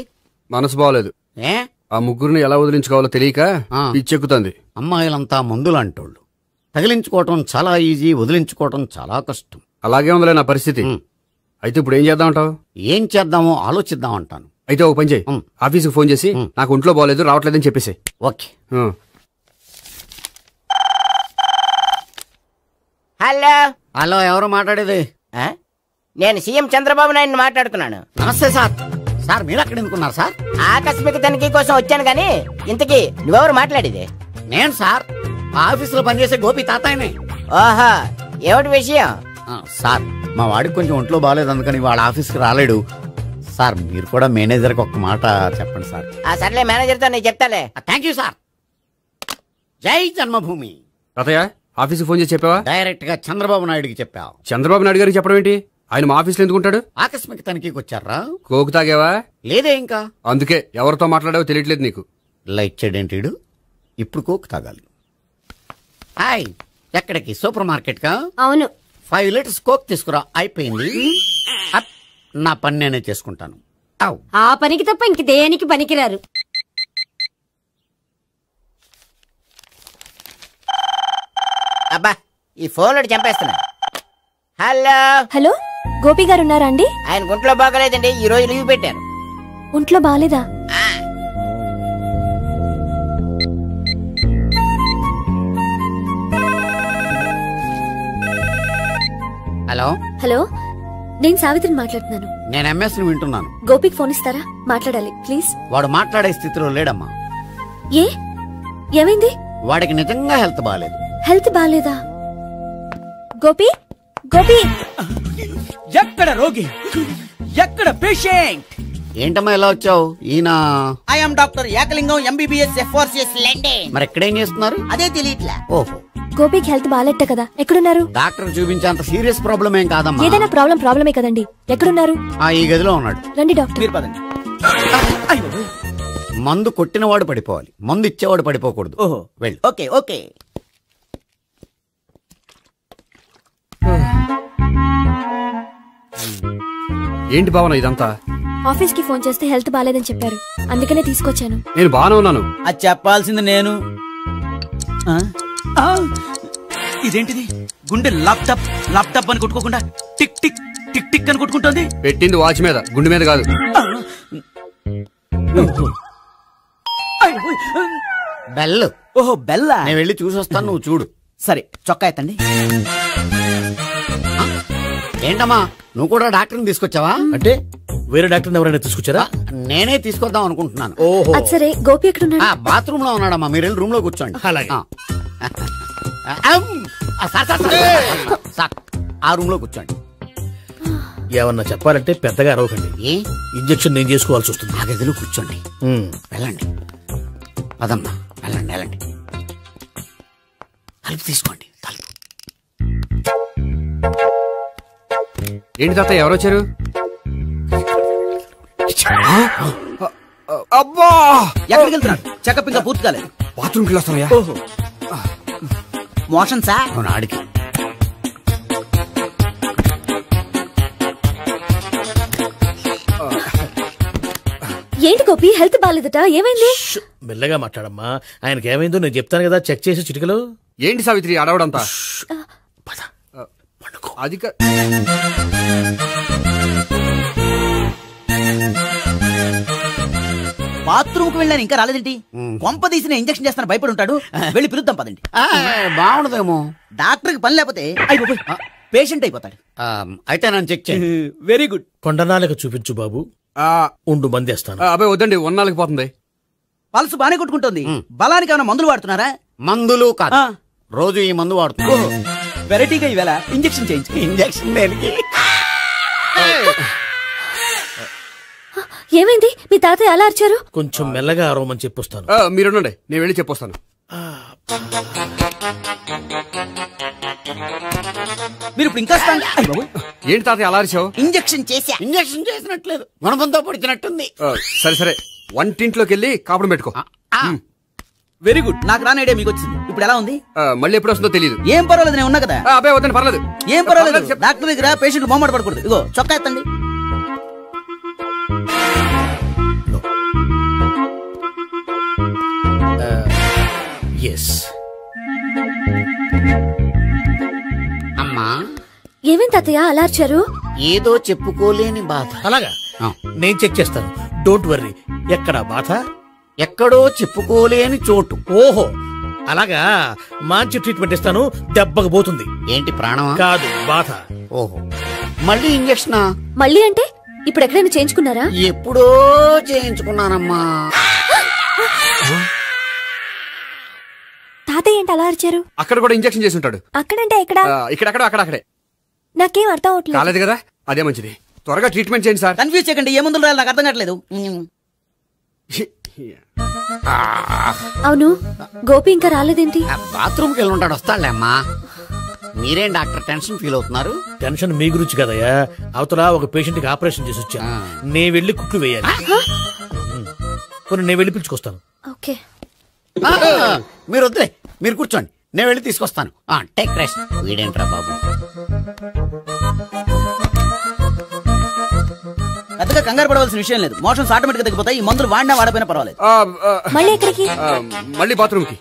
మనసు బాగోలేదు. ఆ 3 ఎలా వదిలించుకోవాలో తెలియక పిచ్చెక్కుతుంది. అమ్మాయిలంతా మందులంటోళ్ళు. తగిలించుకోవటం చాలా ఈజీ, వదిలించుకోవటం చాలా కష్టం. అలాగే ఉందిలే నా పరిస్థితి. అయితే ఇప్పుడు ఏం చేద్దామంటావు? ఏం చేద్దామో ఆలోచిద్దాం అంటాను. అయితే ఒక పని చేయి, ఆఫీస్కి ఫోన్ చేసి నాకు ఒంట్లో బాగోలేదు రావట్లేదని చెప్పేసి. ఓకే. హలో హలో, ఎవరు మాట్లాడేది? నేను సీఎం చంద్రబాబు నాయుడు మాట్లాడుతున్నాను. నమస్తే సార్. సార్ మీరు అక్కడ ఎందుకున్నారు సార్? ఆకస్మిక తనిఖీ కోసం వచ్చాను గానీ ఇంతకీ నువ్వెవరు మాట్లాడేది? నేను సార్, ఆఫీసులో పనిచేసే గోపి తాతాయనే. ఓహో, ఏమిటి విషయం? సార్, మా వాడికి కొంచెం ఒంట్లో బాగాలేదు, అందుకని వాళ్ళ ఆఫీస్కి రాలేడు. సార్ మీరు కూడా మేనేజర్కి ఒక మాట చెప్పండి సార్. సర్లే, మేనేజర్తో నేను చెప్తాలే. Thank you sir. జై జన్మభూమి. తాతయ్య, ఆఫీస్కి ఫోన్ చేసి చెప్పావా? డైరెక్ట్ గా చంద్రబాబు నాయుడుకి చెప్పావు. చంద్రబాబు నాయుడు గారికి చెప్పడం ఏంటి? ఆయన మా ఆఫీస్లో ఎందుకుంటాడు? ఆకస్మిక తనిఖీకి వచ్చారా? కోకు తాగావా? లేదే ఇంకా. అందుకే ఎవరితో మాట్లాడావో తెలియట్లేదు నీకు. లైట్ చేయడేంటిడు? ఇప్పుడు కోక్ తాగాలి. హాయ్, ఎక్కడికి? సూపర్ మార్కెట్ కా? అవును. 5 లీటర్స్ కోక్ తీసుకురా. అయిపోయింది. నా పని నేనే చేసుకుంటాను. ఆ పనికి తప్ప ఇంక దేనికి పనికిరారు. అబ్బా, ఈ ఫోన్ చంపేస్తున్నా. హలో హలో, గోపి గారు ఉన్నారా అండి? ఆయన గుంట్లో బాగలేదండి, ఈ రోజు లీవ్ పెట్టారు. ఒంట్లో బాలేదా? హలో హలో, నేను సావిత్రిని మాట్లాడుతున్నాను. నేను ఎంఎస్ ని వింటున్నాను. గోపికి ఫోన్ ఇస్తారా? మాట్లాడాలి ప్లీజ్. వాడు మాట్లాడే స్థితిలో లేడమ్మా. ఏ, ఏమైంది? వాడికి నిజంగా హెల్త్ బాగాలేదు. హెల్త్ బాలేదా? గోపి, గోపి. ఎక్కడ రోగి, ఎక్కడ పేషెంట్? ఏంటమ్మా ఇలా వచ్చావు? ఈయన I'm doctor Ekalingam MBBS FRCS లండే. మరి ఎక్కడేం చేస్తున్నారు? అదే తెలియట్లే. ఓహో, గోపికి హెల్త్ బాలేట కదా, ఎక్కడున్నారు? డాక్టర్ చూపించేంత సీరియస్ ప్రాబ్లం ఏం కాదమ్మా. ఏదైనా ప్రాబ్లమే కదండి. ఎక్కడున్నారు? ఈ గదిలో ఉన్నాడు. రండి డాక్టర్. మీరు పదండి. మందు కొట్టినవాడు పడిపోవాలి, మందు ఇచ్చేవాడు పడిపోకూడదు. ఓహో, వెళ్ళి. Okay okay. ఏంటి భావన ఇదంతా? ఆఫీస్ కి ఫోన్ చేస్తే హెల్త్ బాలేదని చెప్పారు, అందుకనే తీసుకొచ్చాను. నేను బాగానే ఉన్నాను. అది చెప్పాల్సింది నేను. ఇదేంటిది? గుండె లాప్టాప్ లాప్టాప్ అని కొట్టుకోకుండా టిక్ టిక్ టిక్ టిక్ అని కొట్టుకుంటుంది. పెట్టింది వాచ్ మీద, గుండె మీద కాదు. బెల్. ఓహో, బెల్లా. నేను వెళ్ళి చూసొస్తాను, నువ్వు చూడు. సరే, చొక్కా ఎత్తండి. ఏంటమ్మా, నువ్వు కూడా డాక్టర్ని తీసుకొచ్చావా? అంటే వేరే డాక్టర్ ఎవరైనా తీసుకొచ్చారా? నేనే తీసుకొద్దాం అనుకుంటున్నాను. ఓహో, అది సరే, గోపి ఎక్కడున్నాడు? బాత్రూమ్ లో ఉన్నాడమ్మా, మీరు వెళ్ళి రూమ్ లో కూర్చోండి. అలాగే. సార్, ఆ రూమ్ లో కూర్చోండి. ఏమన్నా చెప్పాలంటే పెద్దగా అరవకండి. ఇంజెక్షన్ నేను చేసుకోవాల్సి వస్తుంది. ఆ గదిలో కూర్చోండి. వెళ్ళండి, పదమ్మా, వెళ్ళండి వెళ్ళండి. తలుపు తీసుకోండి, తలుపు. ఏంటి తాత, ఎవరు వచ్చారు? అబ్బా, ఎక్కడికి వెళ్తున్నాడు? చెకప్ ఇంకా పూర్తి కాలేదు. బాత్రూమ్కి వస్తానయ్యా. ఓహో, మోషన్ సార్. అవును, ఆడికి. ఏంటి గోపి, హెల్త్ బాలేదట, ఏమైంది? మెల్లగా మాట్లాడమ్మా. ఆయనకి ఏమైందో నేను చెప్తాను కదా, చెక్ చేసి చిటికలు. ఏంటి సావిత్రి అడవడంతా? అది బాత్రూమ్ కు వెళ్ళాను, ఇంకా రాలేదేంటి? కొంప తీసిన ఇంజక్షన్ చేస్తాను భయపడి ఉంటాడు. వెళ్ళి పిలుద్దాం పదండి. బాగుండదేమో. డాక్టర్ కి పని లేకపోతే పేషెంట్ అయిపోతాడు. అయితే నన్ను చెక్ చేయండి. Very good. కొండనాలకు చూపించు బాబు. ఉండు, మందేస్తాను. అబ్బాయి వద్దండి, ఉన్నాళ్ళకి పోతుంది. పల్సు బానే కొట్టుకుంటుంది. బలానికి ఏమైనా మందులు వాడుతున్నారా? మందులు కాదు, రోజు ఈ మందు వాడుతున్నా. వెరైటీగా ఈవేళ ఇంజక్షన్ చేయించు. ఇంజక్షన్ దేనికి? ఏమైంది? మీ తాతయ్య అలా అరిచారు? కొంచెం మెల్లగా అరవమని చెప్పొస్తాను. మీరుండండి, నేను వెళ్ళి చెప్పొస్తాను. మీరు ఇప్పుడు ఇంకా ఏంటి తాతయ్య అలా అరిచావు? ఇంజక్షన్ చేసా. ఇంజక్షన్ చేసినట్లేదు, గుణపంతో పొడిచినట్టుంది. సరే సరే, వంటింట్లోకి వెళ్ళి కాపుడు పెట్టుకో. Very good. నాకు రాని ఐడియా మీకు వచ్చింది. ఇప్పుడు ఎలా ఉంది? మళ్ళీ ఎప్పుడు వస్తుందో తెలియదు. ఏం పర్వాలేదు, నేను ఉన్నా కదా. అబ్బాయి వద్దని, పర్లేదు. ఏం పర్వాలేదు. డాక్టర్ దగ్గర పేషెంట్ మొహమాట పడకూడదు. ఇగో చొక్కా ఎత్తండి. అమ్మా, ఏమేం తాతయ్య అలా అరిచారు? ఏదో చెప్పుకోలేని బాధ. అలాగా, నేను చెక్ చేస్తాను. Don't worry. ఎక్కడ బాధ? ఎక్కడో చెప్పుకోలేని చోటు. ఓహో, అలాగా. మంచి ట్రీట్మెంట్ ఇస్తాను, దెబ్బకు పోతుంది. ఏంటి, ప్రాణమా? కాదు, బాధ. ఓహో, మళ్ళీ ఇంజక్షనా? మళ్ళీ అంటే ఇప్పుడు ఎక్కడైనా చేయించుకున్నారా? ఎప్పుడో చేయించుకున్నానమ్మా. తాతయ్య ఏంటి అలా అరిచారు? అక్కడ కూడా ఇంజక్షన్ చేసి ఉంటాడు. అక్కడంటే ఎక్కడ? ఇక్కడక్కడ అక్కడక్కడే. నాకేం అర్థం అవట్లేదు. కాలేదు కదా, అదే మంచిది. త్వరగా ట్రీట్మెంట్ చేయండి సార్. కన్ఫ్యూజ్ చేయకండి. ఏ మందులు రాయాలి నాకు అర్థం కావట్లేదు. అవును, గోపి ఇంకా రాలేదేంటి? బాత్రూమ్కి వెళ్ళి ఉంటాడు, వస్తాడులే అమ్మా. మీరేం డాక్టర్ టెన్షన్ ఫీల్ అవుతున్నారు? టెన్షన్ మీ గురించి కదయ్యా, అవతల ఒక పేషెంట్ కి ఆపరేషన్ చేసి వచ్చా, నేను వెళ్ళి కుట్లు వేయాలి. కొన్ని నేను వెళ్ళి పిలుచుకొస్తాను. ఓకే మీరు వద్దులే, మీరు కూర్చోండి, నేను వెళ్ళి తీసుకొస్తాను. Take rest. వీడేంట్రా బాబు? పెద్దగా కంగారు పడవలసిన విషయం లేదు. మోషన్స్ ఆటోమేటిక్ గా తగ్గిపోతాయి. ఈ మందులు వాడినా వాడపోయినా పర్వాలేదు. మళ్ళీ ఎక్కడికి? మళ్ళీ బాత్రూమ్ కి.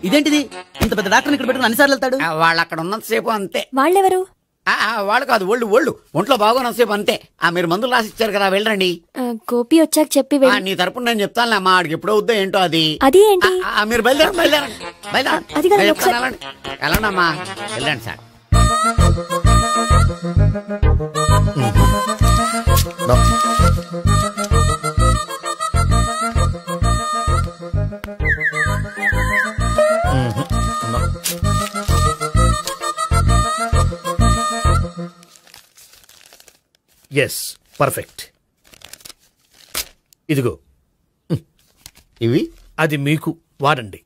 ఇదేంటిది? ఇంత పెద్ద డాక్టర్ ఇక్కడ పెట్టుకుని అన్నిసార్లు వెళ్తాడు? వాళ్ళు అక్కడ ఉన్నంతసేపు అంతే. వాళ్ళెవరు? వాళ్ళు కాదు, ఒళ్ళు ఒంట్లో బాగోనంతసేపు అంతే. మీరు మందులు రాసి ఇచ్చారు కదా, వెళ్ళండి. గోపి వచ్చాక చెప్పి నీ తరపున నేను చెప్తానులే అమ్మా, ఆడికి ఎప్పుడో వద్దో ఏంటో అది. అది ఏంటి? మీరు బయలుదేరండి. వెళ్ళండి అమ్మా, వెళ్ళండి సార్. Yes, perfect. ఇదిగో ఇవి, అది మీకు వాడండి.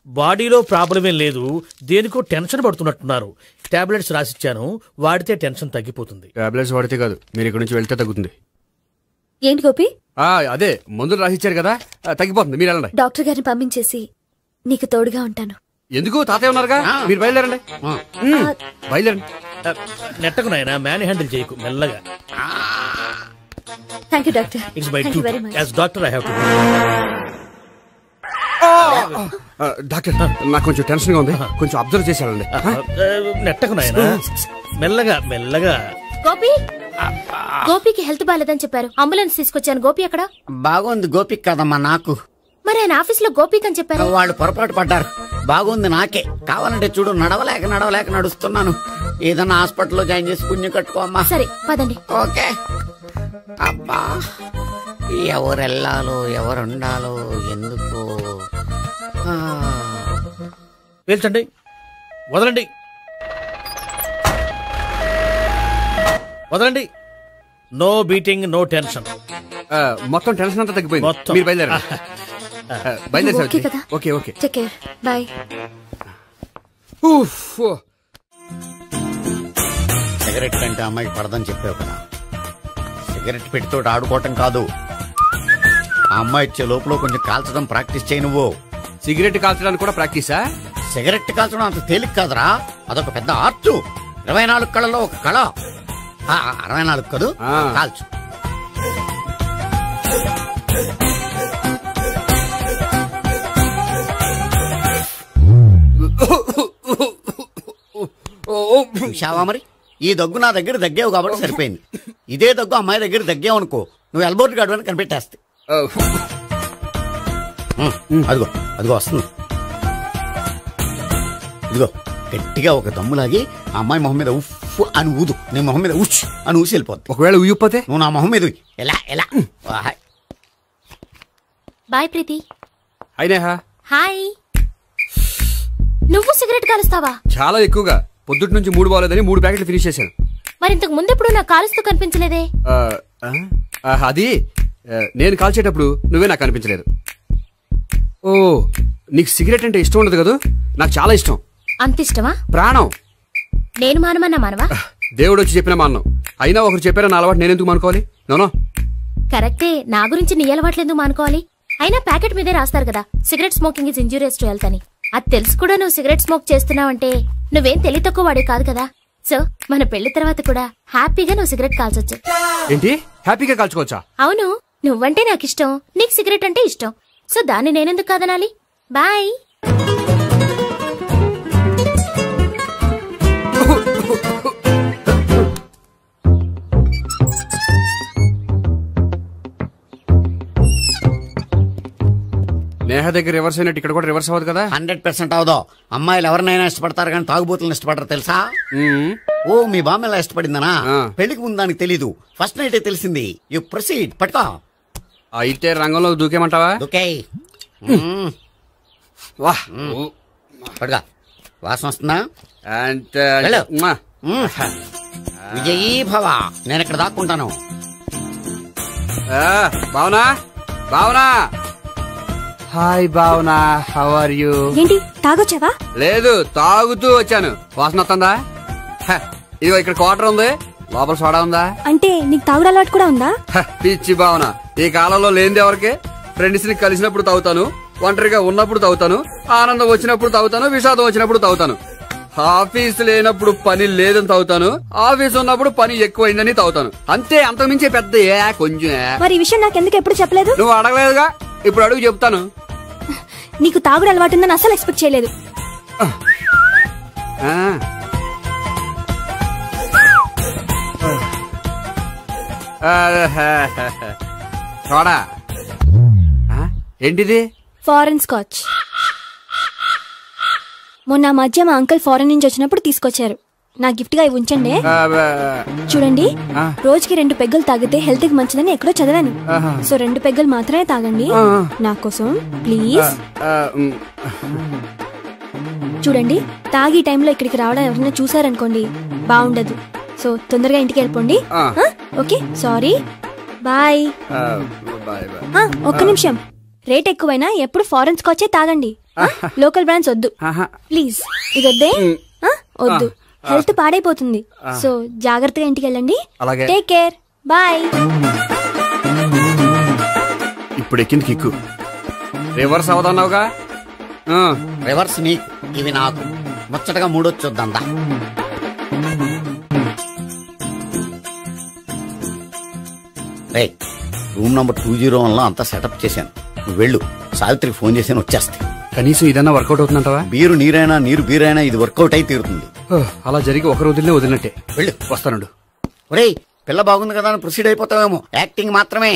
బాడీలో ప్రాబ్లం ఏం లేదు, దేనికో టెన్షన్ పడుతున్నట్టున్నారు. టాబ్లెట్స్ రాసిచ్చాను, వాడితే టెన్షన్ తగ్గిపోతుంది. టాబ్లెట్స్ వాడితే కాదు, మీరు ఇక్కడ నుంచి వెళ్తే తగ్గుతుంది. ఏంటి గోపి? అదే మందులు రాసిచ్చారు కదా, తగ్గిపోతుంది. మీరు వెళ్ళండి. డాక్టర్ గారిని పంపించేసి నీకు తోడుగా ఉంటాను. ఎందుకు? తాతయ్య ఉన్నారుగా, మీరు బయలుదేరండి. బయలుదేరండి. నెట్టకు నాయనా, మ్యాన్ హ్యాండిల్ చేయకు, మెల్లగా. Thank you doctor. It's my duty as doctor. I have to. Doctor, నాకు కొంచెం టెన్షన్ గా ఉంది, కొంచెం అబ్జర్వ్ చేశానండి. నెట్టకు నాయనా, మెల్లగా మెల్లగా. గోపి, గోపికి హెల్త్ బాలేదని చెప్పారు, అంబులెన్స్ తీసుకొచ్చాను. గోపి అక్కడ? బాగుంది. గోపిక్ కదమ్మా, నాకు. మరి ఆయన ఆఫీస్ లో గోపిక్ అని చెప్పారు. వాళ్ళు పొరపాటు పడ్డారు. బాగుంది నాకే. కావాలంటే చూడు, నడవలేక నడుస్తున్నాను. ఏదన్నా హాస్పిటల్లో జాయిన్ చేసి పుణ్యం కట్టుకోమ్మా. సరే పదండి. ఓకే. అబ్బా, ఎవరెళ్ళాలో ఎవరుండాలో ఎందుకు? పేల్చండి, వదలండి, వదలండి. No beating, no tension. మొత్తం టెన్షన్ అంతా తగ్గిపోయింది. మీరు బయలుదేరండి. Okay okay. Take care. Bye. Cigarette కంటే అమ్మాయికి పడదని చెప్పావు కదా. సిగరెట్ పెడితో ఆడుకోవటం కాదు, ఆ అమ్మాయి ఇచ్చే లోపల కొంచెం కాల్చడం ప్రాక్టీస్ చేయి. నువ్వు సిగరెట్ కాల్చడానికి కూడా ప్రాక్టీసా? సిగరెట్ కాల్చడం అంత తేలిక కాదురా, అదొక పెద్ద ఆర్ట్. 24 కళలో ఒక కళ. 64 కదూ, కాల్చు. చూశావా మరి? ఈ దగ్గు నా దగ్గర దగ్గేవు కాబట్టి సరిపోయింది. ఇదే దగ్గు అమ్మాయి దగ్గర దగ్గేవు అనుకో, నువ్వు ఎల్బోర్డ్ గాడు అని కనిపెట్టేస్తే. అదిగో అదిగో వస్తుంది. ఇదిగో గట్టిగా ఒక దమ్ములాగి ఆ అమ్మాయి మొహం మీద ఉఫ్ అని ఊదు, నీ మొహం మీద ఉచ్ అని ఊసి వెళ్ళిపోద్ది. ఒకవేళ ఊయకపోతే నువ్వు నా మొహం మీద ఎలా ఎలా. బాయ్ ప్రీతి. అయినా హాయ్. నువ్వు సిగరెట్ కాలుస్తావా? చాలా ఎక్కువగా. పొద్దుటి నుంచి 3 బాలేదని 3 ప్యాకెట్లు ఫినిష్ చేశాను. మరి ఇంతకు ముందెప్పుడు నాకు కాలుస్తూ కనిపించలేదే? అది నేను కాల్చేటప్పుడు నువ్వే నాకు కనిపించలేదు. ఓ, నీకు సిగరెట్ అంటే ఇష్టం ఉండదు కదా? నాకు చాలా ఇష్టం. అంత ఇష్టమా? ప్రాణం. నేను మానమన్నా మానవా? దేవుడు వచ్చి చెప్పిన మానం. అయినా ఒకరు చెప్పారా నా అలవాటు నేనెందుకు మానుకోవాలి? నోనో. కరెక్టే, నా గురించి నీ అలవాట్లు ఎందుకు మానుకోవాలి? అయినా ప్యాకెట్ మీదే రాస్తారు కదా, cigarette smoking is injurious to health అని. అది తెలుసు కూడా నువ్వు సిగరెట్ స్మోక్ చేస్తున్నావంటే నువ్వేం తెలివి తక్కువ వాడే కాదు కదా. సో మన పెళ్లి తర్వాత కూడా హ్యాపీగా నువ్వు సిగరెట్ కాల్చొచ్చు. ఏంటి? హ్యాపీగా కాల్చుకోవచ్చా? అవును, నువ్వంటే నాకు ఇష్టం, నీకు సిగరెట్ అంటే ఇష్టం. సో దాన్ని నేనెందుకు కాదనాలి? బాయ్. నేహ దగ్గర రివర్స్ అయినట్టు ఇక్కడ కూడా రివర్స్ అవ్వదు కదా? 100% అవదో. అమ్మాయిలు ఎవరినైనా ఇష్టపడతారు కానీ తాగుబోతులను ఇష్టపడరు తెలుసా? ఓ, మీ బామ్మ ఎలా ఇష్టపడిందనా? పెళ్లికి ముందు దానికి తెలీదు, ఫస్ట్ నైటే తెలిసింది. You proceed. పట్టుకో. అయితే రంగంలో దూకేమంటావా? దూకే. పట్టుకో. వాసన వస్తుందా? విజయీ భవ. నేను ఇక్కడ దాక్కుంటాను. Bhavana, Bhavana. Hi Bhavana, how are you? ఏంటి తాగొచ్చావా? లేదు, తాగుతూ వచ్చాను. వాసన వస్తుందా? ఇదిగో ఇక్కడ క్వార్టర్ ఉంది, లోపల సోడా ఉందా? అంటే నీకు తాగుడు అలవాటు కూడా ఉందా? పిచ్చి భావన. ఈ కాలంలో లేనిది ఎవరికి? ఫ్రెండ్స్ ని కలిసినప్పుడు తాగుతాను, ఒంటరిగా ఉన్నప్పుడు తాగుతాను, ఆనందం వచ్చినప్పుడు తాగుతాను, విషాదం వచ్చినప్పుడు తాగుతాను. ఆఫీస్ లేనప్పుడు పని లేదని తాగుతాను, ఆఫీస్ ఉన్నప్పుడు పని ఎక్కువైందని తాగుతాను. అంతే, అంతకుమించే పెద్ద కొంచెం. మరి ఈ విషయం నాకెందుకు ఎప్పుడు చెప్పలేదు? నువ్వు అడగలేదుగా, ఇప్పుడు అడుగు చెప్తాను. నీకు తాగుడు అలవాటు ఉందని అసలు ఎక్స్పెక్ట్ చేయలేదు. చూడా ఏంటిది? Foreign scotch. మొన్న మధ్య మా అంకుల్ ఫారెన్ నుంచి వచ్చినప్పుడు తీసుకొచ్చారు. నా గిఫ్ట్ గా ఇవి ఉంచండి. చూడండి, రోజుకి 2 పెగ్గులు తాగితే హెల్త్ కి మంచిదని ఎక్కడో చదివాను. సో 2 పెగ్గులు మాత్రమే తాగండి నా కోసం ప్లీజ్. చూడండి, తాగి టైంలో ఇక్కడికి రావడం ఎవరైనా చూసారనుకోండి బాగుండదు. సో తొందరగా ఇంటికి వెళ్ళిపోండి. Okay, sorry, bye. ఒక్క నిమిషం, రేట్ ఎక్కువైనా ఎప్పుడు ఫారెన్ స్కాచే తాగండి. లోకల్ బ్రాండ్స్ వద్దు ప్లీజ్. ఇది వద్దే, వద్దు, హెల్త్ పాడైపోతుంది. సో జాగ్రత్తగా ఇంటికి వెళ్ళండి. Take care, bye. ఇప్పుడు ఎక్కింది కిక్కు. రివర్స్ అవదన్నావుగా? రివర్స్ నీకు, ఇవి నాకు. ముచ్చటగా మూడొచ్చొద్దా? రూమ్ నంబర్ 201 లో అంతా సెటప్ చేశాను. నువ్వు వెళ్ళు, సావిత్రికి ఫోన్ చేశాను, వచ్చేస్తే. కనీసం ఇదన్నా వర్కౌట్ అవుతుందంటావా? బీరు నీరైనా, నీరు బీరైనా ఇది వర్కౌట్ అయి తీరుతుంది. అలా జరిగి ఒక రోజులే వదిలినట్టే. వెళ్ళు, వస్తానుండు. ఒరేయ్, పిల్ల బాగుంది కదా అని ప్రొసీడ్ అయిపోతావేమో. యాక్టింగ్ మాత్రమే.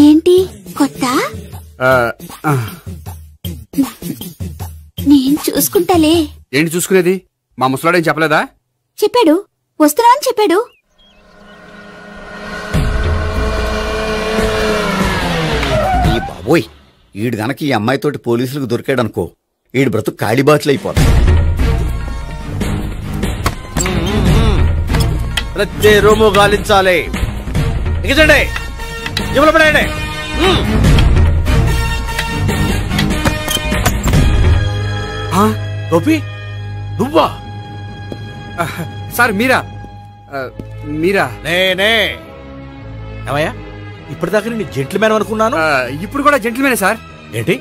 ఏంటి కొత్త? నేను చూసుకుంటాలే. ఏంటి చూసుకునేది? మా ముసలాడేం చెప్పలేదా? చెప్పాడు, వస్తున్నా అని చెప్పాడు. ఈ బాబోయ్, ఈడు గనక ఈ అమ్మాయితోటి పోలీసులకు దొరికాడనుకో, ఈడు బ్రతుకు కాళీబాట్లు అయిపోతాడు. ప్రతి రూము గాలించాలి. ఎగచండి, జబ్బులు పడండి. గోపి, నువ్వా? సార్ మీరా? మీరా? నేనే. ఏమయ్యా, ఇప్పటిదాకా నేను జెంట్లమ్యాన్ అనుకున్నాను. ఇప్పుడు కూడా జెంట్లమ్యానే సార్. ఏంటి,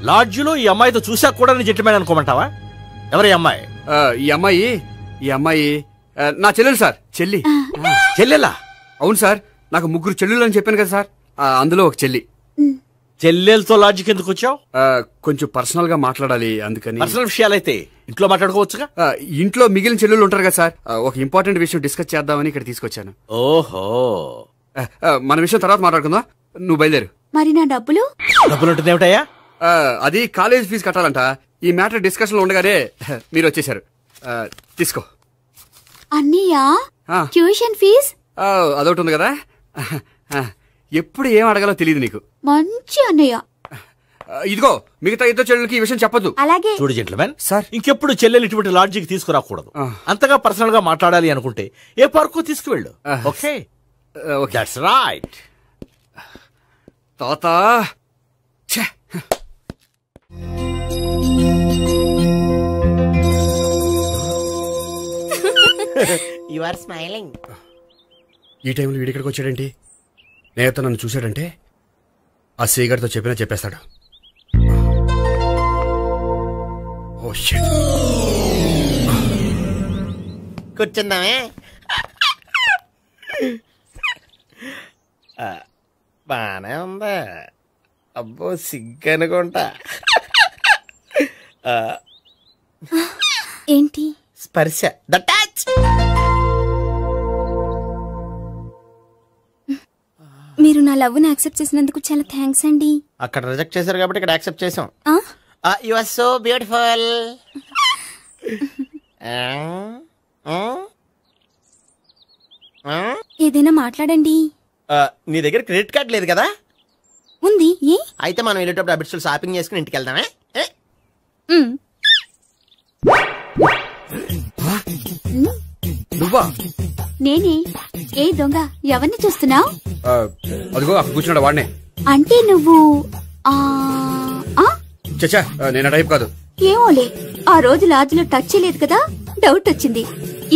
లాడ్జిలో ఈ అమ్మాయితో చూసాక కూడా నేను జెంట్లమ్యాన్ అనుకోమంటావా? ఎవరి అమ్మాయి? ఈ అమ్మాయి నా చెల్లెలు సార్. చెల్లెలా? అవును సార్, నాకు 3 చెల్లెలు అని చెప్పాను కదా సార్, అందులో ఒక చెల్లి. చెల్లెలతో లాడ్జికి ఎందుకు వచ్చావు? కొంచెం పర్సనల్ గా మాట్లాడాలి, అందుకని. పర్సనల్ విషయాలైతే ఇంట్లో మాట్లాడుకోవచ్చుగా. ఇంట్లో మిగిలిన చెల్లెలు ఉంటారు కదా సార్, ఒక ఇంపార్టెంట్ విషయం డిస్కస్ చేద్దామని ఇక్కడ తీసుకొచ్చాను. ఓహో, మన విషయం తర్వాత మాట్లాడుకుందాం, నువ్వు బయలుదేరు. మరి నా డబ్బులు? డబ్బులు ఉంటుందేమిటయ్యా? అది కాలేజ్ ఫీజు కట్టాలంట. ఈ మ్యాటర్ డిస్కషన్ లో ఉండగానే మీరు వచ్చేసారు. తీసుకో. అన్నయ్యా, ట్యూషన్ ఫీజ్? అదొకటి ఉంది కదా, ఎప్పుడు ఏం అడగాలో తెలియదు నీకు. మంచి అన్నయ్య. ఇదిగో, మిగతా 2 చెల్లెలకి ఈ విషయం చెప్పొద్దు. అలాగే. చూడు జెంట్లమెన్ సార్, ఇంకెప్పుడు చెల్లెలు ఇటువంటి లాడ్జికి తీసుకురాకూడదు. అంతగా పర్సనల్ గా మాట్లాడాలి అనుకుంటే ఏ పార్కు తీసుకువెళ్ళు. Okay, that's right. తాత యు ఆర్ స్మైలింగ్. ఈ టైంలో వీడిక్కడికి వచ్చాడేంటి? నేత నన్ను చూశాడంటే ఆ సీగారితో చెప్పినా చెప్పేస్తాడు. Oh shit. కూర్చుందామే. బానే ఉందా? అబ్బో, సిగ్గనుకుంటా. ఏంటి? స్పర్శ, ద టచ్. నా లవ్ ని యాక్సెప్ట్ చేసినందుకు చాలా థ్యాంక్స్ అండి. అక్కడ రిజెక్ట్ చేశారు కాబట్టి ఇక్కడ యాక్సెప్ట్ చేసాం. You are so beautiful. ఏదైనా మాట్లాడండి. నీ దగ్గర క్రెడిట్ కార్డ్ లేదు కదా? ఉంది. అయితే మనం వెళ్ళేటప్పుడు అబిట్స్ షాపింగ్ చేసుకుని ఇంటికి వెళ్దామే. నువ్వా? నేనే. ఏ దొంగ, ఎవరిని చూస్తున్నావు? అదిగో అక్కడ కూర్చున్నాడు వాడినే. అంటే నువ్వు చచ్చా, నేను టైప్ కాదు. ఏమోలే, ఆ రోజు లాడ్జ్లో టచ్ చేయలేదు కదా, డౌట్ వచ్చింది.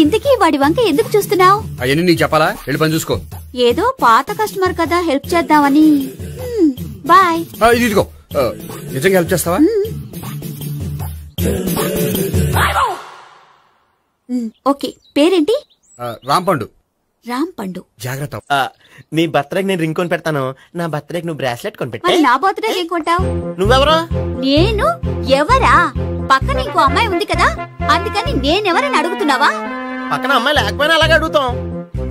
ఇంతకీ వాడి వంక ఎందుకు చూస్తున్నావు? అవన్నీ నీకు చెప్పాలా? వెళ్ళి పని చూసుకో. ఏదో పాత కస్టమర్ కదా, హెల్ప్ చేద్దామని. బాయ్. ఇదిగో, నిజంగా హెల్ప్ చేస్తావా? ఓకే, పేరేంటి? రాంపండు. రాంపండు. జాగ్రత్త. నీ బర్త్డేకి నేను రింగ్ కొని పెడతాను, నా బర్త్డేకి నువ్వు బ్రాస్లెట్ కొని పెట్టా. నా బర్త్డే ఏం కొంటావు? నువ్వెవరో? నేను ఎవరా? పక్కన ఇంకో అమ్మాయి ఉంది కదా, అందుకని నేనెవరని అడుగుతున్నావా? పక్కన అమ్మాయి లేకపోయినా అలాగే అడుగుతాం.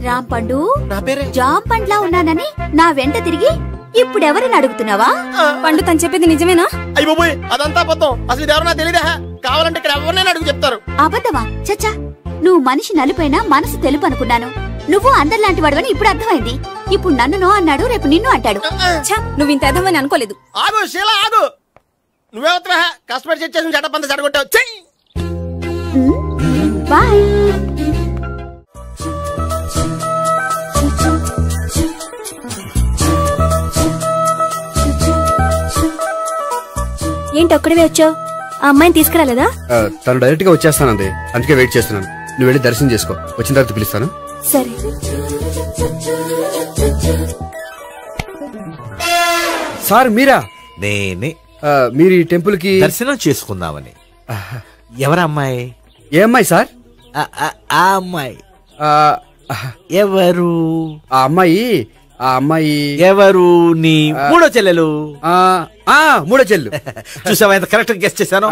రాంపండు, నా పేరే. జామ్ పండ్లా ఉన్నానని నా వెంట తిరిగి ఇప్పుడెవరని అడుగుతున్నావా? పండు తను చెప్పేది నిజమేనా? అయ్య బాబోయ్, అదంతా అబద్ధం. అసలు ఇది ఎవరో నాకు తెలియదా? కావాలంటే ఇక్కడ ఎవరినైనా అడుగు చెప్తారు. అబద్ధమా? చచ్చా, నువ్వు మనిషి నలుపైనా మనసు తెలుపు అనుకున్నాను. నువ్వు అందరిలాంటి వాడవని ఇప్పుడు అర్థమైంది. ఇప్పుడు నన్ను నో అన్నాడు, రేపు నిన్ను అంటాడు. నువ్వు ఇంత అర్థమని అనుకోలేదు. ఆగు శీలా, ఆగు. నువ్వేవత్తవా? కష్టపడి చెక్ చేసి చెడ్డ పంత చెడగొట్టావు. బాయ్. ఏంటి ఒక్కడివే వచ్చావు? ఆ అమ్మాయిని తీసుకురాలేదా? తను డైరెక్ట్ గా వచ్చేస్తానంది, అందుకే వెయిట్ చేస్తున్నాను. నువ్వు వెళ్ళి దర్శనం చేసుకో, వచ్చిన తర్వాత పిలుస్తాను. సరే. సార్ మీరా? నేనే. మీరు ఈ టెంపుల్ కి దర్శనం చేసుకుందామని. ఎవరు అమ్మాయి? ఏ అమ్మాయి సార్? ఆ అమ్మాయి ఎవరు? ఆ అమ్మాయి ఎవరు? నీ మూడో చెల్లెలు. మూడో చెల్లు. చూసావా ఎంత కరెక్ట్ గెస్ట్ చేశాను.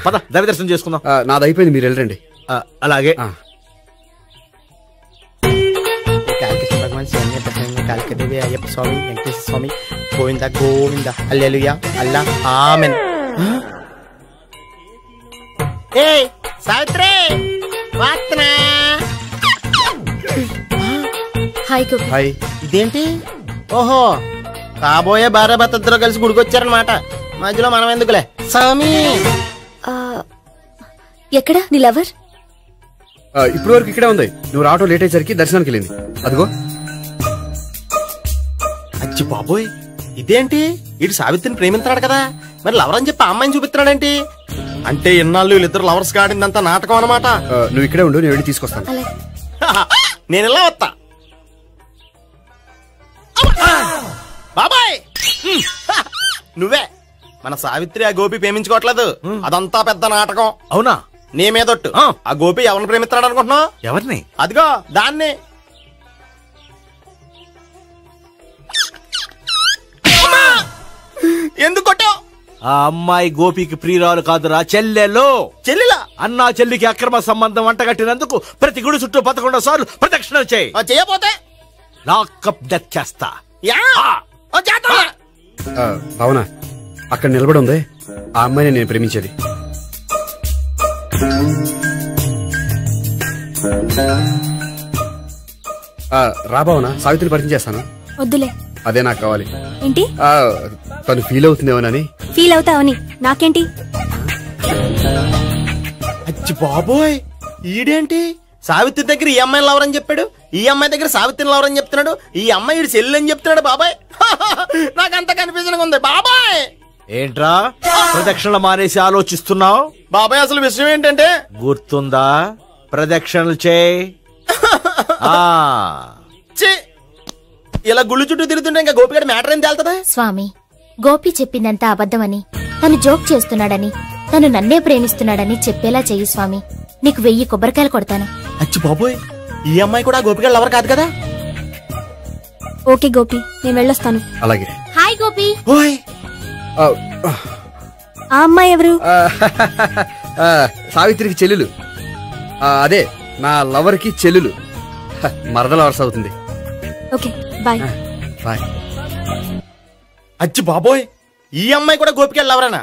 పద దైవ దర్శనం చేసుకుందాం. నాది అయిపోయింది, మీరు వెళ్ళండి. అలాగే. అయ్యప్ప స్వామి, వెంకటేశ్వర స్వామి, గోవింద గోవింద, హల్లెలూయా, అల్లా, ఆమెన్. ఏయ్ సావిత్రి, వాత్నా. హాయ్ గోపి. హాయ్. ఇదేంటి? ఓహో, కాబోయే భార్య భర్త ఇద్దరు కలిసి గుడికొచ్చారనమాట. మధ్యలో మనం ఎందుకులే స్వామి. ఎక్కడ నీ లవర్? ఇప్పుడు వరకు ఇక్కడే ఉంది. నువ్వు రావటం లేట్ అయ్యేసరికి దర్శనానికి వెళ్ళింది. అదిగో. అచ్చి బాబోయ్, ఇదేంటి? ఇటు సావిత్రిని ప్రేమిస్తున్నాడు కదా, మరి లవర్ అని చెప్పి అమ్మాయిని చూపిస్తున్నాడేంటి? అంటే ఇన్నాళ్ళు వీళ్ళిద్దరు లవర్స్ కాడిందంతా నాటకం అనమాట. నువ్వు ఇక్కడే ఉండు, నేను వెళ్ళి తీసుకొస్తాను. నేను ఇలా వస్తా. బాబాయ్, నువ్వే. మన సావిత్రి ఆ గోపి ప్రేమించుకోవట్లేదు, అదంతా పెద్ద నాటకం. అవునా? నీ మీదొట్టు. ఆ గోపి ఎవరిని ప్రేమిస్తున్నాడు అనుకుంటున్నావు? ఎవరిని? అదిగో దాన్ని. ఎందుకు కొట్టావు? ఆ అమ్మాయి గోపికి ప్రియురాలు కాదురా, చెల్లెలు. చెల్లెలా? అన్నా చెల్లికి అక్రమ సంబంధం వంటగట్టినందుకు ప్రతి గుడి చుట్టూ 11 సార్లు ప్రదక్షిణ చేయి. చేయపోతే లాకప్ డెత్ చేస్తా. భావన, అక్కడ నిలబడి ఉంది ఆ అమ్మాయిని నేను ప్రేమించేది. రా భావన, సావిత్రిని పరిచయం చేస్తాను. వద్దులే. అదే నాకు కావాలి. ఏంటి? తను ఫీల్ అవుతుందేమోనని. ఫీల్ అవుతావని నాకేంటి? అచ్చి బాబోయ్, ఈడేంటి సావిత్రి దగ్గర ఈ అమ్మాయిని లవరని చెప్పాడు, ఈ అమ్మాయి దగ్గర సావిత్రిని లవరని చెప్తున్నాడు, ఈ అమ్మాయి చెల్లి అని చెప్తున్నాడు. బాబాయ్, నాకంత కన్ఫ్యూజన్ ఉంది బాబాయ్. ఏంట్రా ప్రదక్షిణ మానేసి ఆలోచిస్తున్నావు? బాబాయ్, అసలు విషయం ఏంటంటే, గుర్తుందా? ప్రదక్షిణలు చేయి. ఇలా గుళ్ళు చుట్టూ తిరుగుతుంటే ఇంకా గోపిగడ మ్యాటర్ ఏం తేలుతుందా? స్వామి, గోపి చెప్పిందంతా అబద్ధమని, తను జోక్ చేస్తున్నాడని, తను నన్నే ప్రేమిస్తున్నాడని చెప్పేలా చెయ్యి స్వామి. నీకు 1000 కొబ్బరికాయలు కొడతాను. అచ్చి బాబోయ్, ఈ అమ్మాయి కూడా గోపిగడ లవర్ కాదు కదా? ఓకే గోపి, నేను వెళ్ళొస్తాను. అలాగే. హాయ్ గోపి. ఆ అమ్మాయి ఎవరు? సావిత్రికి చెల్లెలు. అదే నా లవర్ కి చెల్లెలు. మరద లవర్స్ అవుతుంది. Okay, bye. బాయ్. అచ్చి బాబోయ్, ఈ అమ్మాయి కూడా గోపికెళ్ళి ఎవరన్నా?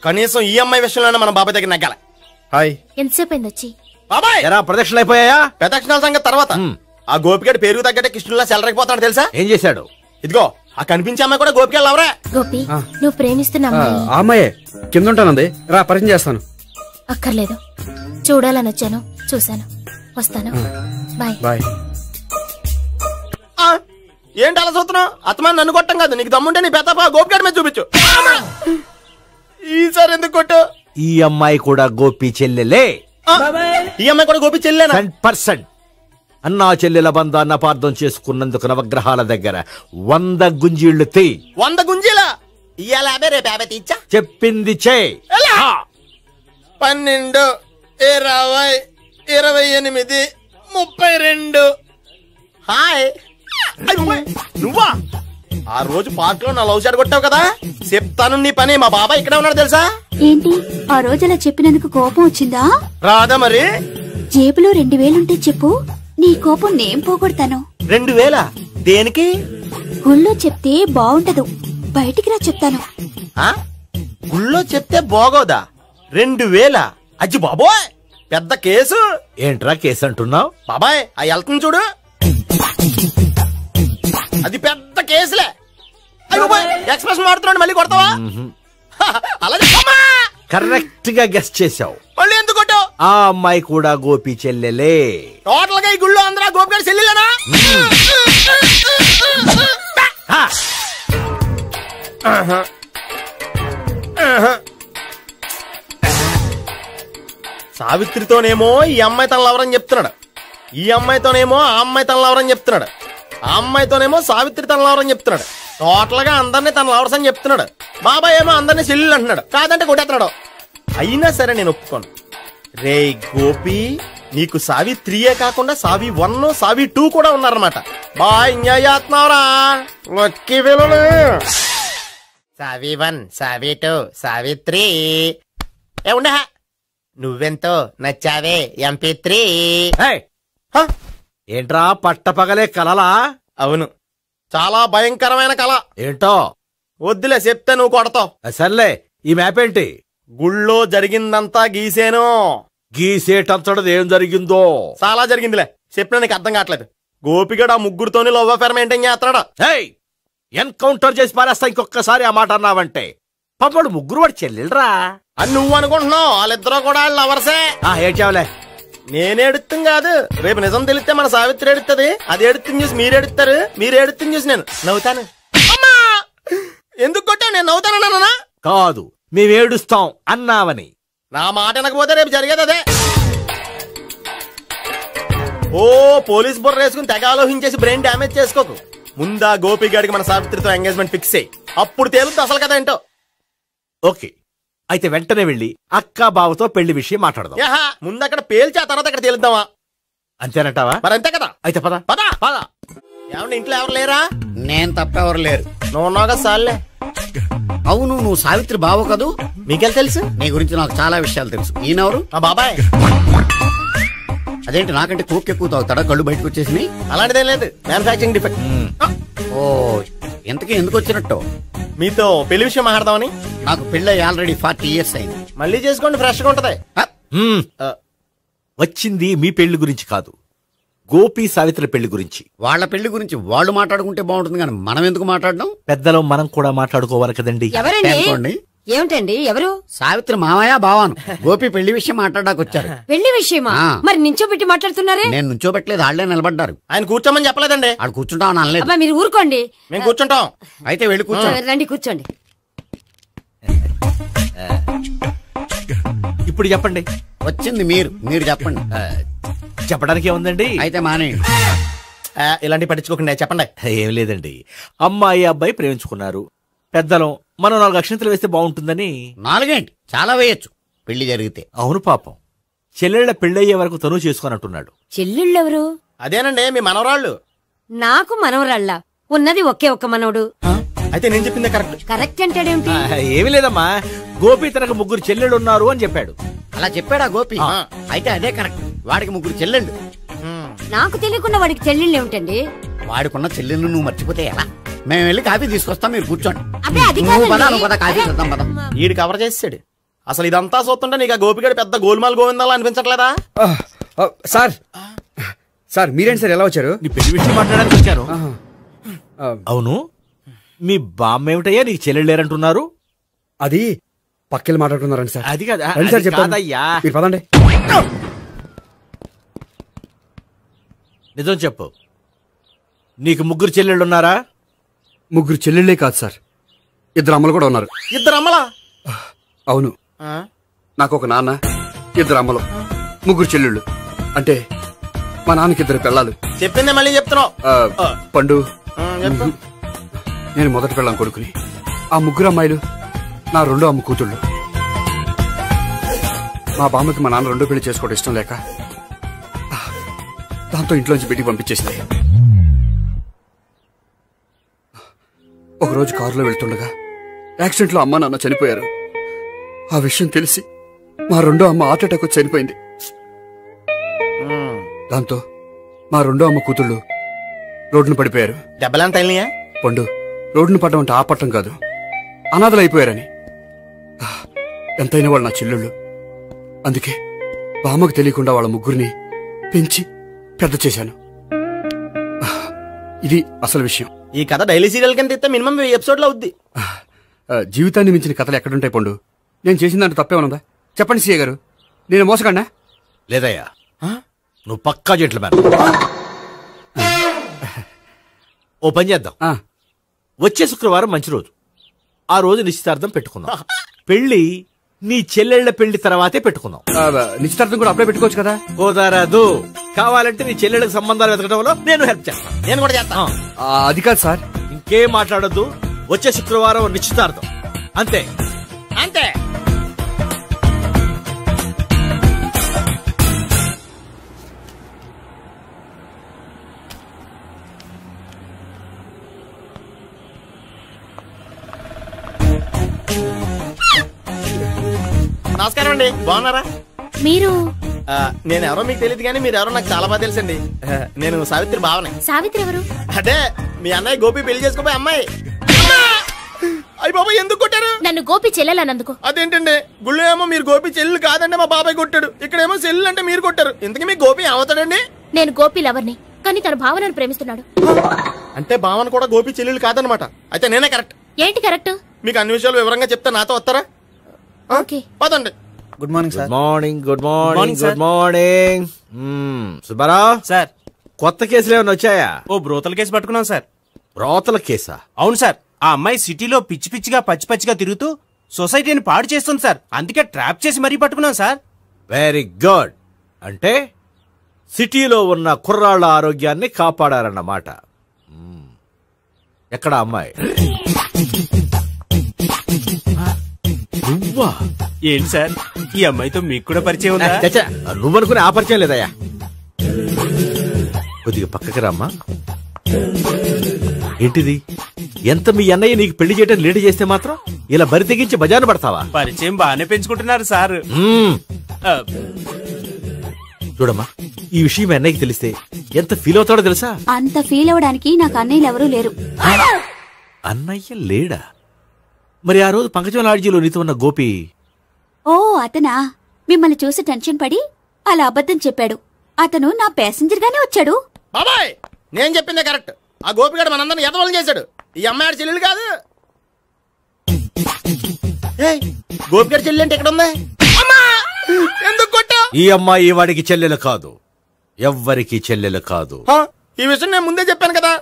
కనీసం ఈ అమ్మాయి విషయంలోనే మన బాబాయ్ దగ్గర నెగ్గాల. హాయ్, ఎంతసేపు అయింది వచ్చి? బాబాయ్ ఎరా ప్రదక్షిణలు అయిపోయాయా? ప్రదక్షిణాల సంగతి తర్వాత. ఆ గోపిగడి పేరు తగ్గట్టే కృష్ణులా చెలరైపోతాడు తెలుసా? ఏం చేశాడు? ఇదిగో ఆ కనిపించే అమ్మాయి కూడా గోపికెళ్ళి ఎవరా? గోపి, నువ్వు ప్రేమిస్తున్న అమ్మాయి అమ్మాయే కింద ఉంటానంది, రా పరిచయం చేస్తాను. అక్కర్లేదు, చూడాలని వచ్చాను, చూశాను, వస్తాను. బాయ్. బాయ్. ఏంటి అలా చూస్తున్నావు? అత్తమాని నన్ను కొట్టం కాదు, నీకు దమ్ముంటే నీ పెద్ద గోపిగడి మీద చూపించు. ఈసారి ఎందుకు కొట్టు? ఈ అమ్మాయి కూడా గోపి చెల్లెలే. ఈ అమ్మాయి కూడా గోపి చెల్లెనా? 100%. అన్నా చెల్లెల బంధాన్ని అపార్థం చేసుకున్నందుకు నవగ్రహాల దగ్గర 100 గుంజీళ్లు తీ. 100 గుంజీలా? ఇయ్యాల 50, రేపు 50 తీచ్చా. చెప్పింది చే. 12, 20, 28, 32. హాయ్. నువ్వా? ఆ రోజు పార్క్ లో నా లవ్ షాట్ కొట్టావు కదా, చెప్తాను నీ పని. మా బాబాయ్ ఇక్కడే ఉన్నాడు తెలుసా? ఏంటి ఆ రోజు అలా చెప్పినందుకు కోపం వచ్చిందా? రాదా మరి? జేబులో 2000 ఉంటే చెప్పు, నీ కోపం నేను పోగొడతాను. 2000? దేనికి? గుళ్ళో చెప్తే బాగుంటదు, బయటికి రా చెప్తాను. గుళ్ళో చెప్తే బాగోదా? 2000? అజ్జి బాబోయ్, పెద్ద కేసు. ఏంట్రా కేసు అంటున్నావు? బాబాయ్ ఆ వెళ్తుంది చూడు, అది పెద్ద కేసులే. ఎక్స్ప్రెస్ మారుతున్నాడు, మళ్ళీ కొడతావా? అలాగే కరెక్ట్ గా గెస్ట్ చేశావు. మళ్ళీ ఎందుకు కొట్టావు? ఆ అమ్మాయి కూడా గోపి చెల్లెలే. టోటల్ గా ఈ గుళ్ళో అందరూ గోపిగాడి చెల్లెలేనా? సావిత్రితోనేమో ఈ అమ్మాయి తన లవరని చెప్తున్నాడు, ఈ అమ్మాయితోనేమో ఆ అమ్మాయి తన లవరని చెప్తున్నాడు, ఆ అమ్మాయితోనేమో సావిత్రి తన లవరని చెప్తున్నాడు. టోటల్ గా అందరినీ తన లవర్స్ అని చెప్తున్నాడు. బాబాయ్ ఏమో అందరినీ చెల్లెలు అంటున్నాడు, కాదంటే కొట్టేస్తున్నాడు. అయినా సరే నేను ఒప్పుకోను. రే గోపి, నీకు సావి 3 కాకుండా సావి 1, సావి 2 కూడా ఉన్నారన్నమాట. బాయ్ ఎంజాయ్ చేస్తున్నావురా. లక్కీ పిల్లలు. సావి 1, సావి 2, సావి 3. ఏ ఉండే, నువ్వెంతో నచ్చావే MP3. ఏంట్రా పట్టపగలే కలలా? అవును, చాలా భయంకరమైన కళ. ఏంటో? వద్దులే, చెప్తే నువ్వు కొడతావు. సర్లే, ఈ మ్యాప్ ఏంటి? గుళ్ళో జరిగిందంతా గీసేను. గీసేటంతటది ఏం జరిగిందో? చాలా జరిగిందిలే, చెప్పినా నీకు అర్థం కావట్లేదు. గోపిగడు ఆ ముగ్గురుతోని లవ్ అఫేర్ మెయింటైన్ చేస్తున్నాడు. ఎన్కౌంటర్ చేసి పారేస్తా ఇంకొకసారి ఆ మాట అన్నావంటే. పాపడు ముగ్గురు వాడు చెల్లెలరా అని నువ్వు అనుకుంటున్నావు, వాళ్ళిద్దరూ కూడా లవర్సే. ఏడ్చావులే. నేనేడుతుంది కాదు, రేపు నిజం తెలిస్తే మన సావిత్రి ఎడుతుంది. అది ఎడుతుంది చూసి మీరు ఎడుతారు, మీరు ఎడుతుంది చూసి నేను నవ్వుతాను. ఎందుకు కొట్టావు? నేను నవ్వుతానన్నా? కాదు, మేమేడుస్తాం అన్నావని. నా మాట వినకపోతే రేపు జరిగేది అదే. ఓ పోలీస్ బుర్ర వేసుకుని తెగ ఆలోచించేసి బ్రెయిన్ డ్యామేజ్ చేసుకోకు. ముందా గోపిగాడికి మన సావిత్రితో ఎంగేజ్మెంట్ ఫిక్స్ అయ్యి, అప్పుడు తేలుతుంది అసలు కదా ఏంటో. ఓకే, అయితే వెంటనే వెళ్ళి అక్క బావతో పెళ్లి విషయం మాట్లాడదాం. ముందు అక్కడ పేల్చి ఆ తర్వాత అక్కడ తేలుద్దామా? అంతేనంటావా? మరి అంతే కదా. అయితే పద పద పద. ఏమంటే ఇంట్లో ఎవరు లేరా? నేను తప్పెవరు లేరు. నువ్వు ఉన్నావుగా సార్లే. అవును, నువ్వు సావిత్రి బావ కదూ? మీకెళ్ళి తెలుసు? నీ గురించి నాకు చాలా విషయాలు తెలుసు. ఈయనెవరు? మా బాబాయ్. అదేంటి, నాకంటే కోక్ ఎక్కువ తాగుతాడా? కళ్ళు బయటకు వచ్చేసినాయి. అలాంటిదేం లేదు, మ్యానుఫాక్చరింగ్ డిఫెక్ట్. ఓ, ఇంతకీ ఎందుకు వచ్చినట్టు? మీతో పెళ్లి విషయం మాట్లాడదామని. నాకు పెళ్ళి ఆల్రెడీ 40 years అయింది. మళ్ళీ చేసుకోండి, ఫ్రెష్ గా ఉంటది. వచ్చింది మీ పెళ్లి గురించి కాదు, గోపి సావిత్రి పెళ్లి గురించి. వాళ్ళ పెళ్లి గురించి వాళ్ళు మాట్లాడుకుంటే బాగుంటుంది, కానీ మనం ఎందుకు మాట్లాడడం? పెద్దలో మనం కూడా మాట్లాడుకోవాలి కదండి. ఎవరండి? ఏమిటండి? ఎవరు? సావిత్రి మామయ్య బావాను. గోపి పెళ్లి విషయం మాట్లాడడానికి వచ్చారు. పెళ్లి విషయమా? మరి నించోబెట్టి మాట్లాడుతున్నారే? నేను నుంచోబెట్టలేదు, వాళ్ళే నిలబడ్డారు. ఆయన కూర్చోమని చెప్పలేదండి. వాళ్ళు కూర్చుంటామని అనలేదు. అబ్బా మీరు ఊరుకోండి. మేము కూర్చుంటాం. అయితే వెళ్ళి కూర్చోండి. రండి కూర్చోండి. ఇప్పుడు చెప్పండి. వచ్చింది మీరు చెప్పండి. చెప్పడానికి ఏముందండి? అయితే మానేయండి. ఇలాంటి పట్టించుకోకుండా చెప్పండి. ఏం లేదండి, అమ్మాయి అబ్బాయి ప్రేమించుకున్నారు. పెద్దలం మనం 4 అక్షంతలు వేస్తే బాగుంటుందని. 4 ఏంటి, చాలా వేయచ్చు పెళ్లి జరిగితే. అవును పాపం, చెల్లెళ్ళ పెళ్ళయ్యే వరకు తను చేసుకోనంటున్నాడు. చెల్లెళ్ళెవరు? అదేనండి మీ మనవరాళ్ళు. నాకు మనవరాళ్ళ ఉన్నది ఒకే ఒక్క మనవడు. అయితే నేను చెప్పిందే కరెక్ట్. కరెక్ట్ అంటాడేమిటి? ఏమి లేదమ్మా, గోపి తనకు 3 చెల్లెళ్ళు ఉన్నారు అని చెప్పాడు. అలా చెప్పాడా గోపి? అయితే అదే కరెక్ట్. వాడికి 3 చెల్లెళ్ళు. నాకు తెలియకుండా వాడికి చెల్లెళ్ళు ఏమిటండి? వాడికున్న చెల్లెళ్ళు నువ్వు మర్చిపోతే ఎలా? మేము వెళ్ళి కాఫీ తీసుకొస్తాం, మీరు కూర్చోండి. అబ్బే అది నువ్వు పద, కాదండి. నువ్వు పద, కాఫీ చేద్దాం పద. ఈడు కవర్ చేసాడు. అసలు ఇదంతా చూస్తుంటే నీకు ఆ గోపిగడు పెద్ద గోల్మాల్ గోవిందాలు అనిపించట్లేదా? సార్ సార్ మీరేంటి సార్ ఎలా వచ్చారు? నీ పెళ్లి విషయం మాట్లాడడానికి వచ్చాను. అవును, మీ బామ్మ ఏమిటయ్యా నీకు చెల్లెళ్ళు లేరంటున్నారు? అది పక్కెళ్ళి మాట్లాడుకున్నారండి సార్. అది కదా, రండి సార్ అది చెప్తాను. కాదయ్యా. మీరు పదండి. నిజం చెప్పు, నీకు ముగ్గురు చెల్లెళ్ళు ఉన్నారా? ముగ్గురు చెల్లెళ్ళే కాదు సార్, ఇద్దరు అమ్మలు కూడా ఉన్నారు. ఇద్దరు అమ్మలా? అవును, నాకు ఒక నాన్న, ఇద్దరు అమ్మలు, ముగ్గురు చెల్లెళ్ళు. అంటే మా నాన్నకి ఇద్దరు పిల్లలు. చెప్పిందే మళ్ళీ చెప్తున్నావు. పండు, నేను మొదటి పిల్లం కొడుకుని. ఆ ముగ్గురు అమ్మాయిలు నా రెండో అమ్మ కూతుళ్ళు. మా బామ్మకి మా నాన్న రెండో పెళ్లి చేసుకోవడం ఇష్టం లేక దాంతో ఇంట్లోంచి బయటికి పంపించేసింది. ఒకరోజు కారులో వెళ్తుండగా యాక్సిడెంట్లో అమ్మ నాన్న చనిపోయారు. ఆ విషయం తెలిసి మా రెండో అమ్మ హార్ట్ అటాక్ వచ్చి చనిపోయింది. దాంతో మా రెండో అమ్మ కూతుళ్ళు రోడ్డును పడిపోయారు. దెబ్బలంత అయినాయా? పండు, రోడ్డును పడ్డం అంటే ఆపట్టం కాదు, అనాథలు అయిపోయారని. ఎంతైనా వాళ్ళు నా చెల్లెళ్ళు. అందుకే బామ్మకు తెలియకుండా వాళ్ళ ముగ్గురిని పెంచి పెద్ద చేశాను. ఇది అసలు విషయం. ఈ కథ డైలీ సీరియల్ కింద ఇస్తే మినిమం 1000 ఎపిసోడ్లు అవుద్ది. జీవితాన్ని మించిన కథలు ఎక్కడుంటాయి పండు? నేను చేసిన దాంట్లో తప్పేమనుందా? చెప్పండి సీఏ గారు, నేను మోసగండా? లేదయ్యా, నువ్వు పక్కా జెంట్లమ్యాన్. ఓ పని చేద్దాం, వచ్చే శుక్రవారం మంచి రోజు, ఆ రోజు నిశ్చితార్థం పెట్టుకుందాం. పెళ్లి నీ చెల్లెళ్ల పెళ్లి తర్వాతే పెట్టుకుందాం. నిశ్చితార్థం కూడా అప్పుడే పెట్టుకోవచ్చు కదా? కుదరదు, కావాలంటే నీ చెల్లెళ్ళకి సంబంధాలు వెతకడంలో నేను హెల్ప్ చేస్తాను. నేను కూడా చేస్తాను. అది కాదు సార్. ఇంకేం మాట్లాడొద్దు, వచ్చే శుక్రవారం నిశ్చితార్థం, అంతే అంతే. నమస్కారం అండి, బాగున్నారా? మీరు నేను ఎవరో మీకు తెలియదు కానీ మీరు ఎవరో నాకు చాలా బాగా తెలుసండి. నేను సావిత్రి బావనే. సావిత్రి ఎవరు? అదే మీ అన్నయ్య గోపి పెళ్లి చేసుకోపోయి అమ్మాయి. అయ్యి బాబాయ్ ఎందుకు కొట్టారు? నన్ను గోపి చెల్లెలన్నందుకు. అదేంటండి, గుళ్ళు ఏమో మీరు గోపి చెల్లు కాదండి మా బాబాయ్ కొట్టాడు, ఇక్కడేమో చెల్లు అంటే మీరు కొట్టారు. ఇంతకీ మీ గోపి ఏమవుతాడండి? నేను గోపి లవర్ని, కానీ తన భావనను ప్రేమిస్తున్నాడు. అంటే భావన కూడా గోపి చెల్లెలు కాదనమాట. అయితే నేనే కరెక్ట్. ఏంటి కరెక్ట్? మీకు అన్ని విషయాలు వివరంగా చెప్తే నాతో వస్తారా? ఓకే, పదండి. Good morning sir. Morning, good morning, good morning. Subbarao sir, కొత్త కేసులు ఏమైనా వచ్చాయా? ఓ బ్రోతల కేసు పట్టుకున్నాం సార్. బ్రోతల కేసా? అవును సార్, ఆ అమ్మాయి సిటీలో పిచ్చి పిచ్చిగా పచ్చి పచ్చిగా తిరుగుతూ సొసైటీని పాడు చేస్తుంది సార్. అందుకే ట్రాప్ చేసి మరీ పట్టుకున్నాం సార్. Very good. అంటే సిటీలో ఉన్న కుర్రాళ్ళ ఆరోగ్యాన్ని కాపాడారన్నమాట. ఎక్కడ అమ్మాయి? నువ్వా? ఏంటి సార్, ఈ అమ్మాయితో మీకు కూడా పరిచయం ఉందా? నువ్వనుకునే ఆ పరిచయం లేదయ్యా. కొద్దిగా పక్కకి రామ్మా. ఏంటిది? ఎంత మీ అన్నయ్య నీకు పెళ్లి చేయడం లేట్ చేస్తే మాత్రం ఇలా బరి తెగించి బజారు పడతావా? పరిచయం బాగానే పెంచుకుంటున్నారు సార్. చూడమ్మా, ఈ విషయం మీ అన్నయ్యకి తెలిస్తే ఎంత ఫీల్ అవుతాడో తెలుసా? అంత ఫీల్ అవడానికి నాకు అన్నయ్యలు ఎవరూ లేరు. అన్నయ్య లేడా? మరి ఆ రోజు పంకజం లాడ్జీలో నీతో ఉన్న గోపి? ఓ అతనా? మిమ్మల్ని చూసి టెన్షన్ పడి అలా అబద్ధం చెప్పాడు. అతను నా ప్యాసింజర్ గానే వచ్చాడు. బాబాయ్, నేను చెప్పిందే కరెక్ట్. ఆ గోపిగాడు మనందరిని ఎదవలు చేశాడు. ఈ అమ్మాయి చెల్లెలు కాదు. గోపిగాడి చెల్లెలు అంటే ఎక్కడ ఉంది? ఎందుకు కొట్టా? ఈ అమ్మాయి వాడికి చెల్లెలు కాదు, ఎవ్వరికి చెల్లెలు కాదు. ఈ విషయం నేను ముందే చెప్పాను కదా.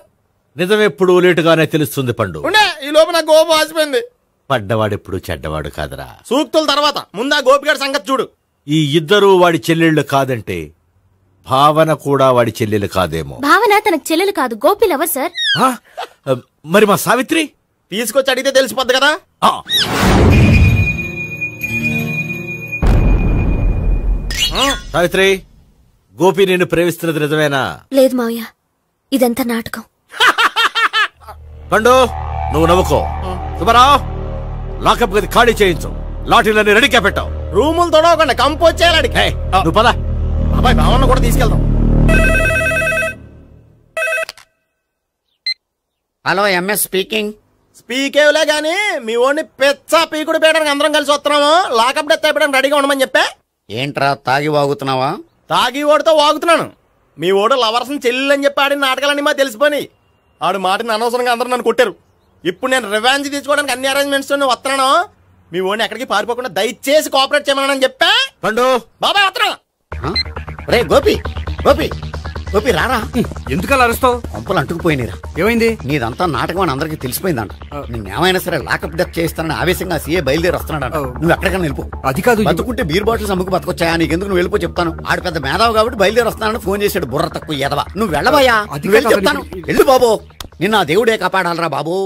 నిజమెప్పుడు లేటుగానే తెలుస్తుంది పండు. ఈ లోపు నా గోపు ఆసిపోయింది. పడ్డవాడెప్పుడు చెడ్డవాడు కాదురా. సూక్తుల తర్వాత ముందు ఆ గోపిగాడి సంగతి చూడు. ఈ ఇద్దరూ వాడి చెల్లెళ్ళు కాదంటే భావన కూడా వాడి చెల్లెలు కాదేమో. భావన తనకు చెల్లెలు కాదు, గోపి లవర్ సార్. మరి మా సావిత్రి? తీసుకొచ్చి అడిగితే తెలిసిపోద్ది కదా. సావిత్రి, గోపి నేను ప్రేమిస్తున్నది నిజమేనా? లేదు మావయ్య, ఇదంతా నాటకం. పండు, నువ్వు నవ్వుకో. సుబ్బారావు, లాకప్ గది ఖాళీ చేయించు. లాఠీలన్నీ రెడీగా పెట్టావు. రూములు తొడవకుండా కంపోజ్ చేయాలి. నువ్వు పద. అబ్బాయి భావన కూడా తీసుకెళ్దాం. Hello MS speaking. స్పీకేవ్లే గానీ మీ ఓడిని పెచ్చ పీకుడు పీయడానికి అందరం కలిసి వస్తున్నాము. లాకప్ డెత్ అయిపోయడానికి రెడీగా ఉండమని చెప్పా. ఏంట్రా తాగి వాగుతున్నావా? తాగి ఓడితో వాగుతున్నాను. మీ ఓడు లవర్స్ని చెల్లెలని చెప్పి ఆడిన నాటకాలన్నీ మా తెలిసిపోయి ఆడు మాటని అనవసరంగా అందరూ నన్ను కొట్టారు. ఇప్పుడు నేను రివెంజ్ తీసుకోవడానికి అన్ని అరేంజ్మెంట్స్ వస్తున్నాను. మీ ఓడిని ఎక్కడికి పారిపోకుండా దయచేసి కోఆపరేట్ చేయమని చెప్పా. పండు బాబాయ్ వస్తున్నా. రే గోపి గోపి గోపి రారా. ఎందుకలా అరుస్తావు? పంపులు అంటుకుపోయినరా. ఏమైంది? నీదంతా నాటకం అని అందరికి తెలిసిపోయిందంట. నిన్నేమైనా సరే లాకప్ డెత్ చేస్తానని ఆవేశంగా సీఏ బయలుదేరి వస్తున్నాడంట. నువ్వు ఎక్కడికైనా వెళ్ళిపో. అది కాదు, బతుకుంటే బీర్ బాటిల్స్ అమ్ముకు బతకొచ్చాయా? నీకెందుకు నువ్వు వెళ్ళిపో చెప్తాను. ఆడు పెద్ద మేధావు కాబట్టి బయలుదేరి వస్తానని ఫోన్ చేశాడు. బుర్ర తక్కువ ఎదవా. నువ్వు వెళ్ళబోయా? చెప్తాను వెళ్ళు బాబో. నిన్న దేవుడే కాపాడాలరా బాబో.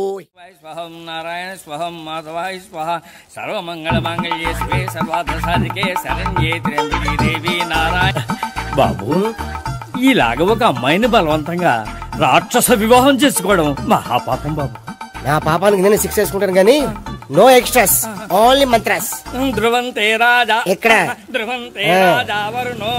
స్వహం నారాయణ స్వహం మాధవాయ స్వహ సర్వమంగళ మాంగళ్యే శివే సర్వార్థ సాధికే శరణ్యే త్ర్యంబకే దేవి నారాయణ. బాబు, ఇలాగ ఒక అమ్మాయిని బలవంతంగా రాక్షస వివాహం చేసుకోవడం మహాపాపం బాబు. నా పాపానికి నేను శిక్ష చేసుకుంటాను గానీ నో ఎక్స్ట్రాస్, ఓన్లీ మంత్రాస్. ధ్రువంతే రాజా ఎక్కడ? ధ్రువంతే రాజా వరుణో.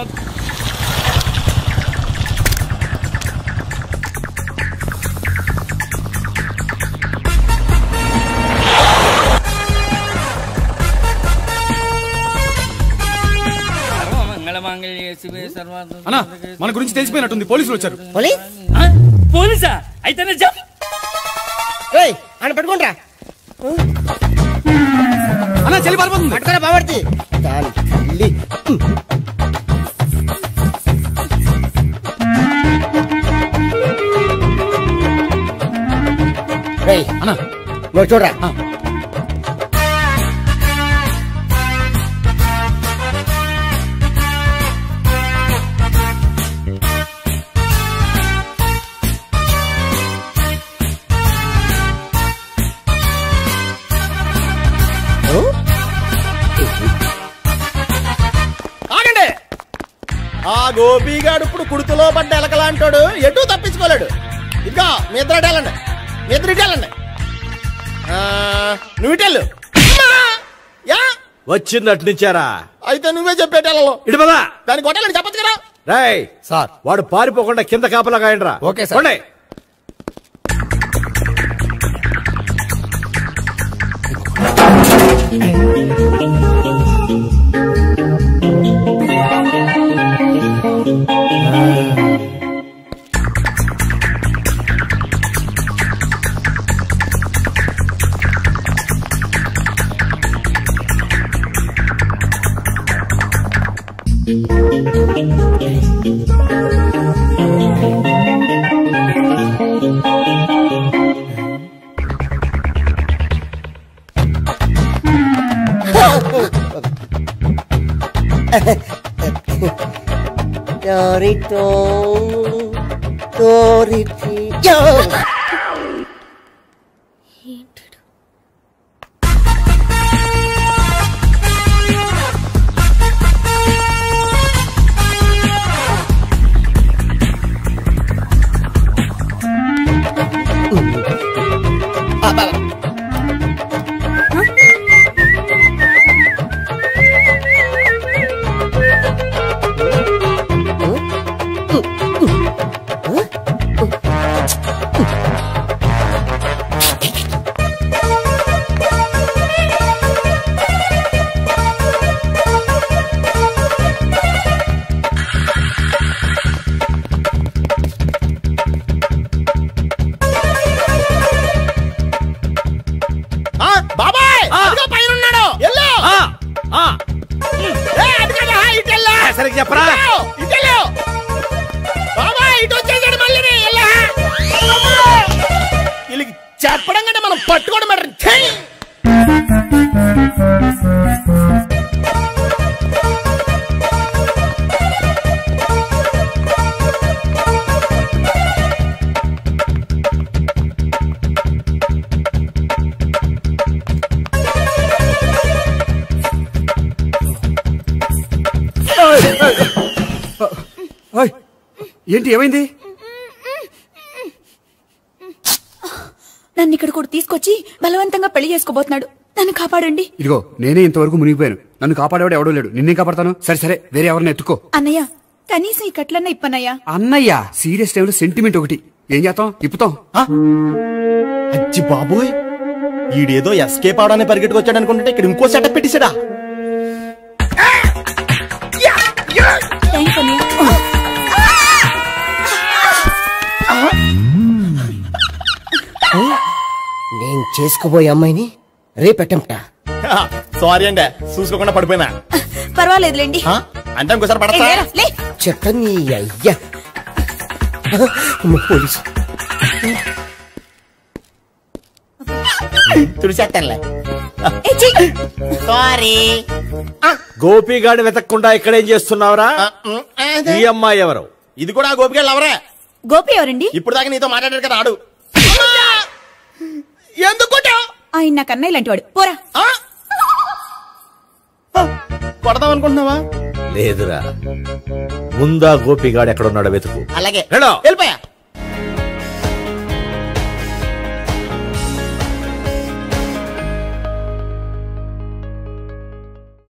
అన్నా మన గురించి తెలిసిపోయినట్టుంది. పోలీసులు వచ్చారు. పోలీసా? అయితేనే జప్. అని పట్టుకుంటా అన్నా చెల్లి పారిపోతుంది. పట్టుకోరా బావర్తి. అన్నా నువ్వు చూడరా. ఆగండి. ఆ గోపిగాడు ఇప్పుడు కుడుతులో పడ్డ ఎలకలాంటాడు. ఎటు తప్పించుకోలేడు. ఇదిగా మీ ఇద్దరు ఇటెళ్ళండి. మీ ఇద్దరు ఇటెళ్ళండి. నువ్వు ఇటెళ్ళు. వచ్చింది అటు నుంచారా? అయితే నువ్వే చెప్పేటెళ్ళలో ఇటు పదా. దాన్ని కొట్టాలని చెప్పచ్చు కదా. రాయ్ సార్, వాడు పారిపోకుండా కింద కాపలా కాయండి రా. Okay sir. సరిగ్గా చెప్పరా. చెప్పడం కంటే మనం పట్టుకోవడం బెటర్. ఏంటి ఏమైంది? నన్ను ఇక్కడ కూడా తీసుకొచ్చి బలవంతంగా పెళ్లి చేసుకోబోతున్నాడు. నన్ను కాపాడండి. ఇదిగో నేనే ఇంతవరకు మునిగిపోయాను. నన్ను కాపాడేవాడు ఎవడో లేడు. నిన్నే కాపాడతాను. సరే సరే, వేరే ఎవరిని ఎత్తుకో. అన్నయ్య, కనీసం ఈ కట్లన్నా ఇప్పనయ్యా. అన్నయ్య సీరియస్ టైంలో సెంటిమెంట్ ఒకటి. ఏం చేస్తాం ఇప్పుతాం అచ్చి బాబోయ్ ఈడేదో ఎస్కేప్ అవడానికి పరిగెట్టుకొచ్చాడు అనుకుంటే ఇక్కడ ఇంకో సెటప్ పెట్టేశాడా నేను చేసుకోబోయే అమ్మాయిని రేపెట్టంటా. సారీ అండి చూసుకోకుండా పడిపోయినా. పర్వాలేదులేండి. అంటే ఇంకోసారి పడతా చెత్త నీ అయ్యా. పోలీసు తుడిచేస్తానులే. సారీ. గోపిగాడిని వెతకకుండా ఇక్కడేం చేస్తున్నావురా? ఈ అమ్మాయి ఎవరు? ఇది కూడా గోపిగాడు ఎవరే? గోపి ఎవరండి? ఇప్పుడు దాకా నీతో మాట్లాడారు కదా ఆడు. ఎందుకు ఆయన నాకు అన్నయ్య లాంటి వాడు. పోరా. కొడదాం అనుకుంటున్నావా? లేదురా, ముందా గోపిగాడు ఎక్కడున్నాడో వెతుకు. అలాగే వెళ్ళో. వెళ్ళిపోయా.